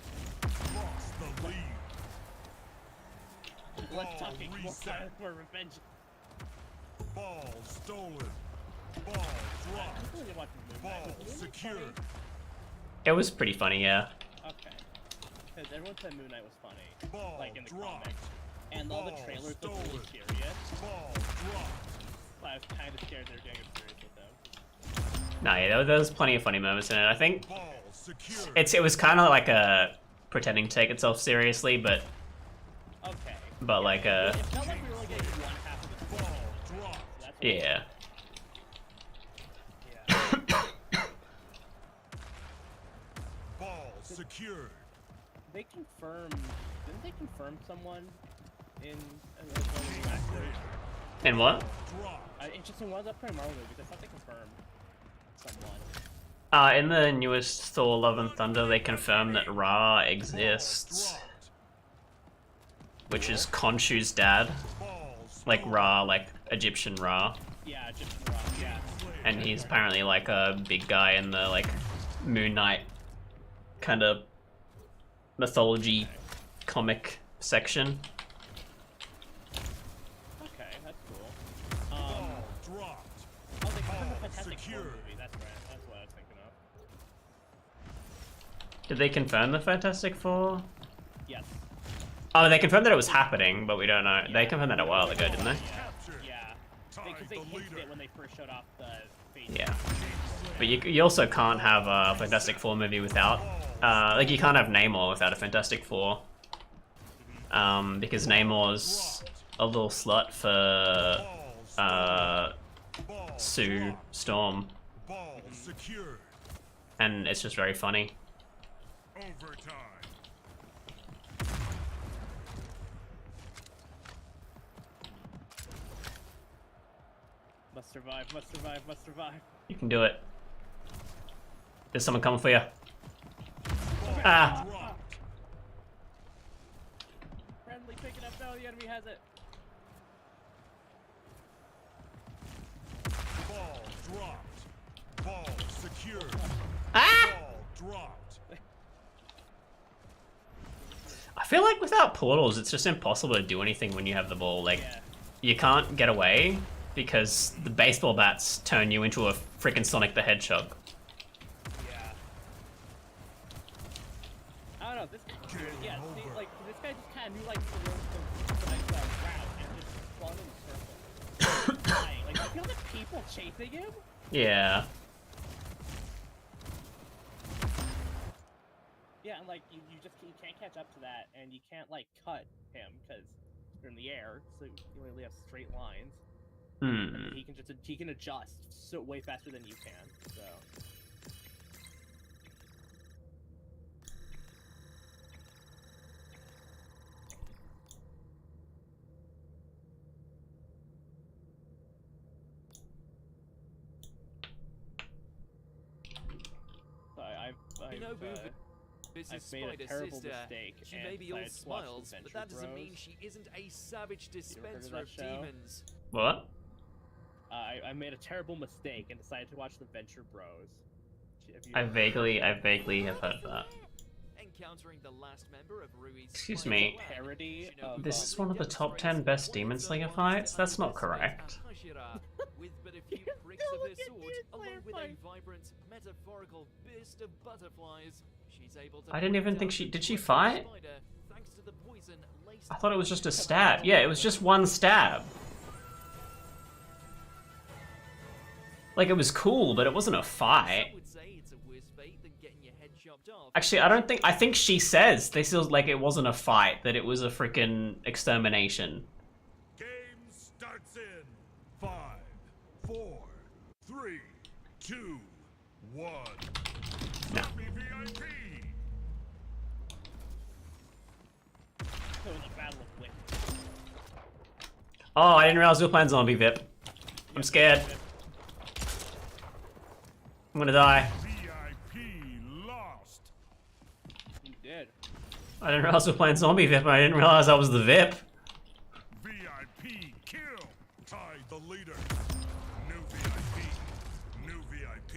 Lost the lead. Let's Ball talk more reset. for revenge. Ball stolen. Ball I dropped. really watched the movie. Ball Was the movie secured. funny? It was pretty funny, yeah. Okay. Because everyone said Moon Knight was funny, Ball like in the dropped. comics. And all the Ball trailers looked really stolen. serious. Ball dropped. I was kind of scared they were getting serious with them. No, yeah, there was plenty of funny moments in it. I think Ball secured. it was kind of like a pretending to take itself seriously, but Okay. like It felt like we were only getting one half of the ball drop. So that's what yeah. Yeah. Ball secured. They confirmed. Didn't they confirm someone in one of the actors? And what? Drop. Interesting. One of the upcoming Marvel movies. I thought they confirmed someone. In the newest Thor: Love and Thunder, they confirmed that Ra exists, Dropped. which is Khonshu's dad, Balls. like Ra, like Egyptian Ra, Yeah, just Rock. Yeah. and he's apparently like a big guy in the like Moon Knight kind of mythology comic section. Okay, that's cool. Ball dropped. Oh, they confirmed the Ball Fantastic Four secured. movie. That's right. That's what I was thinking of. Did they confirm the Fantastic Four? Yes. Oh, they confirmed that it was happening, but we don't know. They confirmed that a while ago, didn't they? Captured. Yeah. Tied Because they the hinted leader. it when they first showed off the face. Yeah. But you also can't have a Fantastic Four movie without, like you can't have Namor without a Fantastic Four. Because Namor's a little slut for Balls. Ball Sue dropped. Storm, Ball secured. and it's just very funny. Overtime. Must survive, must survive, must survive. You can do it. There's someone coming for you. Ball Ah. dropped. Friendly, pick it up. No, the enemy has it. Ball dropped. Ball secured. Ah! Ball dropped. I feel like without portals, it's just impossible to do anything when you have the ball. Like, Yeah. you can't get away because the baseball bats turn you into a freaking Sonic the Hedgehog. Yeah. I don't know. This guy, yeah, see, over. like this guy just kind of knew like the nice route and just spun in circles. Dying. Like, I feel like people chasing him. Yeah. Yeah, and like you can't catch up to that, and you can't like cut him because you're in the air, so you only have straight lines. Hmm. He can adjust so way faster than you can. So. So You know, Boo, this I've is made a Spider's terrible sister. mistake She and may be all decided to watch smiles, the but that doesn't Venture mean Bros. she isn't a savage ever heard of dispenser that of show? demons. What? I made a terrible mistake and decided to watch the Venture Bros. Have you I ever vaguely have heard of that. Encountering the last member of Rui's Excuse Spider me. Clan, Parody Shinobi of, This is one of the top 10 best Demon Slayer fights? That's not correct. With but a few pricks Don't of her look at sword, Demon along Slayer with fight. a vibrant, metaphorical burst of butterflies, she's able to I didn't bring even down think she- the did she poison fight? spider thanks to the poison laced I thought it was just a stab. Yeah, it was just one stab. Like, it was cool, but it wasn't a fight. Some would say it's a worse fate than getting your head chopped off. Actually, I think she says this is like it wasn't a fight, that it was a freaking extermination. Game starts in 5, 4, 3, 2, 1. No. Happy VIP. so in the Battle of Wit. Oh, I didn't realize we were playing Zombie Vip. I'm scared. I'm gonna die. VIP lost. You did. I didn't realize we were playing Zombie Vip, and I didn't realize I was the Vip. VIP kill. Tied the leader. New VIP. New VIP.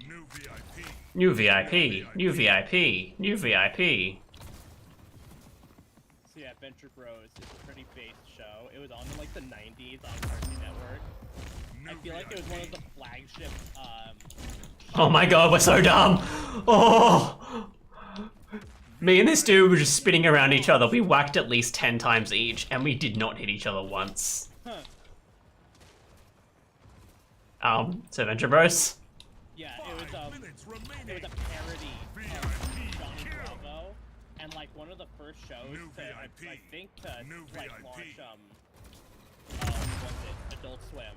New VIP. New VIP, new VIP, new VIP. So yeah, Venture Bros is a pretty based show. It was on in like the 90s on Cartoon Network. I New feel like it was one of the VIP. flagship. Oh my god, we're so dumb. Oh! Me and this dude were just spinning around each other. We whacked at least 10 times each, and we did not hit each other once. So Venture Bros. Yeah, it was 5 minutes remaining. a parody of VIP Johnny one of the first shows New to, I VIP. think, to New like VIP. launch what's it, Adult Swim,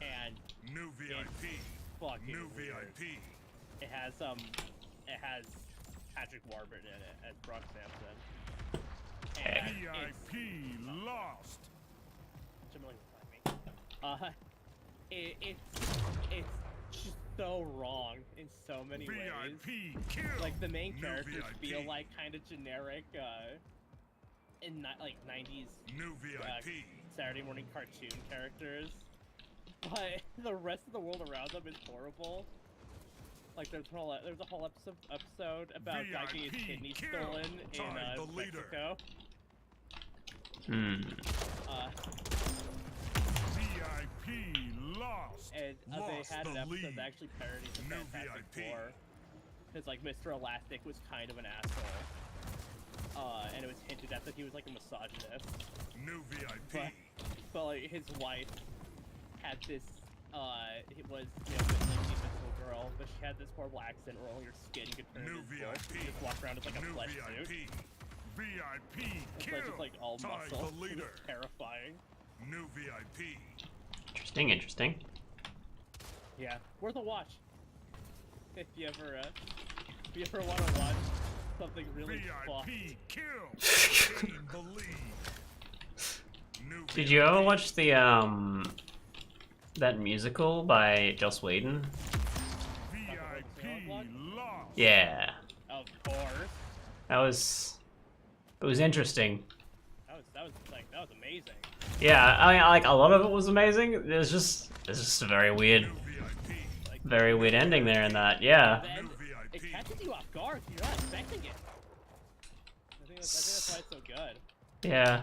and New VIP. fucking New weird. VIP. It has Patrick Warburton in it as Brock Sampson. And VIP lost. Jamil, find me. It's just so wrong in so many ways. VIP kill. Like the main New characters VIP. feel like kind of generic, like 90s New VIP. Saturday morning cartoon characters, but the rest of the world around them is horrible. Like there's a whole episode about a guy getting his VIP kidney kill. stolen in Time the leader. Mexico. VIP lost. And Lost they had an the episode lead. that actually parodies the New Fantastic VIP. Four, because like Mr. Elastic was kind of an asshole, and it was hinted at that he was like a misogynist. New VIP. But like his wife had this, it was, you know, like the invincible girl, but she had this horrible accent where all your skin could turn New invisible. VIP. You just walk around as like a New flesh VIP. suit. VIP It's kill. like just like all Tie muscle. the leader. It's terrifying. New VIP. Interesting. Yeah, worth a watch. If you ever want to watch something really fucked. VIP kill. Gain the lead. New Did you ever watch the that musical by Joss Whedon? VIP lost. Yeah, Of course. it was interesting. That was amazing. Yeah, I mean, like a lot of it was amazing. There's just a very weird, New VIP. very weird ending there in that. Yeah. Then New it VIP. catches you off guard. You're not expecting it. I think that's why it's so good. Yeah.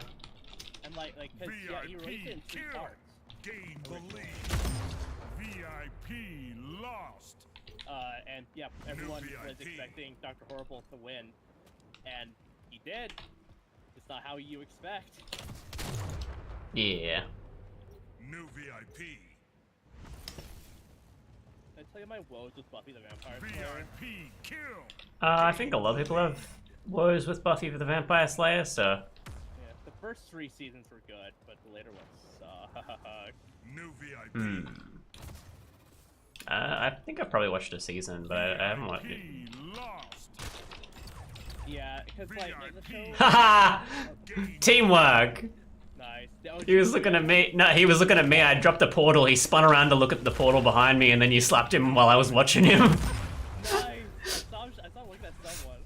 And like, cause yeah, he released it in 3 kill. parts. Gain the lead. VIP lost. And yeah, everyone was VIP. expecting Dr. Horrible to win, and he did. It's not how you expect. Yeah. New VIP. Did I tell you my woes with Buffy the Vampire Slayer? VIP kill. I think a lot of people have woes with Buffy the Vampire Slayer, so Yeah, the first 3 seasons were good, but the later ones suck. New VIP. I think I've probably watched a season, but I haven't watched it. VIP lost. Yeah, because like the show. Haha! Teamwork! Nice. He was looking at me. No, he was looking at me. I dropped the portal. He spun around to look at the portal behind me, and then you slapped him while I was watching him. Nice. I saw looking at someone.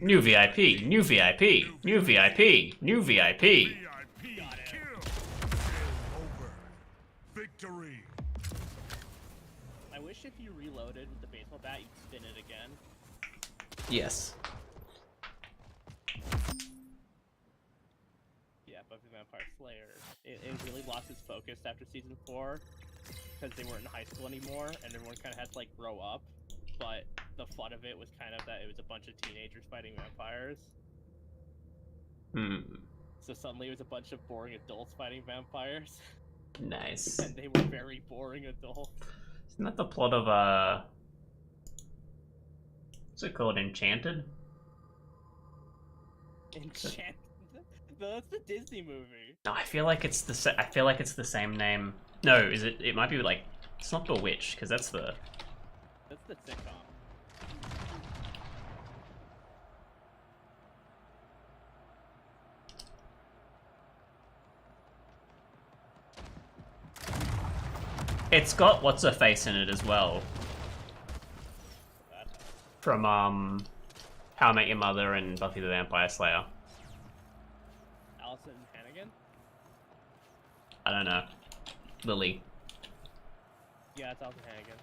New VIP. New VIP. New VIP. New VIP. New VIP. VIP Got it. kill. Game over. Victory. I wish if you reloaded with the baseball bat, you'd spin it again. Yes. Yeah, Buffy the Vampire Slayer. It really lost its focus after season 4 because they weren't in high school anymore, and everyone kind of had to like grow up. But the fun of it was kind of that it was a bunch of teenagers fighting vampires. So suddenly it was a bunch of boring adults fighting vampires, Nice. and they were very boring adults. Isn't that the plot of what's it called? Enchanted? Enchanted. No, that's the Disney movie. No, I feel like it's I feel like it's the same name. No, is it? It might be like it's not Bewitched because that's the. That's the sitcom. It's got what's her face in it as well That from How I Met Your Mother and Buffy the Vampire Slayer. Allison Hannigan. I don't know. Lily. Yeah, it's Allison Hannigan.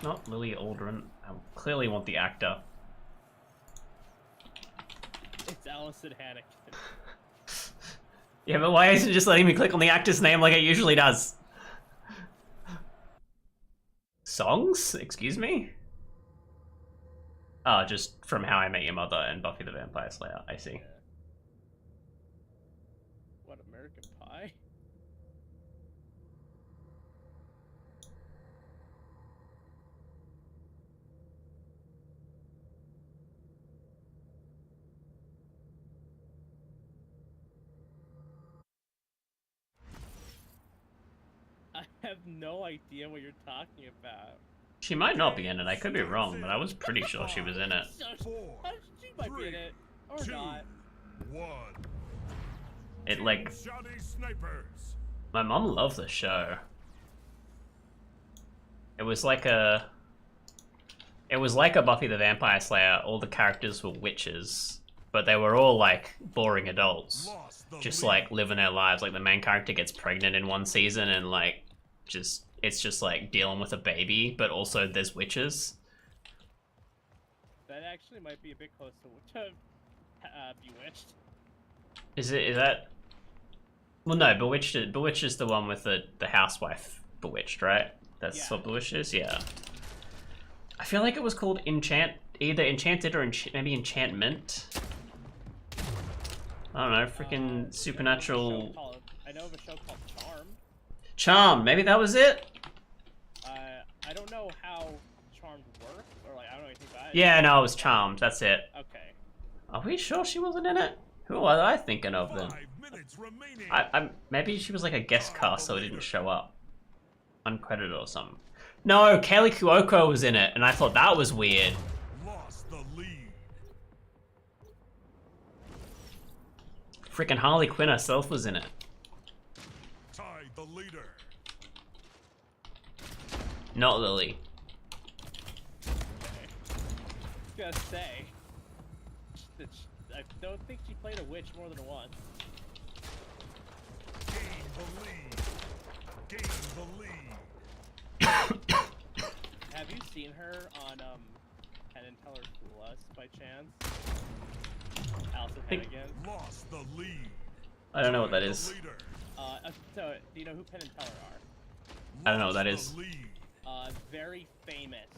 Not Lily Aldrin. I clearly want the actor. It's Allison Hannigan. Yeah, but why isn't it just letting me click on the actor's name like it usually does? Songs? Excuse me? Oh, just from How I Met Your Mother and Buffy the Vampire Slayer. I see. Yeah. What, American Pie? have no idea what you're talking about. She might not be in it. I could be wrong, but I was pretty sure she was in it. So, Four, she might be in it, or 2, not. 1. It like Johnny Snipers. my mom loved the show. It was like a Buffy the Vampire Slayer. All the characters were witches, but they were all like boring adults, Lost the just lead. like living their lives. Like the main character gets pregnant in one season, and like it's just like dealing with a baby, but also there's witches. That actually might be a bit close to Bewitched. Is that? Well, no, Bewitched is the one with the housewife Bewitched, right? That's Yeah. what Bewitched is. Yeah. I feel like it was called either Enchanted or maybe Enchantment. I don't know, freaking supernatural. I know of a show called Charmed. Charm, maybe that was it? I don't know how Charmed works, or like I don't know anything about it. Yeah, no, it was Charmed, that's it. Okay. Are we sure she wasn't in it? Who was I thinking of then? 5 minutes remaining. Maybe she was like a guest cast so it didn't show up. Uncredited or something. No, Kaylee Cuoco was in it, and I thought that was weird. Lost the lead. Freaking Harley Quinn herself was in it. Tied the leader. Not Lily. I was gonna say, I don't think she played a witch more than once. Gain the lead. Gain the lead. Have you seen her on Penn and Teller Fool Us by chance? Allison think- Hannigan. Lost the lead. I don't know what that Tied is. the leader. So do you know who Penn and Teller are? I don't know what that Lost is. the lead. Very famous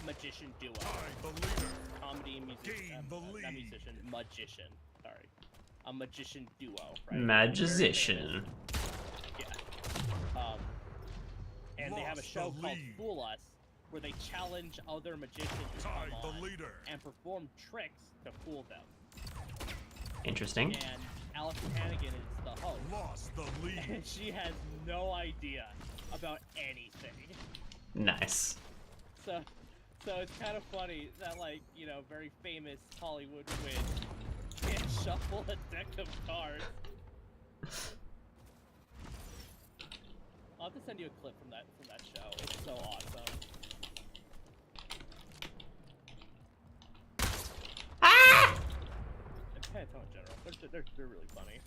magician duo. Tied the leader. Comedy and musician. Gain the Not lead. musician, magician. Sorry. A magician duo, right? Magician. Yeah. And they have a Lost show the called lead. Fool Us, where they challenge other magicians to Tied come the on leader. and perform tricks to fool them. Interesting. And Allison Hannigan is the host, Lost the lead. and she has no idea about anything. Nice. So it's kind of funny that, like, you know, very famous Hollywood witch can't shuffle a deck of cards. I'll have to send you a clip from that show. It's so awesome. And Penn and Teller in general, they're really funny.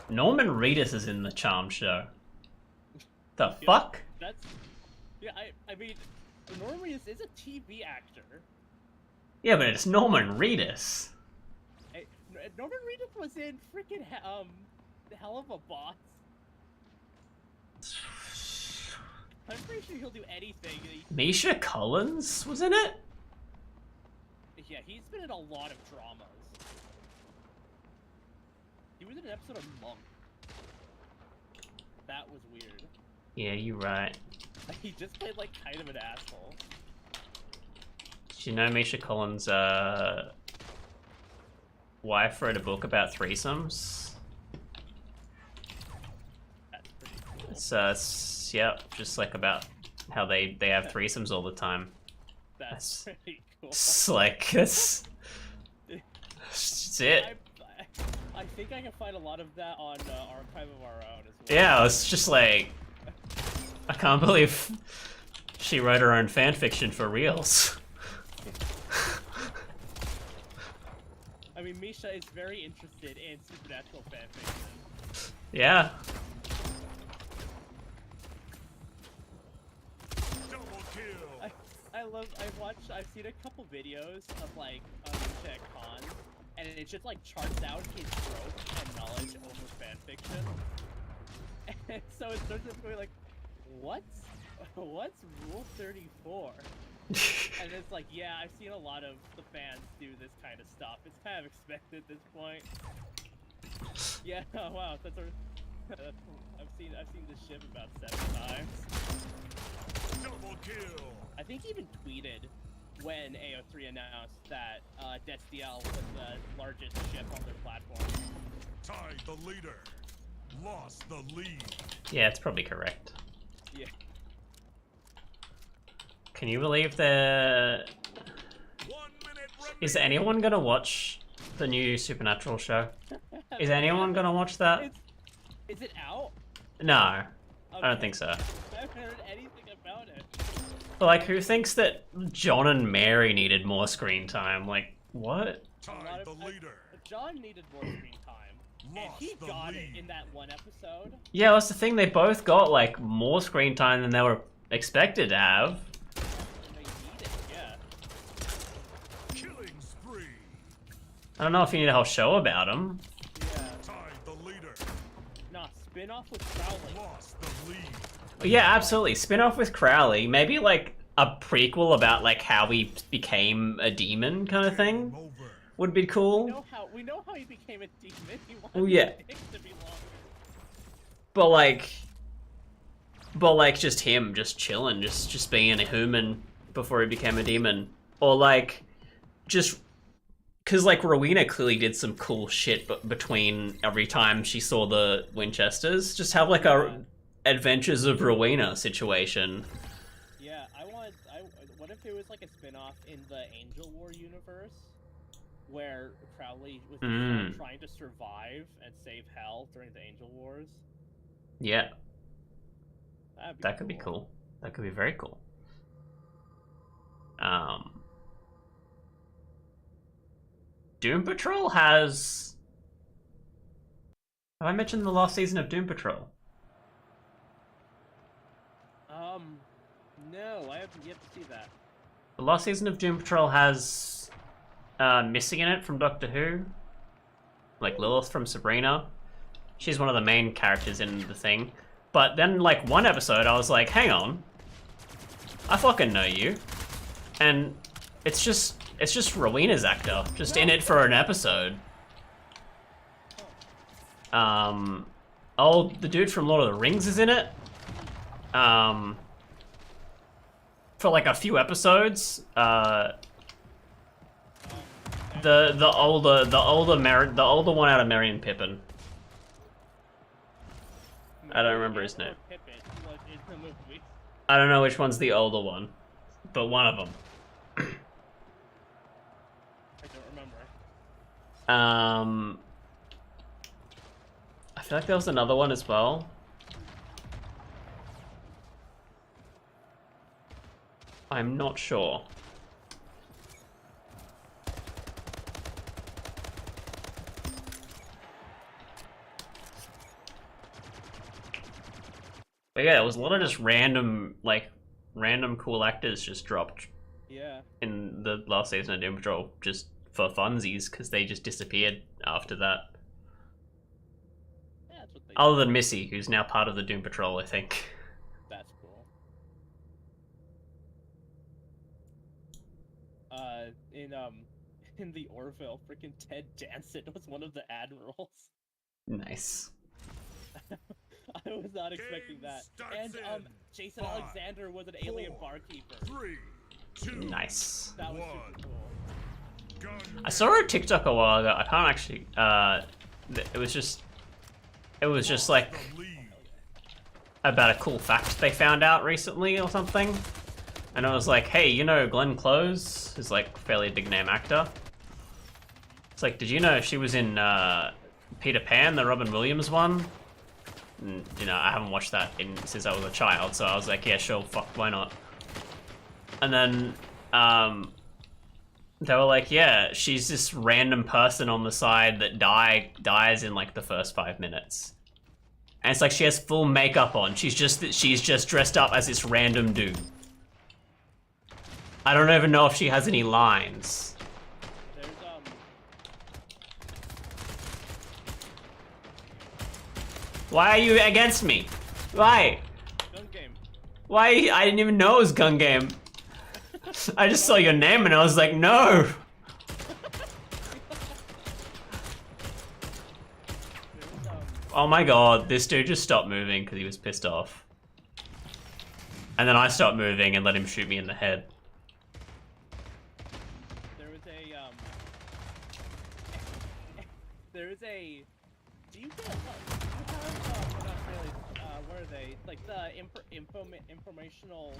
Norman Reedus is in the Charm show. The fuck? That's yeah. I mean, Norman Reedus is a TV actor. Yeah, but it's Norman Reedus. Norman Reedus was in freaking the Hell of a Boss. I'm pretty sure he'll do anything. Misha Collins was in it? Yeah, he's been in a lot of dramas. He was in an episode of Monk. That was weird. Yeah, you're right. He just played like kind of an asshole. Did you know Misha Collins' wife wrote a book about threesomes? That's pretty cool. It's yeah, just like about how they have threesomes all the time. That's pretty cool. It's like that's it. I think I can find a lot of that on Archive of Our Own as well. Yeah, it's just like I can't believe she wrote her own fan fiction for reals. I mean, Misha is very interested in supernatural fanfiction. Yeah. Double kill. I've seen a couple videos of like Misha at cons, and it just like charts out his growth and knowledge over fanfiction. And so it starts with going like, what's Rule 34? And it's like, yeah, I've seen a lot of the fans do this kind of stuff. It's kind of expected at this point. Yeah, oh, wow, that's I've seen this ship about 7 times. Double kill. I think he even tweeted when AO3 announced that DSDL was the largest ship on their platform. Tied the leader. Lost the lead. Yeah, it's probably correct. Yeah. Can you believe the... 1 minute Is anyone gonna watch the new Supernatural show? Is anyone gonna watch that? Is it out? No, I don't Okay. think so. I haven't heard anything about it. But like, who thinks that John and Mary needed more screen time? Like, what? Tied the leader. John needed more screen time. And he Lost the got lead. it in that one episode. Yeah, that's the thing. They both got like more screen time than they were expected to have. And they need it, yeah. Killing spree. I don't know if you need a whole show about them. Yeah. Tied the leader. Nah, spin off with Crowley. Lost the lead. Yeah, absolutely. Spin off with Crowley. Maybe like a prequel about like how he became a demon kind of thing Over. would be cool. We know how he became a demon. He wanted Oh, yeah. his dick to be longer. But like just him just chilling, just being a human before he became a demon. Or like just because like Rowena clearly did some cool shit between every time she saw the Winchesters. Just have like a Adventures of Rowena situation. Yeah, what if there was like a spin-off in the Angel War universe where Crowley was trying to survive and save Hell during the Angel Wars? Yeah, That'd could be cool. That could be very cool. Doom Patrol has... Have I mentioned the last season of Doom Patrol? No, I haven't yet to see that. The last season of Doom Patrol has Missy in it from Doctor Who. Like Lilith from Sabrina. She's one of the main characters in the thing. But then, like, one episode, I was like, hang on. I fucking know you. And it's just Rowena's actor. Just in it for an episode. Oh, the dude from Lord of the Rings is in it. For like a few episodes. The older one out of Merry and Pippin. I don't remember his name. Pippin was in the movie. I don't know which one's the older one, but one of them. I don't remember. I feel like there was another one as well. I'm not sure. But yeah, it was a lot of just random cool actors just dropped Yeah. in the last season of Doom Patrol just for funsies because they just disappeared after that. Yeah, that's what they Other than Missy, who's now part of the Doom Patrol, I think. That's cool. In the Orville, freaking Ted Danson was one of the admirals. Nice. I was not expecting that. And Jason 5, Alexander was an alien 4, barkeeper. 3, 2, Nice. That was 1. super cool. Gun. I saw a TikTok a while ago. I can't actually. It was just like The lead. about a cool fact they found out recently or something. And it was like, hey, you know Glenn Close is like a fairly big name actor. It's like, did you know she was in Peter Pan, the Robin Williams one? And, you know, I haven't watched that since I was a child, so I was like, yeah, sure, fuck, why not? And then they were like, yeah, she's this random person on the side that dies in like the first 5 minutes. And it's like she has full makeup on. She's just dressed up as this random dude. I don't even know if she has any lines. There's Why are you against me? Why? gun game. Why? I didn't even know it was Gun Game. I just saw your name and I was like, no. There's Oh my god, this dude just stopped moving because he was pissed off. And then I stopped moving and let him shoot me in the head. there's a. Do you get? Do you have? Not really. What are they? Like the informational,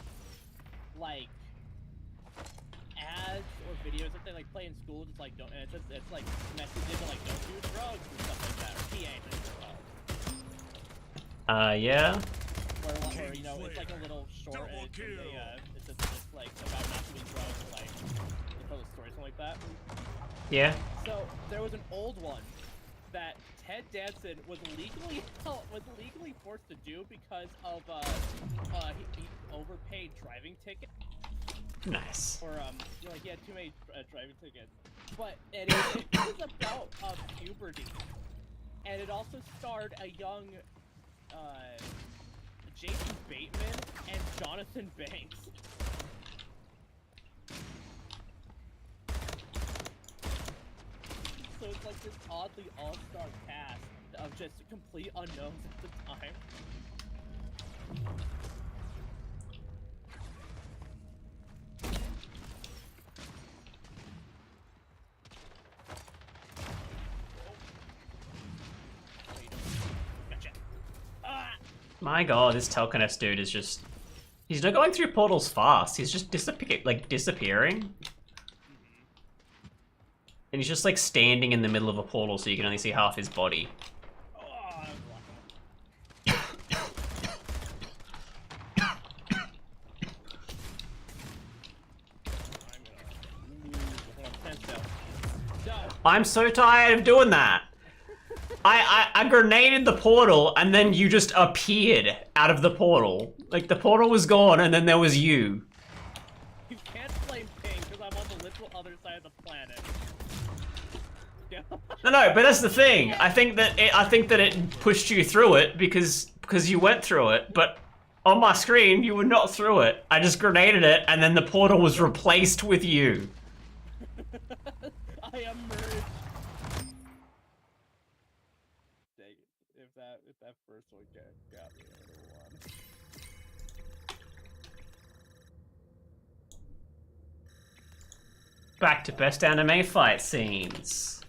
like ads or videos that they like play in school. Just like don't. And it's like messages of like don't do drugs and stuff like that. Or PA things as well. Yeah. Where you know it's like a little short. And it's just like about not doing drugs or like they tell a story something like that. Yeah. So there was an old one that Ted Danson was legally forced to do because of he overpaid driving tickets. Nice. Or you know, like he had too many driving tickets. But it was about puberty, and it also starred a young Jason Bateman and Jonathan Banks. So it's like this oddly all-star cast of just complete unknowns at the time. Gotcha. My god, this Telconest dude is just... He's not going through portals fast, he's just disappearing. And he's just like standing in the middle of a portal so you can only see half his body. I'm so tired of doing that. I grenaded the portal and then you just appeared out of the portal. Like the portal was gone and then there was you. You can't blame Ping because I'm on the literal other side of the planet. No, but that's the thing. I think that it pushed you through it because you went through it, but on my screen you were not through it. I just grenaded it and then the portal was replaced with you. I am merged. Dang it. If that first one got me, I would have won. Back to best anime fight scenes.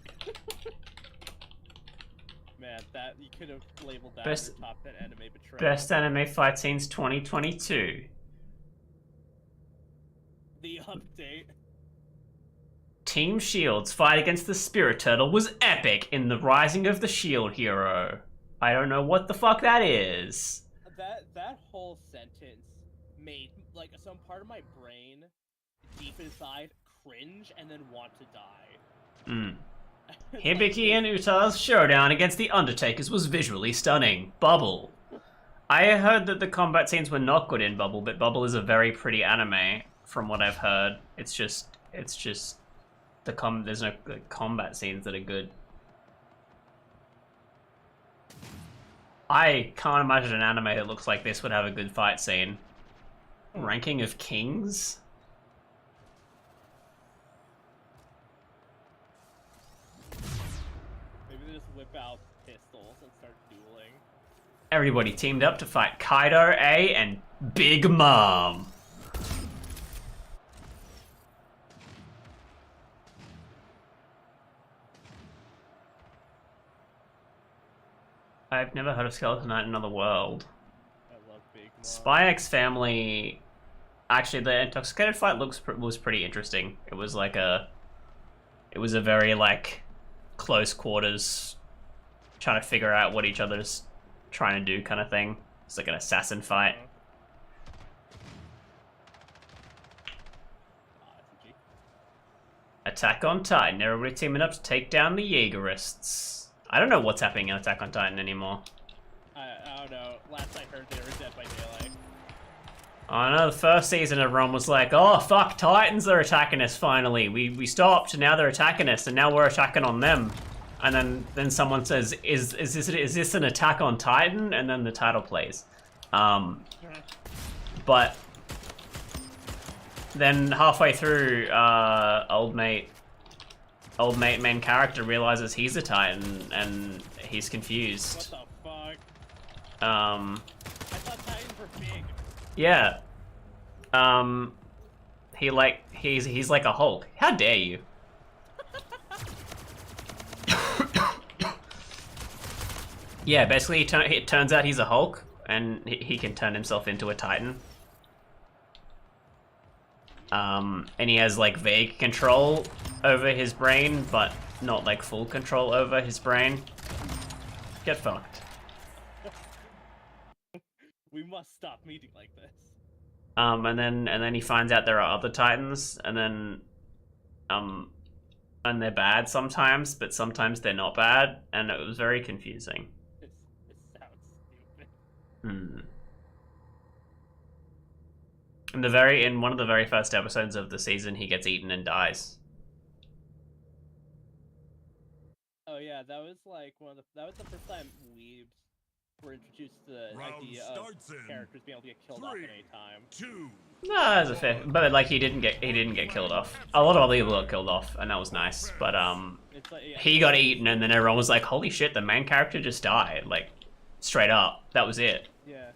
Man, that you could have labeled that Best- your top 10 anime betrayal. Best anime fight scenes 2022. The update. Team Shield's fight against the Spirit Turtle was epic in the Rising of the Shield Hero. I don't know what the fuck that is. That whole sentence made like some part of my brain deep inside cringe and then want to die. Hibiki and Uta's showdown against the Undertakers was visually stunning. Bubble. I heard that the combat scenes were not good in Bubble, but Bubble is a very pretty anime, from what I've heard. It's just there's no combat scenes that are good. I can't imagine an anime that looks like this would have a good fight scene. Ranking of Kings? Maybe they just whip out pistols and start dueling. Everybody teamed up to fight Kaido, A, and Big Mom. I've never heard of Skeleton Knight in Another World. I love Big Mom. Spy X Family... Actually, the Intoxicated fight was pretty interesting. It was like a... It was a very, like, close quarters, trying to figure out what each other's trying to do kind of thing. It's like an assassin fight. Attack on Titan. Everybody teaming up to take down the Jaegerists. I don't know what's happening in Attack on Titan anymore. I don't know. Last I heard, they were Dead by Daylight. I know the first season everyone was like, oh fuck, Titans are attacking us finally. We stopped and now they're attacking us and now we're attacking on them. And then someone says, is this an attack on Titan? And then the title plays. But then halfway through, old mate main character realizes he's a Titan and he's confused. What the fuck? I thought Titans were big. Yeah. He's like a Hulk. How dare you? Yeah, basically it turns out he's a Hulk, and he can turn himself into a Titan. And he has like vague control over his brain, but not like full control over his brain. Get fucked. We must stop meeting like this. And then he finds out there are other Titans, and then and they're bad sometimes, but sometimes they're not bad, and it was very confusing. It sounds stupid. Hmm. In one of the very first episodes of the season, he gets eaten and dies. Oh yeah, that was like that was the first time weebs were introduced to the Round idea of starts in characters being able to get killed off at any time. 2. No, that's a fair, but like he didn't get killed off. A lot of other people got killed off, and that was nice. But It's like, yeah, he got eaten, and then everyone was like, "Holy shit, the main character just died!" Like straight up, that was it. yeah.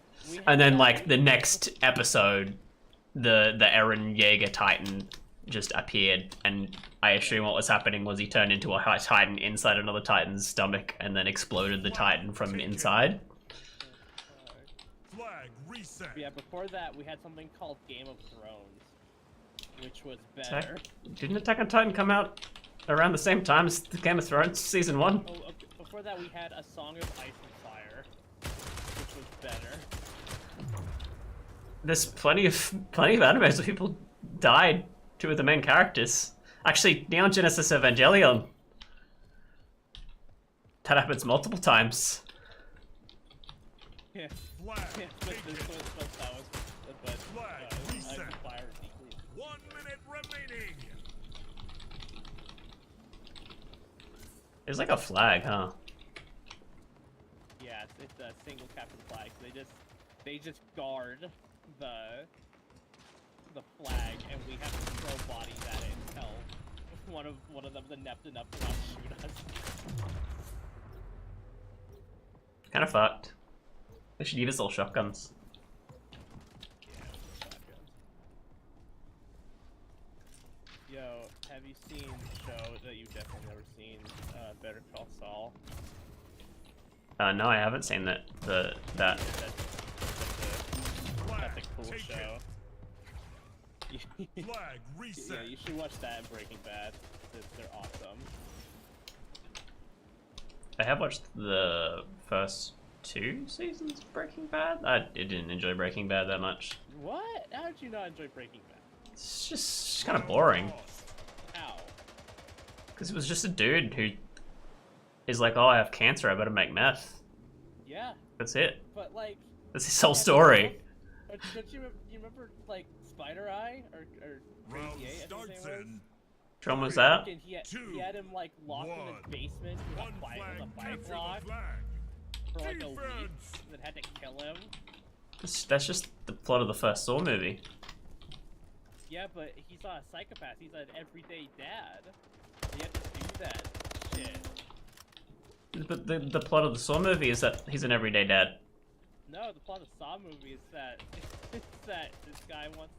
And then like the next episode, the Eren Jaeger Titan just appeared, and I assume what was happening was he turned into a Titan inside another Titan's stomach, and then exploded the Titan from inside. Flag reset. Yeah, before that we had something called Game of Thrones, which was better. Didn't Attack on Titan come out around the same time as the Game of Thrones season 1? Oh, before that we had A Song of Ice and Fire, which was better. There's plenty of animes where people died. Two of the main characters. Actually, Neon Genesis Evangelion. That happens multiple times. Yeah. Flag Yeah, but that was Flag Ice reset. and Fire was equally. 1 minute remaining. It's like a flag, huh? Yeah, it's a single captain flag. So they just guard the flag, and we have to throw bodies at it until one of them's inept enough to not shoot us. Kind of fucked. They should give us all shotguns. Yeah, shotguns. Yo, have you seen the show that you've definitely never seen, Better Call Saul? No, I haven't seen that. That's a cool Take show. Flag reset. Yeah, you should watch that and Breaking Bad. They're awesome. I have watched the first 2 seasons of Breaking Bad. I didn't enjoy Breaking Bad that much. What? How did you not enjoy Breaking Bad? It's just kind of boring. How? Because it was just a dude who is like, oh, I have cancer, I better make meth. Yeah, That's it. but like. That's his whole story. But don't you remember like Spider Eye or Round Crazy 8? I think starts his name was? in Which one was that? And he had him like locked in his basement with 1 a flag bike capture lock the flag. for like a week, Defense. and then had to kill him. That's just the plot of the first Saw movie. Yeah, but he's not a psychopath. He's an everyday dad. You have to do that shit. But the plot of the Saw movie is that he's an everyday dad. No, the plot of the Saw movie is that this guy wants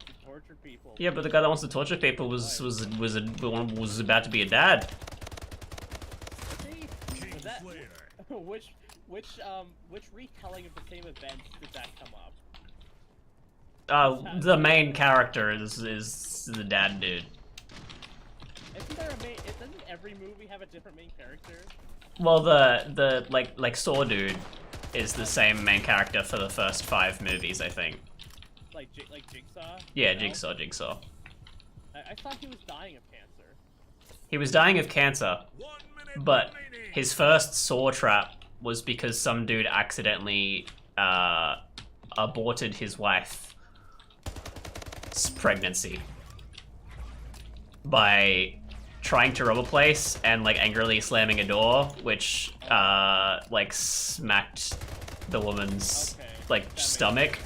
to torture people. Yeah, but the guy that wants to torture people was about to be a dad. See? Was that, Kingslayer. which retelling of the same events did that come up? The main character is the dad dude. Isn't there a main? Doesn't every movie have a different main character? Well, the like Saw dude is the same main character for the first 5 movies, I think. Like Jigsaw? Yeah, No? Jigsaw. I thought he was dying of cancer. He was dying of cancer, 1 minute but remaining. his first Saw trap was because some dude accidentally aborted his wife's pregnancy by trying to rob a place and like angrily slamming a door, which like smacked the woman's Okay, like that makes stomach.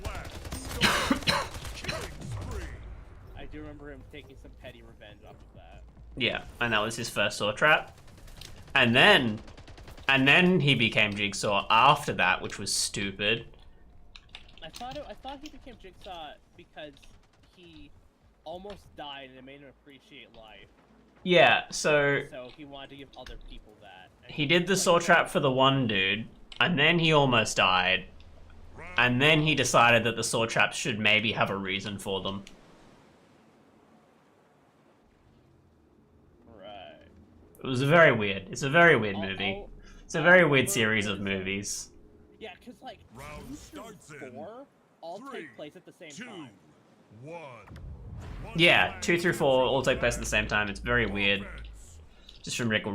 Flag starts. Killing spree. I do remember him taking some petty revenge off of that. Yeah, and that was his first Saw trap. And then he became Jigsaw after that, which was stupid. I thought he became Jigsaw because he almost died and it made him appreciate life. Yeah, so So he wanted to give other people that. And he did the saw trap for the one dude, and then he almost died, and then he decided that the saw traps should maybe have a reason for them. Right. It was very weird. It's a very weird movie. It's a very weird series of movies. Yeah, because, like, Round 2 starts through in 4 all 3, take place at the same 2, time. 1. Yeah, 2 through 4 all take place at the same time. It's very weird. Just from like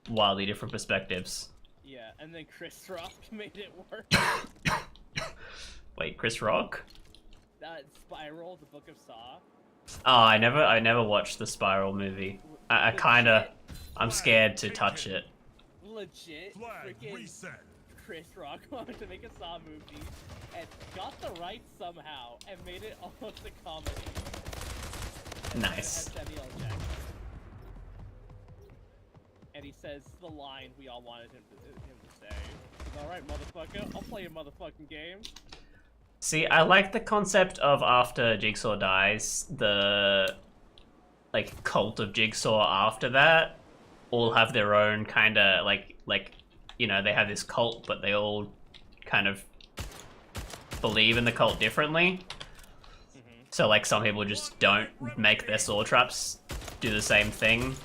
wildly different perspectives. Yeah, and then Chris Rock made it work. Wait, Chris Rock? That Spiral, the Book of Saw. Oh, I never watched the Spiral movie. I kinda, I'm scared to touch it. Legit, Flag freaking reset. Chris Rock wanted to make a Saw movie and got the rights somehow and made it almost a comedy. And then it Nice. had Samuel L. Jackson. And he says the line we all wanted him to say. He's, alright, motherfucker, I'll play a motherfucking game. See, I like the concept of after Jigsaw dies, the like cult of Jigsaw after that all have their own kind of like you know, they have this cult, but they all kind of believe in the cult differently. So like some people just don't make their saw traps do the same thing.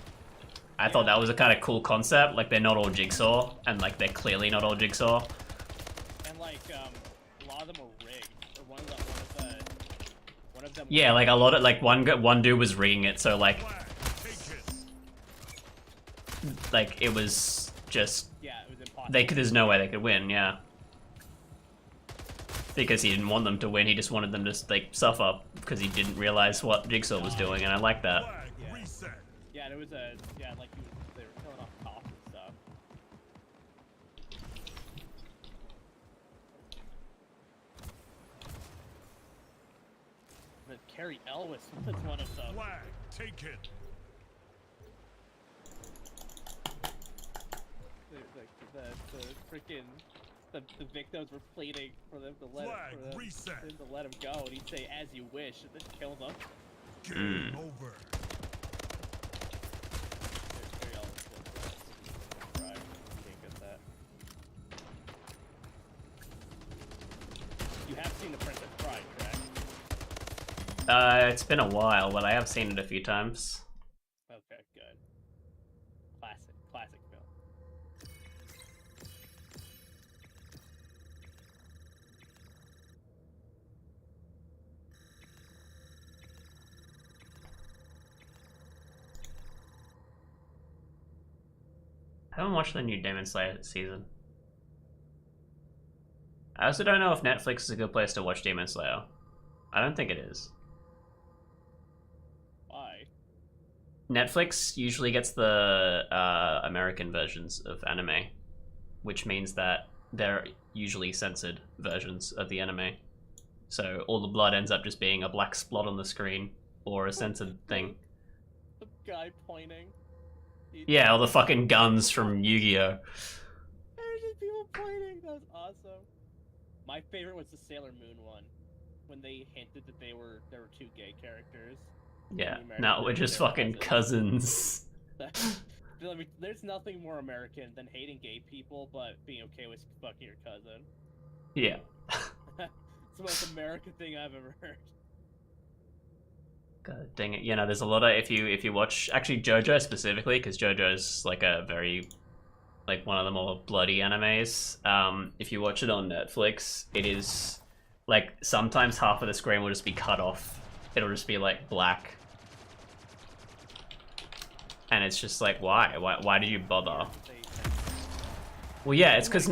I thought that was a kind of cool concept. Like they're not all Jigsaw, and like they're clearly not all Jigsaw. And like, a lot of them are rigged. Or one of them. Yeah, like a lot of like one dude was rigging it, so like it was just Yeah, it was impossible. there's no way they could win. Yeah, because he didn't want them to win. He just wanted them to like suffer because he didn't realize what Jigsaw was doing, and I like that. Flag reset. Yeah, and it was like they were killing off cops and stuff. But Carrie Elwes was one of them. Flag taken. The freaking the victims were pleading for them to let Flag reset. him to let him go, and he'd say "as you wish" and then kill them. Game over. Carrie Elwes was right. Can't get that. You have seen The Princess Bride, correct? It's been a while, but I have seen it a few times. Okay, good. Classic film. I haven't watched the new Demon Slayer season. I also don't know if Netflix is a good place to watch Demon Slayer. I don't think it is. Why? Netflix usually gets the American versions of anime, which means that they're usually censored versions of the anime. So all the blood ends up just being a black spot on the screen or a censored thing. The guy pointing. Yeah, all the fucking guns from Yu-Gi-Oh! There's just people pointing. That was awesome. My favorite was the Sailor Moon one, when they hinted that there were two gay characters. Yeah, The American no, we're version, just they were fucking cousins. There's nothing more American than hating gay people, but being okay with fucking your cousin. Yeah. It's the most American thing I've ever heard. God dang it! You know, there's a lot of if you watch actually JoJo specifically, because JoJo's like a very like one of the more bloody animes. If you watch it on Netflix, it is like sometimes half of the screen will just be cut off. It'll just be like black, and it's just like why did you bother? Well, yeah, it's because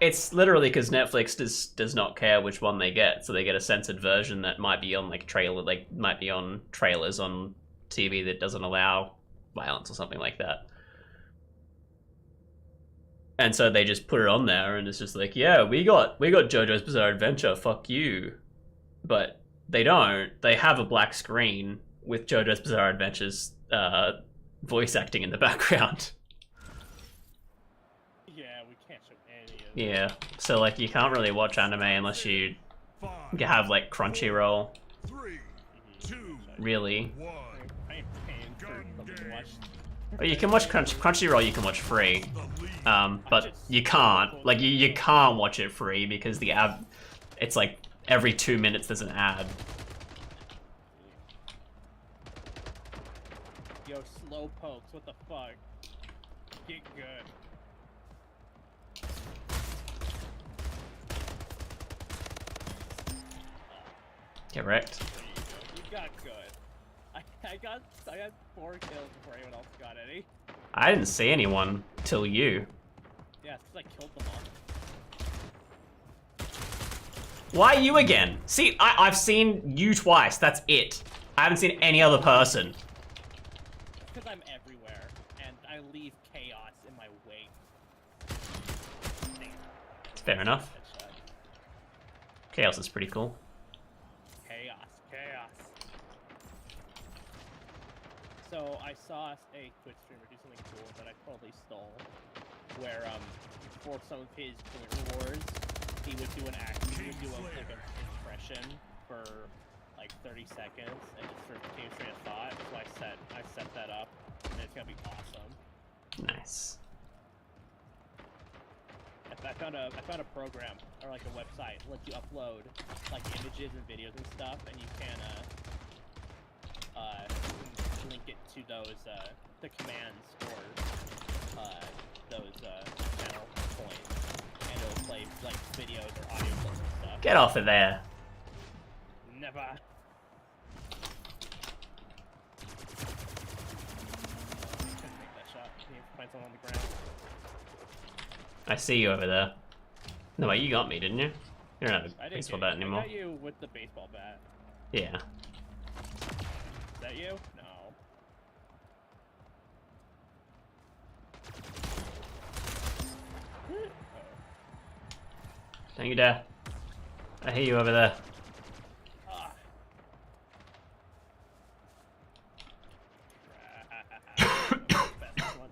it's literally because Netflix does not care which one they get, so they get a censored version that might be on like might be on trailers on TV that doesn't allow violence or something like that, and so they just put it on there, and it's just like, yeah, we got JoJo's Bizarre Adventure, fuck you, but they don't. They have a black screen with JoJo's Bizarre Adventures voice acting in the background. Yeah, we can't show any of it. Yeah, so like you can't really watch anime unless you 5, have like Crunchyroll, 3, 2, really. 1. I'm paying for something to watch. Well, you can watch Crunchyroll. You can watch free, but you can't. Like you can't watch it free because the ad. It's like every 2 minutes there's an ad. Yo, slow pokes. What the fuck? Get good. Get wrecked. There you go. You got good. I got 4 kills before anyone else got any. I didn't see anyone till you. Yeah, it's 'cause I killed them all. Why you again? See, I've seen you twice. That's it. I haven't seen any other person. Because I'm everywhere, and I leave chaos in my wake. Fair enough. Headshot. Chaos is pretty cool. Chaos. So I saw a Twitch streamer do something cool that I totally stole, where for some of his point rewards, he would do an like an impression for like 30 seconds and just sort of came straight of thought. So I set that up, and it's gonna be awesome. Nice. I found a program or like a website that lets you upload like images and videos and stuff, and you can link it to those the commands or those channel points, and it'll play like videos or audio clips and stuff. Get off of there. Never. Take that shot. Can you find someone on the ground? I see you over there. No, wait, you got me, didn't you? You don't have a I didn't baseball get bat you. anymore. I got you with the baseball bat. Yeah. Is that you? No. Don't you dare. I hear you over there. Ah. Best one.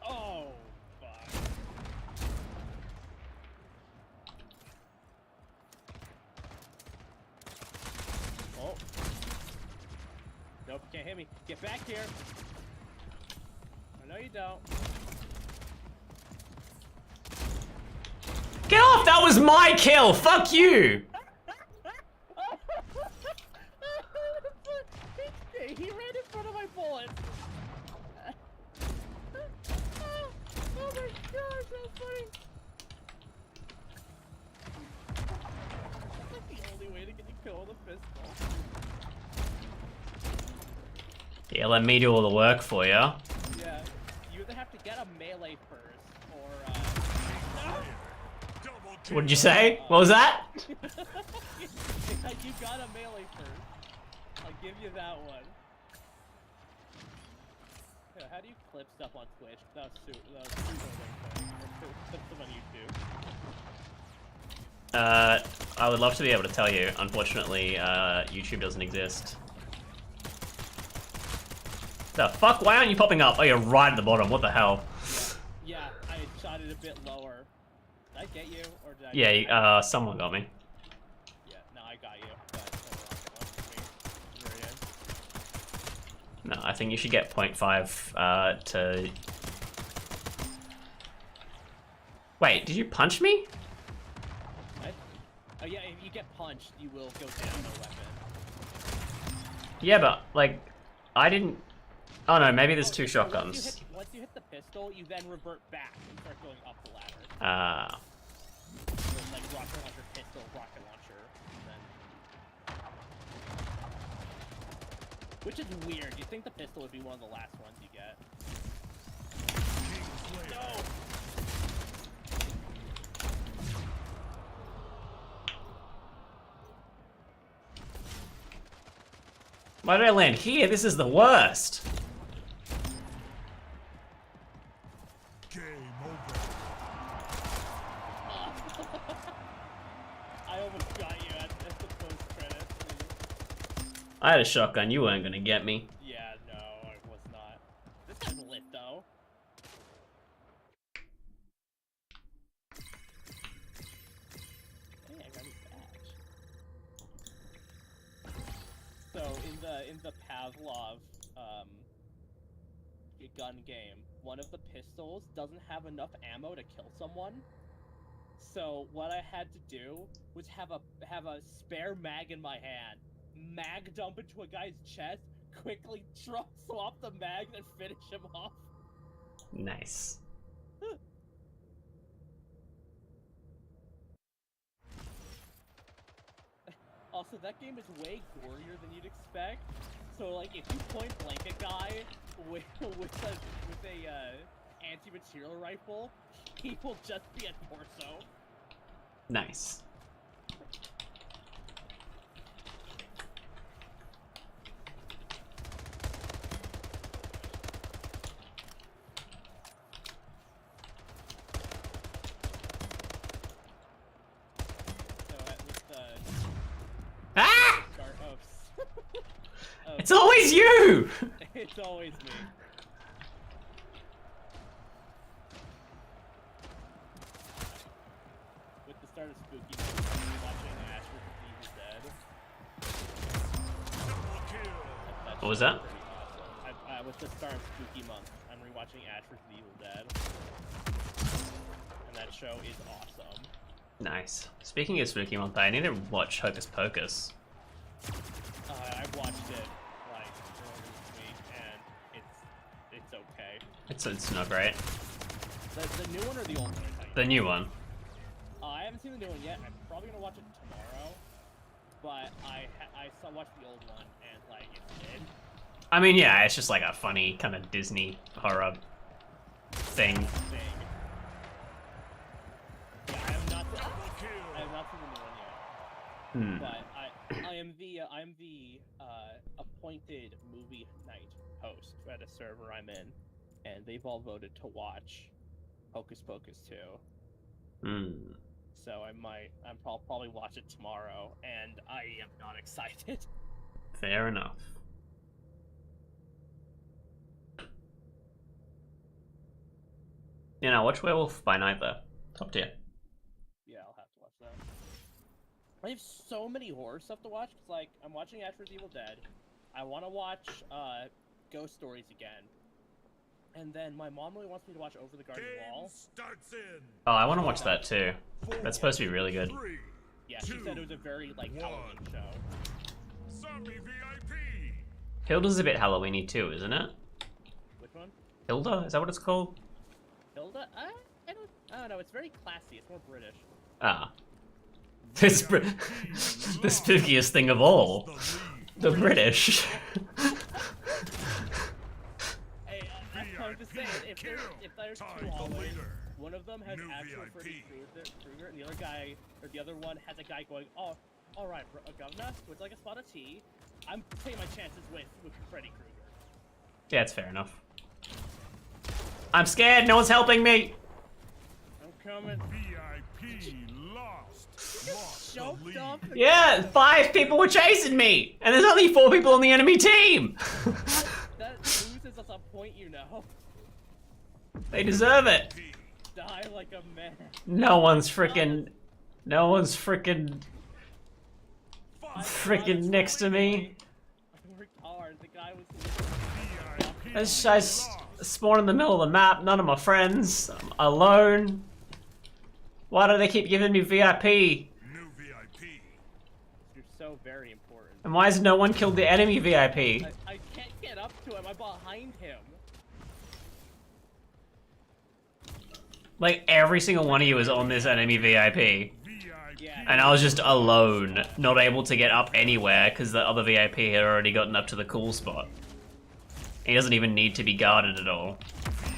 Oh, fuck. Oh. Nope, can't hit me. Get back here. I know you don't. Get off! That was my kill! Fuck you! He ran in front of my bullet. Oh my gosh, that's funny. That's like the only way to get a kill with a pistol. Yeah, let me do all the work for you. Yeah, you either have to get a melee first, or What did you say? What was that? you got a melee first. I'll give you that one. Yeah, how do you clip stuff on Twitch? That was super thing. Or clip stuff on YouTube. I would love to be able to tell you. Unfortunately, YouTube doesn't exist. The fuck? Why aren't you popping up? Oh, you're right at the bottom. What the hell? Yeah, I shot it a bit lower. Did I get you, or did I? Yeah, someone got me. Yeah, no, I got you. But very end. No, I think you should get 0.5 to... Wait, did you punch me? What? Oh yeah, if you get punched, you will go down a weapon. Yeah, but, like, I didn't... Oh no, maybe there's two So shotguns. Once you hit the pistol, you then revert back and start going up the ladder. Ah. So it's like rocket launcher, pistol, rocket launcher, and then... Which is weird. You'd think the pistol would be one of the last ones you get. No! Why did I land here? This is the worst. Game over. I almost got you at the post-credits. I had a shotgun. You weren't gonna get me. Yeah, no, I was not. This guy's lit, though. Hey, I got his badge. in the Pavlov gun game, one of the pistols doesn't have enough ammo to kill someone. So what I had to do was have a spare mag in my hand, mag dump into a guy's chest, quickly swap the mag, and finish him off. Nice. Also, that game is way gorier than you'd expect. So, like, if you point blank a guy with a anti-material rifle, he will just be a torso. Nice. So at least Ah! start of It's always you! it's always me. With the start of Spooky Month, I'm watching Ash vs. Evil Dead. What was that? Pretty awesome. With the start of Spooky Month, I'm rewatching Ash vs. Evil Dead. And that show is awesome. Nice. Speaking of Spooky Month, I need to watch Hocus Pocus. I watched it like earlier this week, and it's okay. It's not great. The new one or the old one? The new one. I haven't seen the new one yet. I'm probably gonna watch it tomorrow, but I watched the old one and like it's good. I mean, yeah, it's just like a funny kind of Disney horror thing. Yeah, I have not seen the new one yet. Hmm. But I am the appointed movie night host at a server I'm in, and they've all voted to watch Hocus Pocus 2. Hmm. So I'll probably watch it tomorrow, and I am not excited. Fair enough. Yeah, now watch Werewolf by Night though. Top tier. Yeah, I'll have to watch that. I have so many horror stuff to watch, because, like, I'm watching Ash vs. Evil Dead. I want to watch, Ghost Stories again. And then my mom really wants me to watch Over the Garden Wall. Starts in. Oh, I want to watch that too. That's supposed to be really good. 3, Yeah, she said it was a very, like, Halloween show. Zombie VIP. Hilda's a bit Halloween-y too, isn't it? Which one? Hilda? Is that what it's called? Hilda? I don't know, it's very classy, it's more British. Ah. The spookiest thing of all. The British. Hey, I'm just saying, if there's two always, one of them has New actual VIP. Freddy Krueger, and the other guy, or the other one has a guy going, oh, alright, governor, would you like a spot of tea? I'm taking my chances with Freddy Krueger. Yeah, it's fair enough. I'm scared, no one's helping me! I'm coming. VIP lost. Lost the Choked lead. up. Yeah, 5 people were chasing me! And there's only 4 people on the enemy team! That loses us a point, you know. They deserve it! Die like a man. No one's freaking next to me. I worked hard. The guy was. I spawn in the middle of the map, none of my friends. I'm alone. Why do they keep giving me VIP? New VIP. You're so very important. And why has no one killed the enemy VIP? I can't get up to him. I'm behind him. Like, every single one of you is on this enemy VIP. VIP. Yeah. And I was just alone, not able to get up anywhere because the other VIP had already gotten up to the cool spot. He doesn't even need to be guarded at all.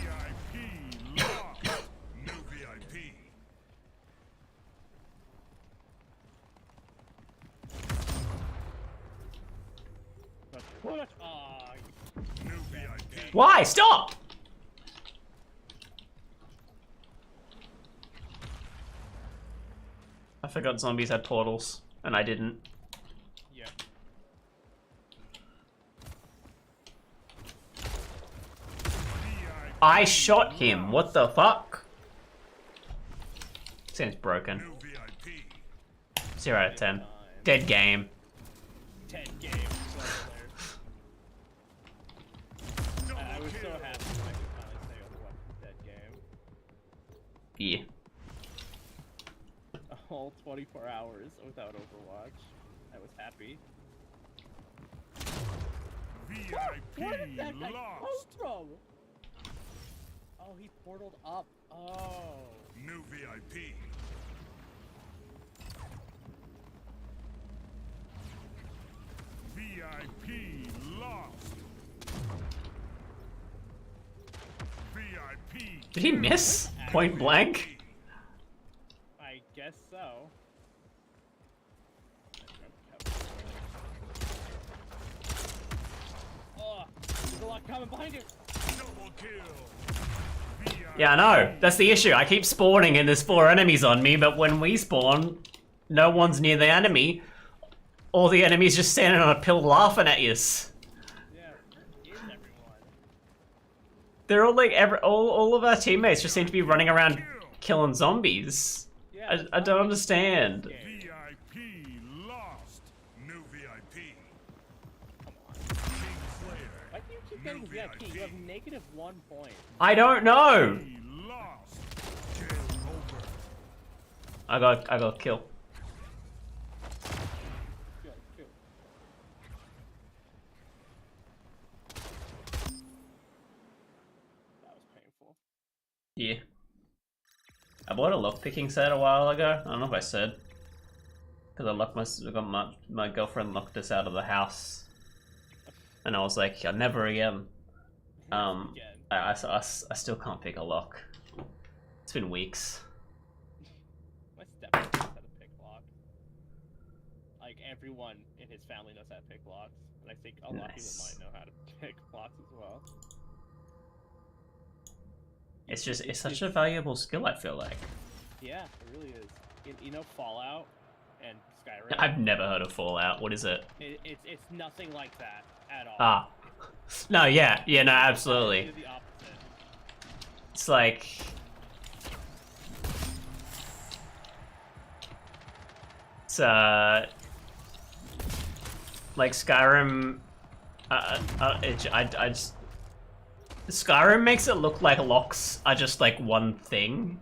VIP lost. New VIP. What? Aw, New VIP. Why? Stop! I forgot zombies had portals, and I didn't. yeah. I shot him. What the fuck? Seems broken. New VIP. 0 out of 10. Dead game. 10 games. Yeah. A whole 24 hours without Overwatch. I was happy. Where did that guy come from? Oh, he portaled up. Oh. New VIP. VIP lost. VIP. Did he miss? Point blank? I guess so. Oh, there's a lot coming behind you. Double kill. Yeah, I know. That's the issue. I keep spawning and there's 4 enemies on me, but when we spawn, no one's near the enemy. All the enemies just standing on a pill laughing at you. Yeah, where is everyone? They're all like, all of our teammates just seem to be running around killing zombies. Yeah, I don't understand. VIP lost. New VIP. Come on. King Slayer. Why do you keep getting VIP? You have -1 point. I don't know. He lost. Game over. I got kill. Good, good. That was painful. Yeah. I bought a lockpicking set a while ago. I don't know if I said. Because I got my girlfriend locked us out of the house. And I was like, yeah, never again. Again. I still can't pick a lock. It's been weeks. My stepdad knows how to pick locks. Like, everyone in his family knows how to pick locks. And I think a lot of people Nice. might know how to pick locks as well. It's such a valuable skill, I feel like. Yeah, it really is. You know Fallout and Skyrim? I've never heard of Fallout. What is it? It's nothing like that at all. Ah. No, yeah, no, absolutely. It's the opposite. It's like... It's, like Skyrim... I just... Skyrim makes it look like locks are just like one thing.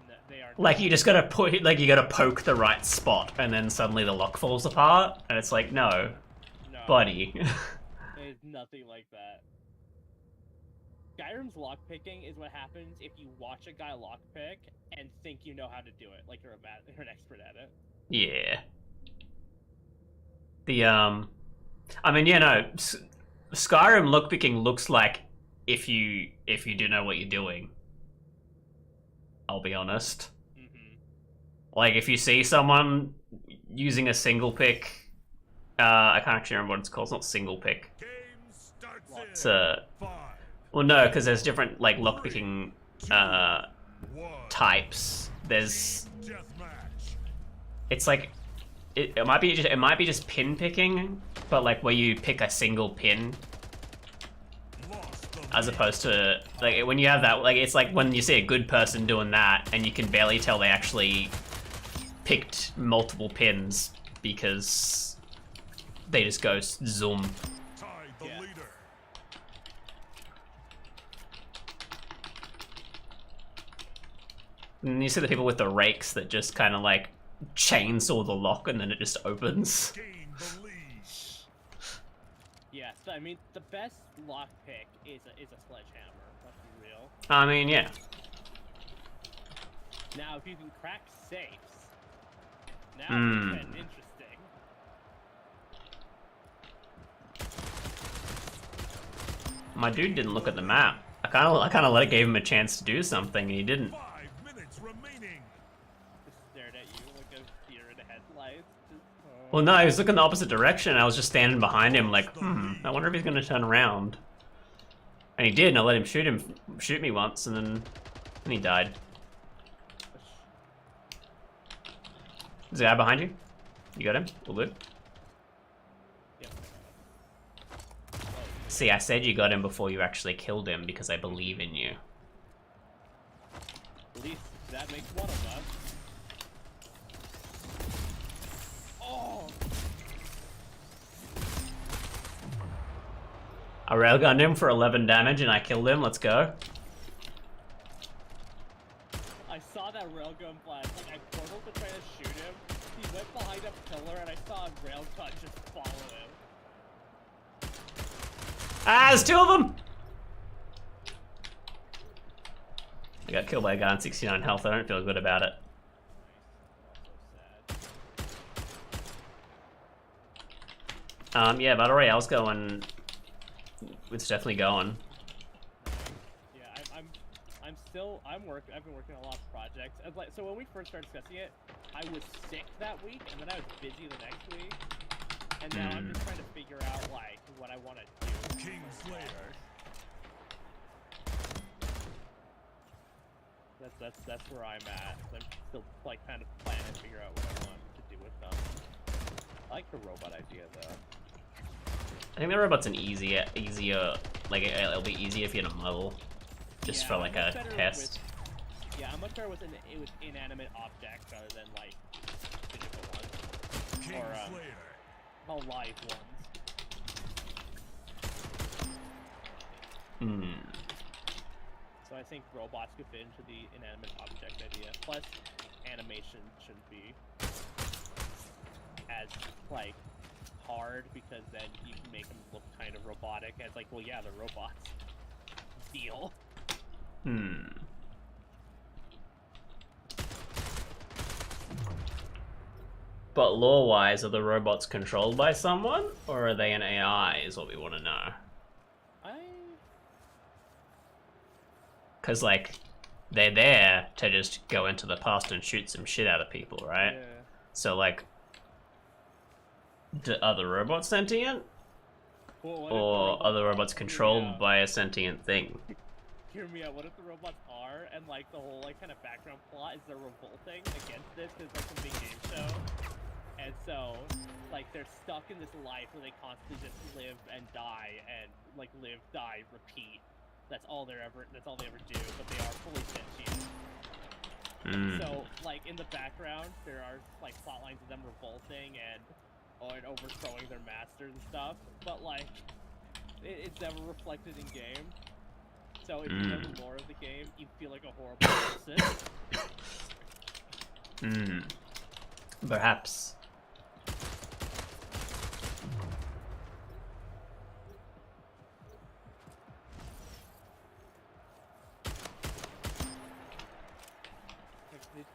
No, they are Like you just gotta you gotta poke the right spot and then suddenly the lock falls apart and it's like, no, no, buddy. It's nothing like that. Skyrim's lockpicking is what happens if you watch a guy lockpick and think you know how to do it, like you're an expert at it. Yeah. The I mean, yeah, no, Skyrim lockpicking looks like if you do know what you're doing. I'll be honest. Mm-hmm. Like if you see someone using a single pick, I can't actually remember what it's called. It's not single pick. Game starts in It's 5, well, no, because there's different like lockpicking 1. types. There's Deathmatch. it's like it might be just pin picking, but like where you pick a single pin Lost the as opposed to like when you have that, like it's like when you see a good person doing that and you can barely tell they actually picked multiple pins because they just go zoom. Tie the Yeah. leader. And you see the people with the rakes that just kind of like chainsaw the lock and then it just opens. Gain the lead. Yes, I mean the best lockpick is a sledgehammer. Let's be real. I mean, yeah. Now, if you can crack safes, now Hmm. it's getting interesting. My dude didn't look at the map. I kind of gave him a chance to do something and he didn't. 5 minutes remaining. Just stared at you like a deer in the headlights. Just, Well, no, he was looking the opposite direction. I was just standing behind him, like, I wonder if he's gonna turn around. And he did, and I let him shoot me once, and then he died. There's a guy behind you. You got him? All good. Yep. See, I said you got him before you actually killed him because I believe in you. At least that makes one of us. Oh! I railgunned him for 11 damage and I killed him. Let's go. I saw that railgun blast. Like, I portaled to try to shoot him. He went behind a pillar, and I saw a railgun just follow him. Ah, there's 2 of them! I got killed by a guy on 69 health. I don't feel good about it. Yeah, Battle Royale's going. It's definitely going. Yeah, I'm working. I've been working on a lot of projects. And like, so when we first started discussing it, I was sick that week, and then I was busy the next week. And now I'm just trying to figure out like what I want to do. Kingslayer. That's where I'm at. I'm still like kind of planning to figure out what I want to do with them. I like the robot idea though. I think the robot's an easier, like it'll be easier if you're in a model, just for like a test. Yeah, I'm much better with inanimate objects rather than like physical ones or live ones. So I think robots could fit into the inanimate object idea. Plus, animation shouldn't be as like hard because then you can make them look kind of robotic. And it's like, well, yeah, they're robots. Deal. But lore-wise, are the robots controlled by someone, or are they an AI? Is what we want to know. Because like, they're there to just go into the past and shoot some shit out of people, right? Yeah. So like, are the robots sentient? Well, Or are the robots controlled by a sentient thing? Hear me out. What if the robots are, and like the whole like kind of background plot is they're revolting against this because it's like a big game show, and so like they're stuck in this life where they constantly just live and die and like live, die, repeat. That's all they ever do, but they are fully sentient. So, like, in the background, there are, like, plot lines of them revolting and overthrowing their masters and stuff, but, like, it's never reflected in game. So, if you know the lore of the game, you feel like a horrible person. Perhaps.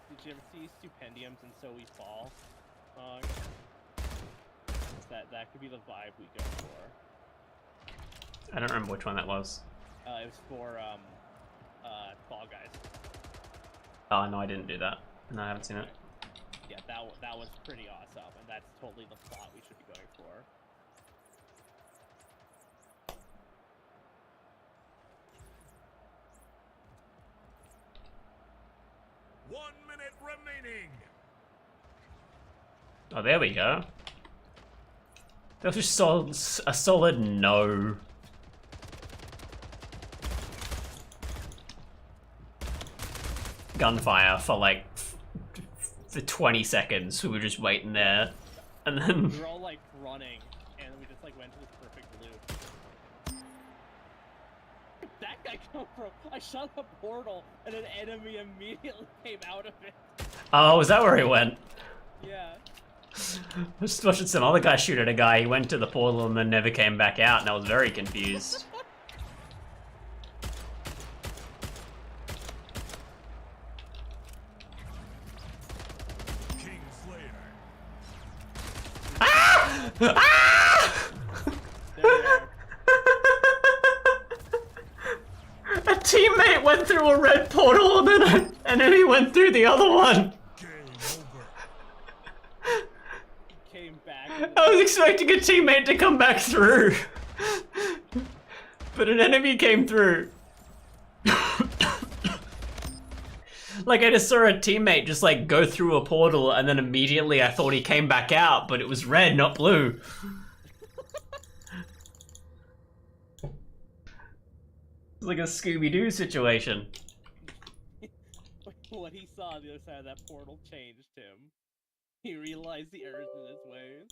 Did you ever see Stupendiums and So We Fall? That could be the vibe we go for. I don't remember which one that was. It was for Fall Guys. Oh no, I didn't do that. No, I haven't seen it. Yeah, that was pretty awesome, and that's totally the plot we should be going for. One minute remaining. Oh, there we go. That was just a solid no. Gunfire for like for 20 seconds. We were just waiting there, and then we were all like running, and we just like went to this perfect loop. Where'd that guy come from? I shot the portal, and an enemy immediately came out of it. oh, is that where he went? Yeah. I was just watching some other guy shoot at a guy. He went to the portal and then never came back out, and I was very confused. Kingslayer. Ah! Ah! There we are. A teammate went through a red portal and then an enemy went through the other one. Game over. Came back. I was expecting a teammate to come back through, but an enemy came through. Like, I just saw a teammate just like go through a portal, and then immediately I thought he came back out, but it was red, not blue. It's like a Scooby-Doo situation. What he saw on the other side of that portal changed him. He realized the errors in his ways.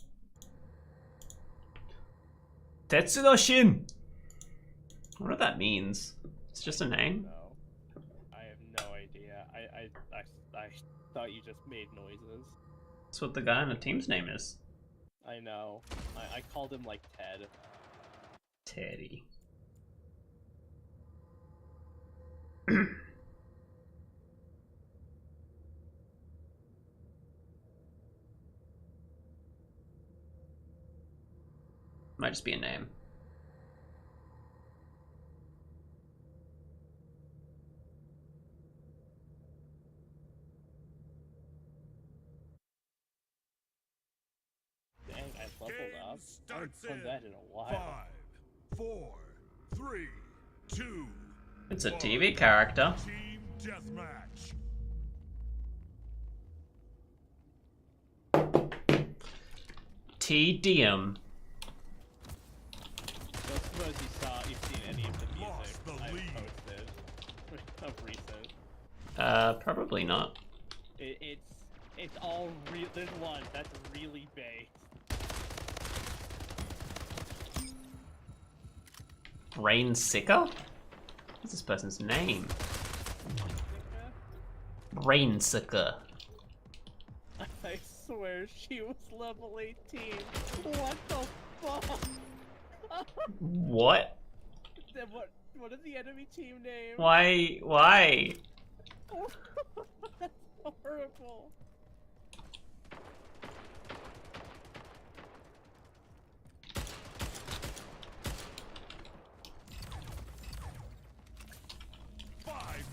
Tetsudoshin! I wonder what that means. It's just a name? No. I have no idea. I thought you just made noises. That's what the guy on the team's name is. I know. I called him like Ted. Teddy. Might just be a name. Dang, I leveled Game up. I haven't starts done in that in a while. 5, 4, 3, 2. It's a 1. TV character. Team deathmatch. TDM. Don't suppose you've seen any of the music Lost the I've lead. posted of recent. Probably not. It's all real. There's one that's really based. Rain Sicker? What's this person's name? Rain Sicker. I swear she was level 18. What the fuck? What? Then what is the enemy team name? Why? Why? That's horrible.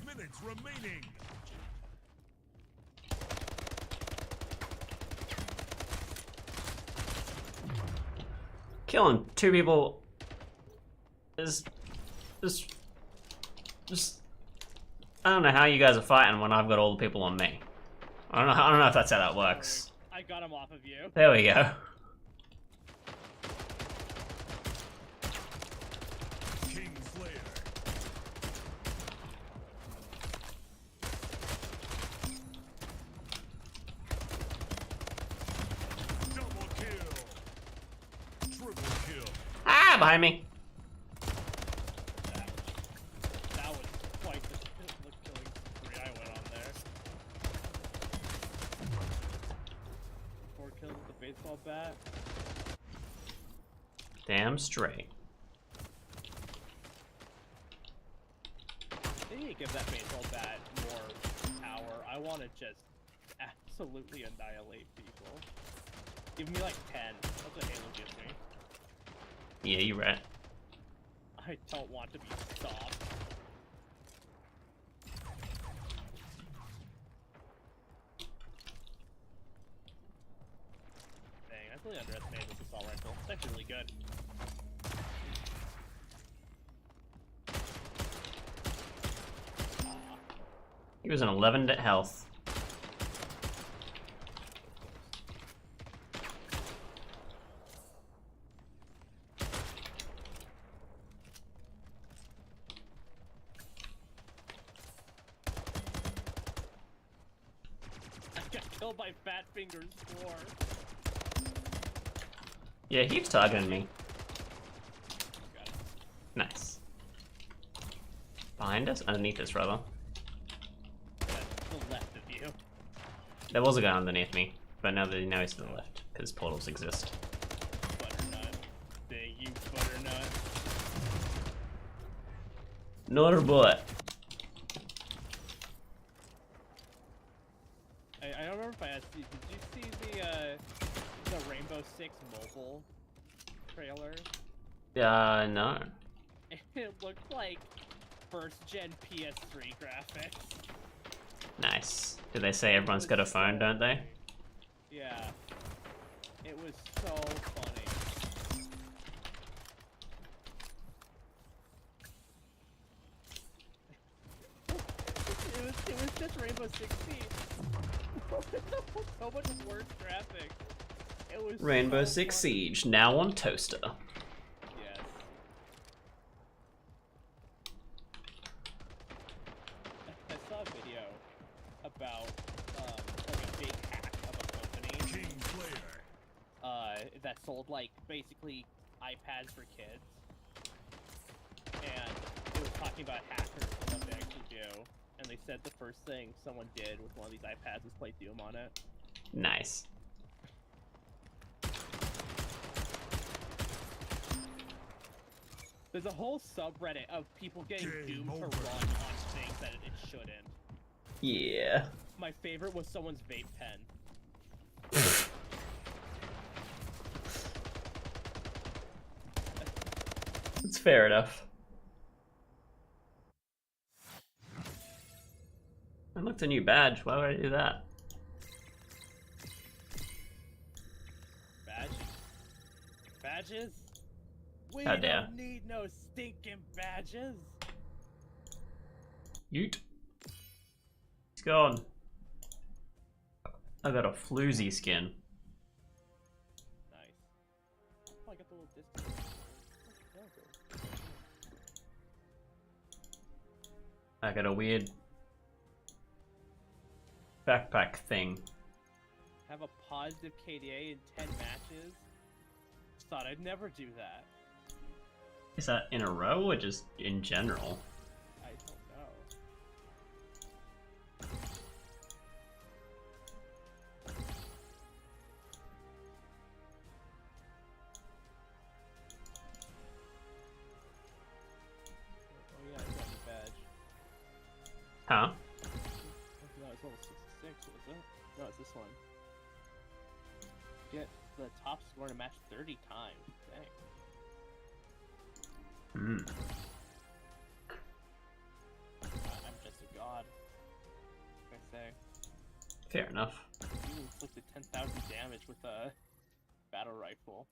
Minutes remaining. Killing two people is just I don't know how you guys are fighting when I've got all the people on me. I don't know if that's how that works. I got him off of you. There we go. King Slayer. Double kill. Triple kill. Ah, behind me. That was quite the killing spree I went on there. 4 kills with the baseball bat. Damn straight. They need to give that baseball bat more power. I want to just absolutely annihilate people. Give me like 10. That's what Halo gives me. Yeah, you're right. I don't want to be stopped. Dang, I really underestimated this assault rifle. It's actually really good. He was an 11 to health. I got killed by Fat Fingers 4. Yeah, he was targeting me. Got it. Nice. Behind us? Underneath us, rather. That's to the left of you. There was a guy underneath me, but now he's to the left, because portals exist. Butternut. Dang you, Butternut. Not a butt. I don't remember if I asked you, did you see the Rainbow Six mobile trailer? No. It looked like first-gen PS3 graphics. Nice. Do they say everyone's got a phone, don't they? Yeah. It was so funny. It was just Rainbow Six Siege. So much worse graphics. It was Rainbow so Six funny. Siege, now on Toaster. Yes. I saw a video about like a big hack of a company King Slayer. that sold like basically iPads for kids, and it was talking about hackers and what they actually do. and they said the first thing someone did with one of these iPads was play Doom on it. Nice. There's a whole subreddit of people getting Game Doom to over. run on things that it shouldn't. Yeah. My favorite was someone's vape pen. It's fair enough. I looked a new badge. Why would I do that? Badges. Badges? We How dare. don't need no stinking badges. Ute. He's gone. I got a floozy skin. Nice. Oh, I got the little distance. I got a weird backpack thing. Have a positive KDA in 10 matches? Thought I'd never do that. Is that in a row or just in general? I don't know. Oh yeah, I got the badge. Huh? No, it's level 66, is it? No, it's this one. Get the top score in a match 30 times. Dang. Hmm. I'm just a god. What can I say? Fair enough. You inflicted 10,000 damage with a battle rifle.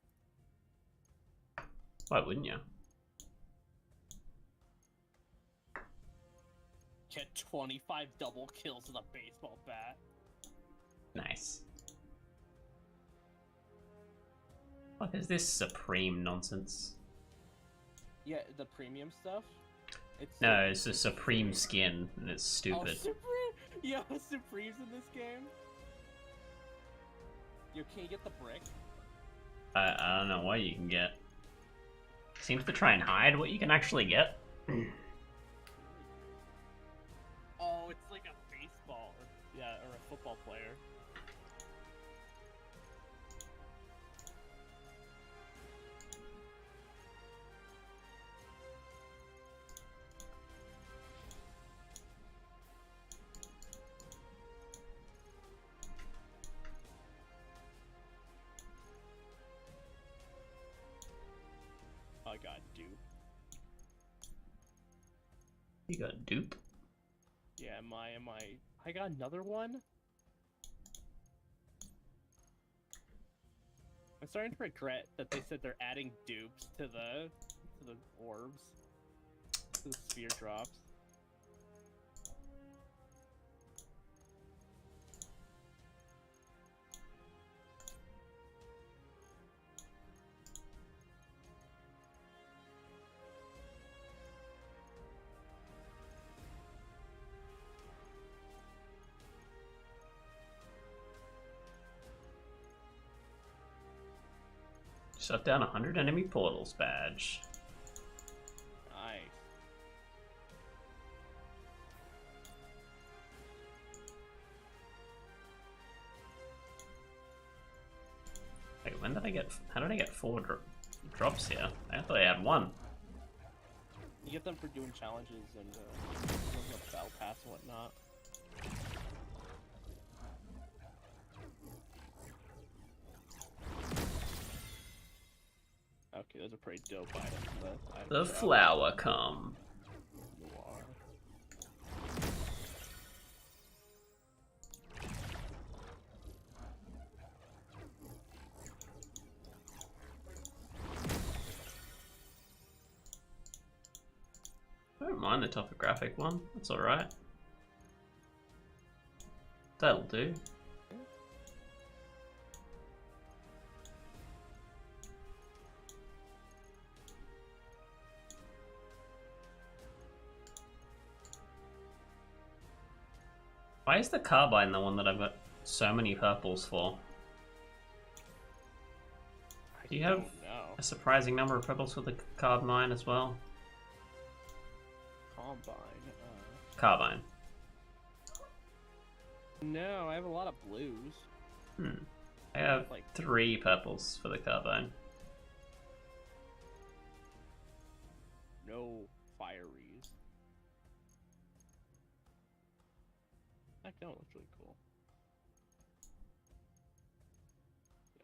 Why wouldn't you? Get 25 double kills with a baseball bat. Nice. What is this Supreme nonsense? Yeah, the premium stuff. It's No, it's a Supreme skin, and it's Oh, stupid. Supreme! Yo, Supreme's in this game. Yo, can you get the brick? I don't know what you can get. Seems to try and hide what you can actually get. Oh, it's like a baseball, or a football player. I got dupe. You got dupe. Yeah, I got another one? I'm starting to regret that they said they're adding dupes to the orbs. To the sphere drops. Shut down 100 enemy portals badge. Nice. Wait, when did I get? How did I get 4 drops here? I thought I had 1. You get them for doing challenges and doing the battle pass and whatnot. Okay, those are pretty dope items. The flower come. You are. I don't mind the topographic one. That's alright. That'll do. Why is the carbine the one that I've got so many purples for? Do you have don't know. a surprising number of purples for the carbine as well? Combine. Carbine. No, I have a lot of blues. I have Like- 3 purples for the carbine. No fireys. That gun looks really cool.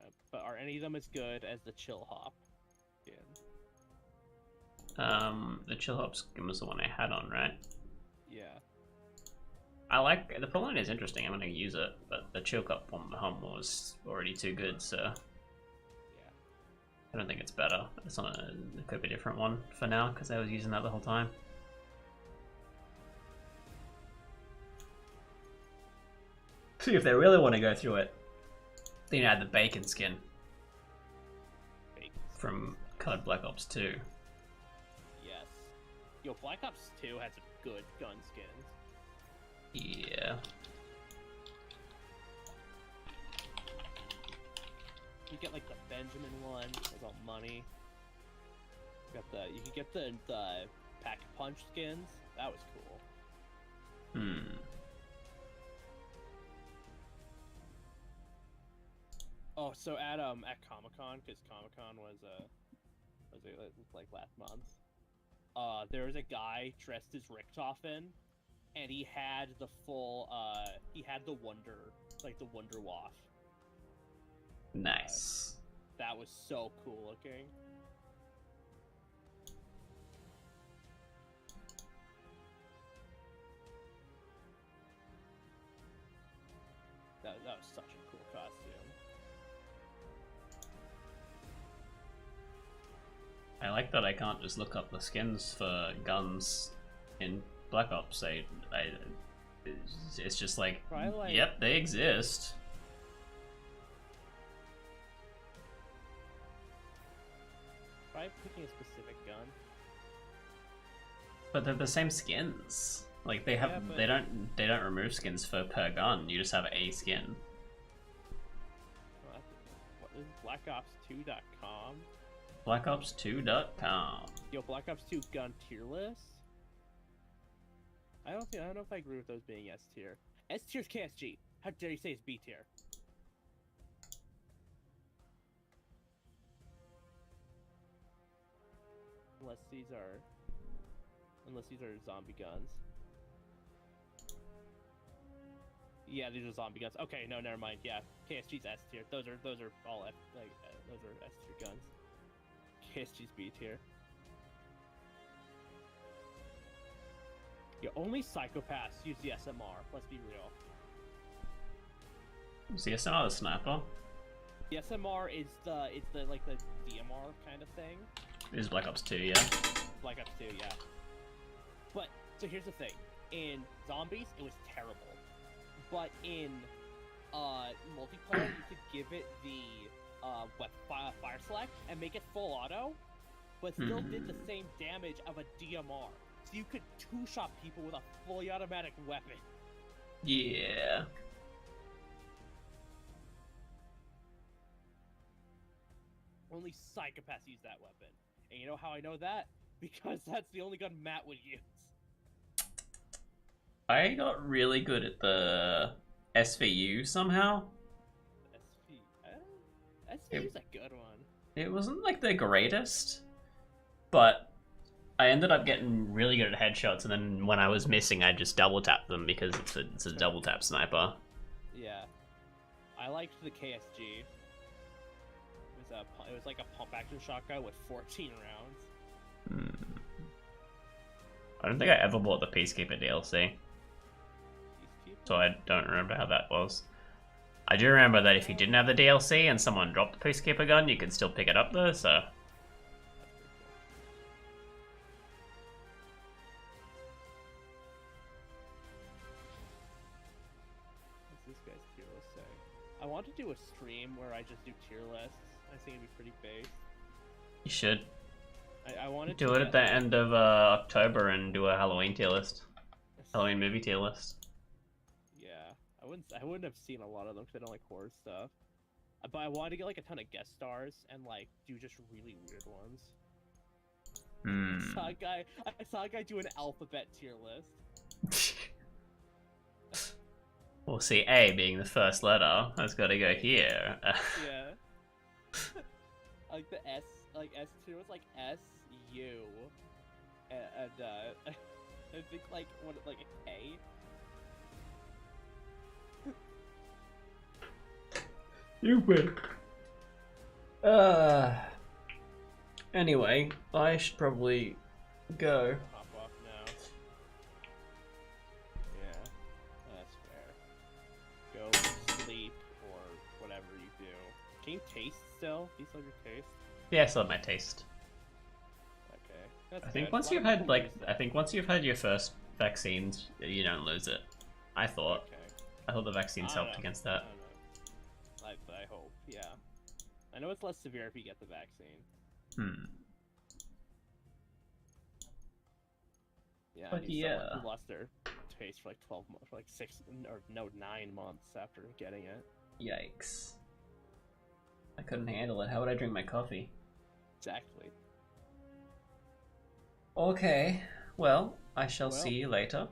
Yeah, but are any of them as good as the chill hop skin? The chill hop skin was the one I had on, right? Yeah. I like the playin is interesting. I'm gonna use it, but the chill hop one was already too good, so Yeah. I don't think it's better. It's on it could be a different one for now because I was using that the whole time. See if they really want to go through it. Then add the bacon skin Bacon. from COD Black Ops 2. Yes. Yo, Black Ops 2 has some good gun skins. Yeah. You get like the Benjamin one, like all money. You can get the pack punch skins. That was cool. Oh, so at Comic-Con, because Comic-Con was like last month. There was a guy dressed as Richtofen, and he had the full he had the Wonder Waff. Nice. That was so cool looking. That was such a cool costume. I like that I can't just look up the skins for guns in Black Ops. It's just like, Probably like- yep, they exist. Try picking a specific gun. But they're the same skins. Like they have, Yeah, but- they don't remove skins for per gun. You just have a skin. What is BlackOps2.com? BlackOps2.com. Yo, Black Ops 2 gun tier list? I don't know if I agree with those being S tier. S tier's KSG. How dare you say it's B tier? Unless these are zombie guns. Yeah, these are zombie guns. Okay, no, never mind. Yeah, KSG's S tier. Those are all F, those are S tier guns. KSG's B tier. Yeah, only psychopaths use the SMR. Let's be real. See, it's another sniper. The SMR is the DMR kind of thing. It is Black Ops 2, yeah. Black Ops 2, yeah. But so here's the thing: in zombies, it was terrible. But in multiplayer, you could give it the fire select and make it full auto, but still did the same damage of a DMR. So you could two-shot people with a fully automatic weapon. Yeah. Only psychopaths use that weapon. And you know how I know that? Because that's the only gun Matt would use. I got really good at the SVU somehow. SVU's a good one. It wasn't like the greatest, but I ended up getting really good at headshots, and then when I was missing, I just double tapped them because it's a double tap sniper. Yeah. I liked the KSG. It was like a pump action shotgun with 14 rounds. I don't think I ever bought the Peacekeeper DLC, so I don't remember how that was. I do remember that if you didn't have the DLC and someone dropped the Peacekeeper gun, you could still pick it up though, so... What's this guy's tier list say? I want to do a stream where I just do tier lists. I think it'd be pretty base. You should. I wanted Do to it at the end of October and do a Halloween tier list. Halloween movie tier list. Yeah, I wouldn't have seen a lot of them because I don't like horror stuff. But I wanted to get like a ton of guest stars and like do just really weird ones. I saw a guy do an alphabet tier list. Well, see, A being the first letter, has got to go here. Yeah. Like the S, like S2 is like S-U. And I think like, what, like a K? Stupid. Anyway, I should probably go. Pop off now. Yeah, that's fair. Go sleep or whatever you do. Can you taste still? Do you still have your taste? Yeah, I still have my taste. Okay. That's I think good. once A lot you've of had people like, lose I that. think once you've had your first vaccines, you don't lose it. I thought. Okay. I thought the vaccines I don't helped know. against I that. don't know. I hope, yeah. I know it's less severe if you get the vaccine. Hmm. Yeah, But I knew someone yeah. who lost their taste for like 12 months, for like 9 months after getting it. Yikes. I couldn't handle it. How would I drink my coffee? Exactly. Okay. Well, I shall Well. see you later.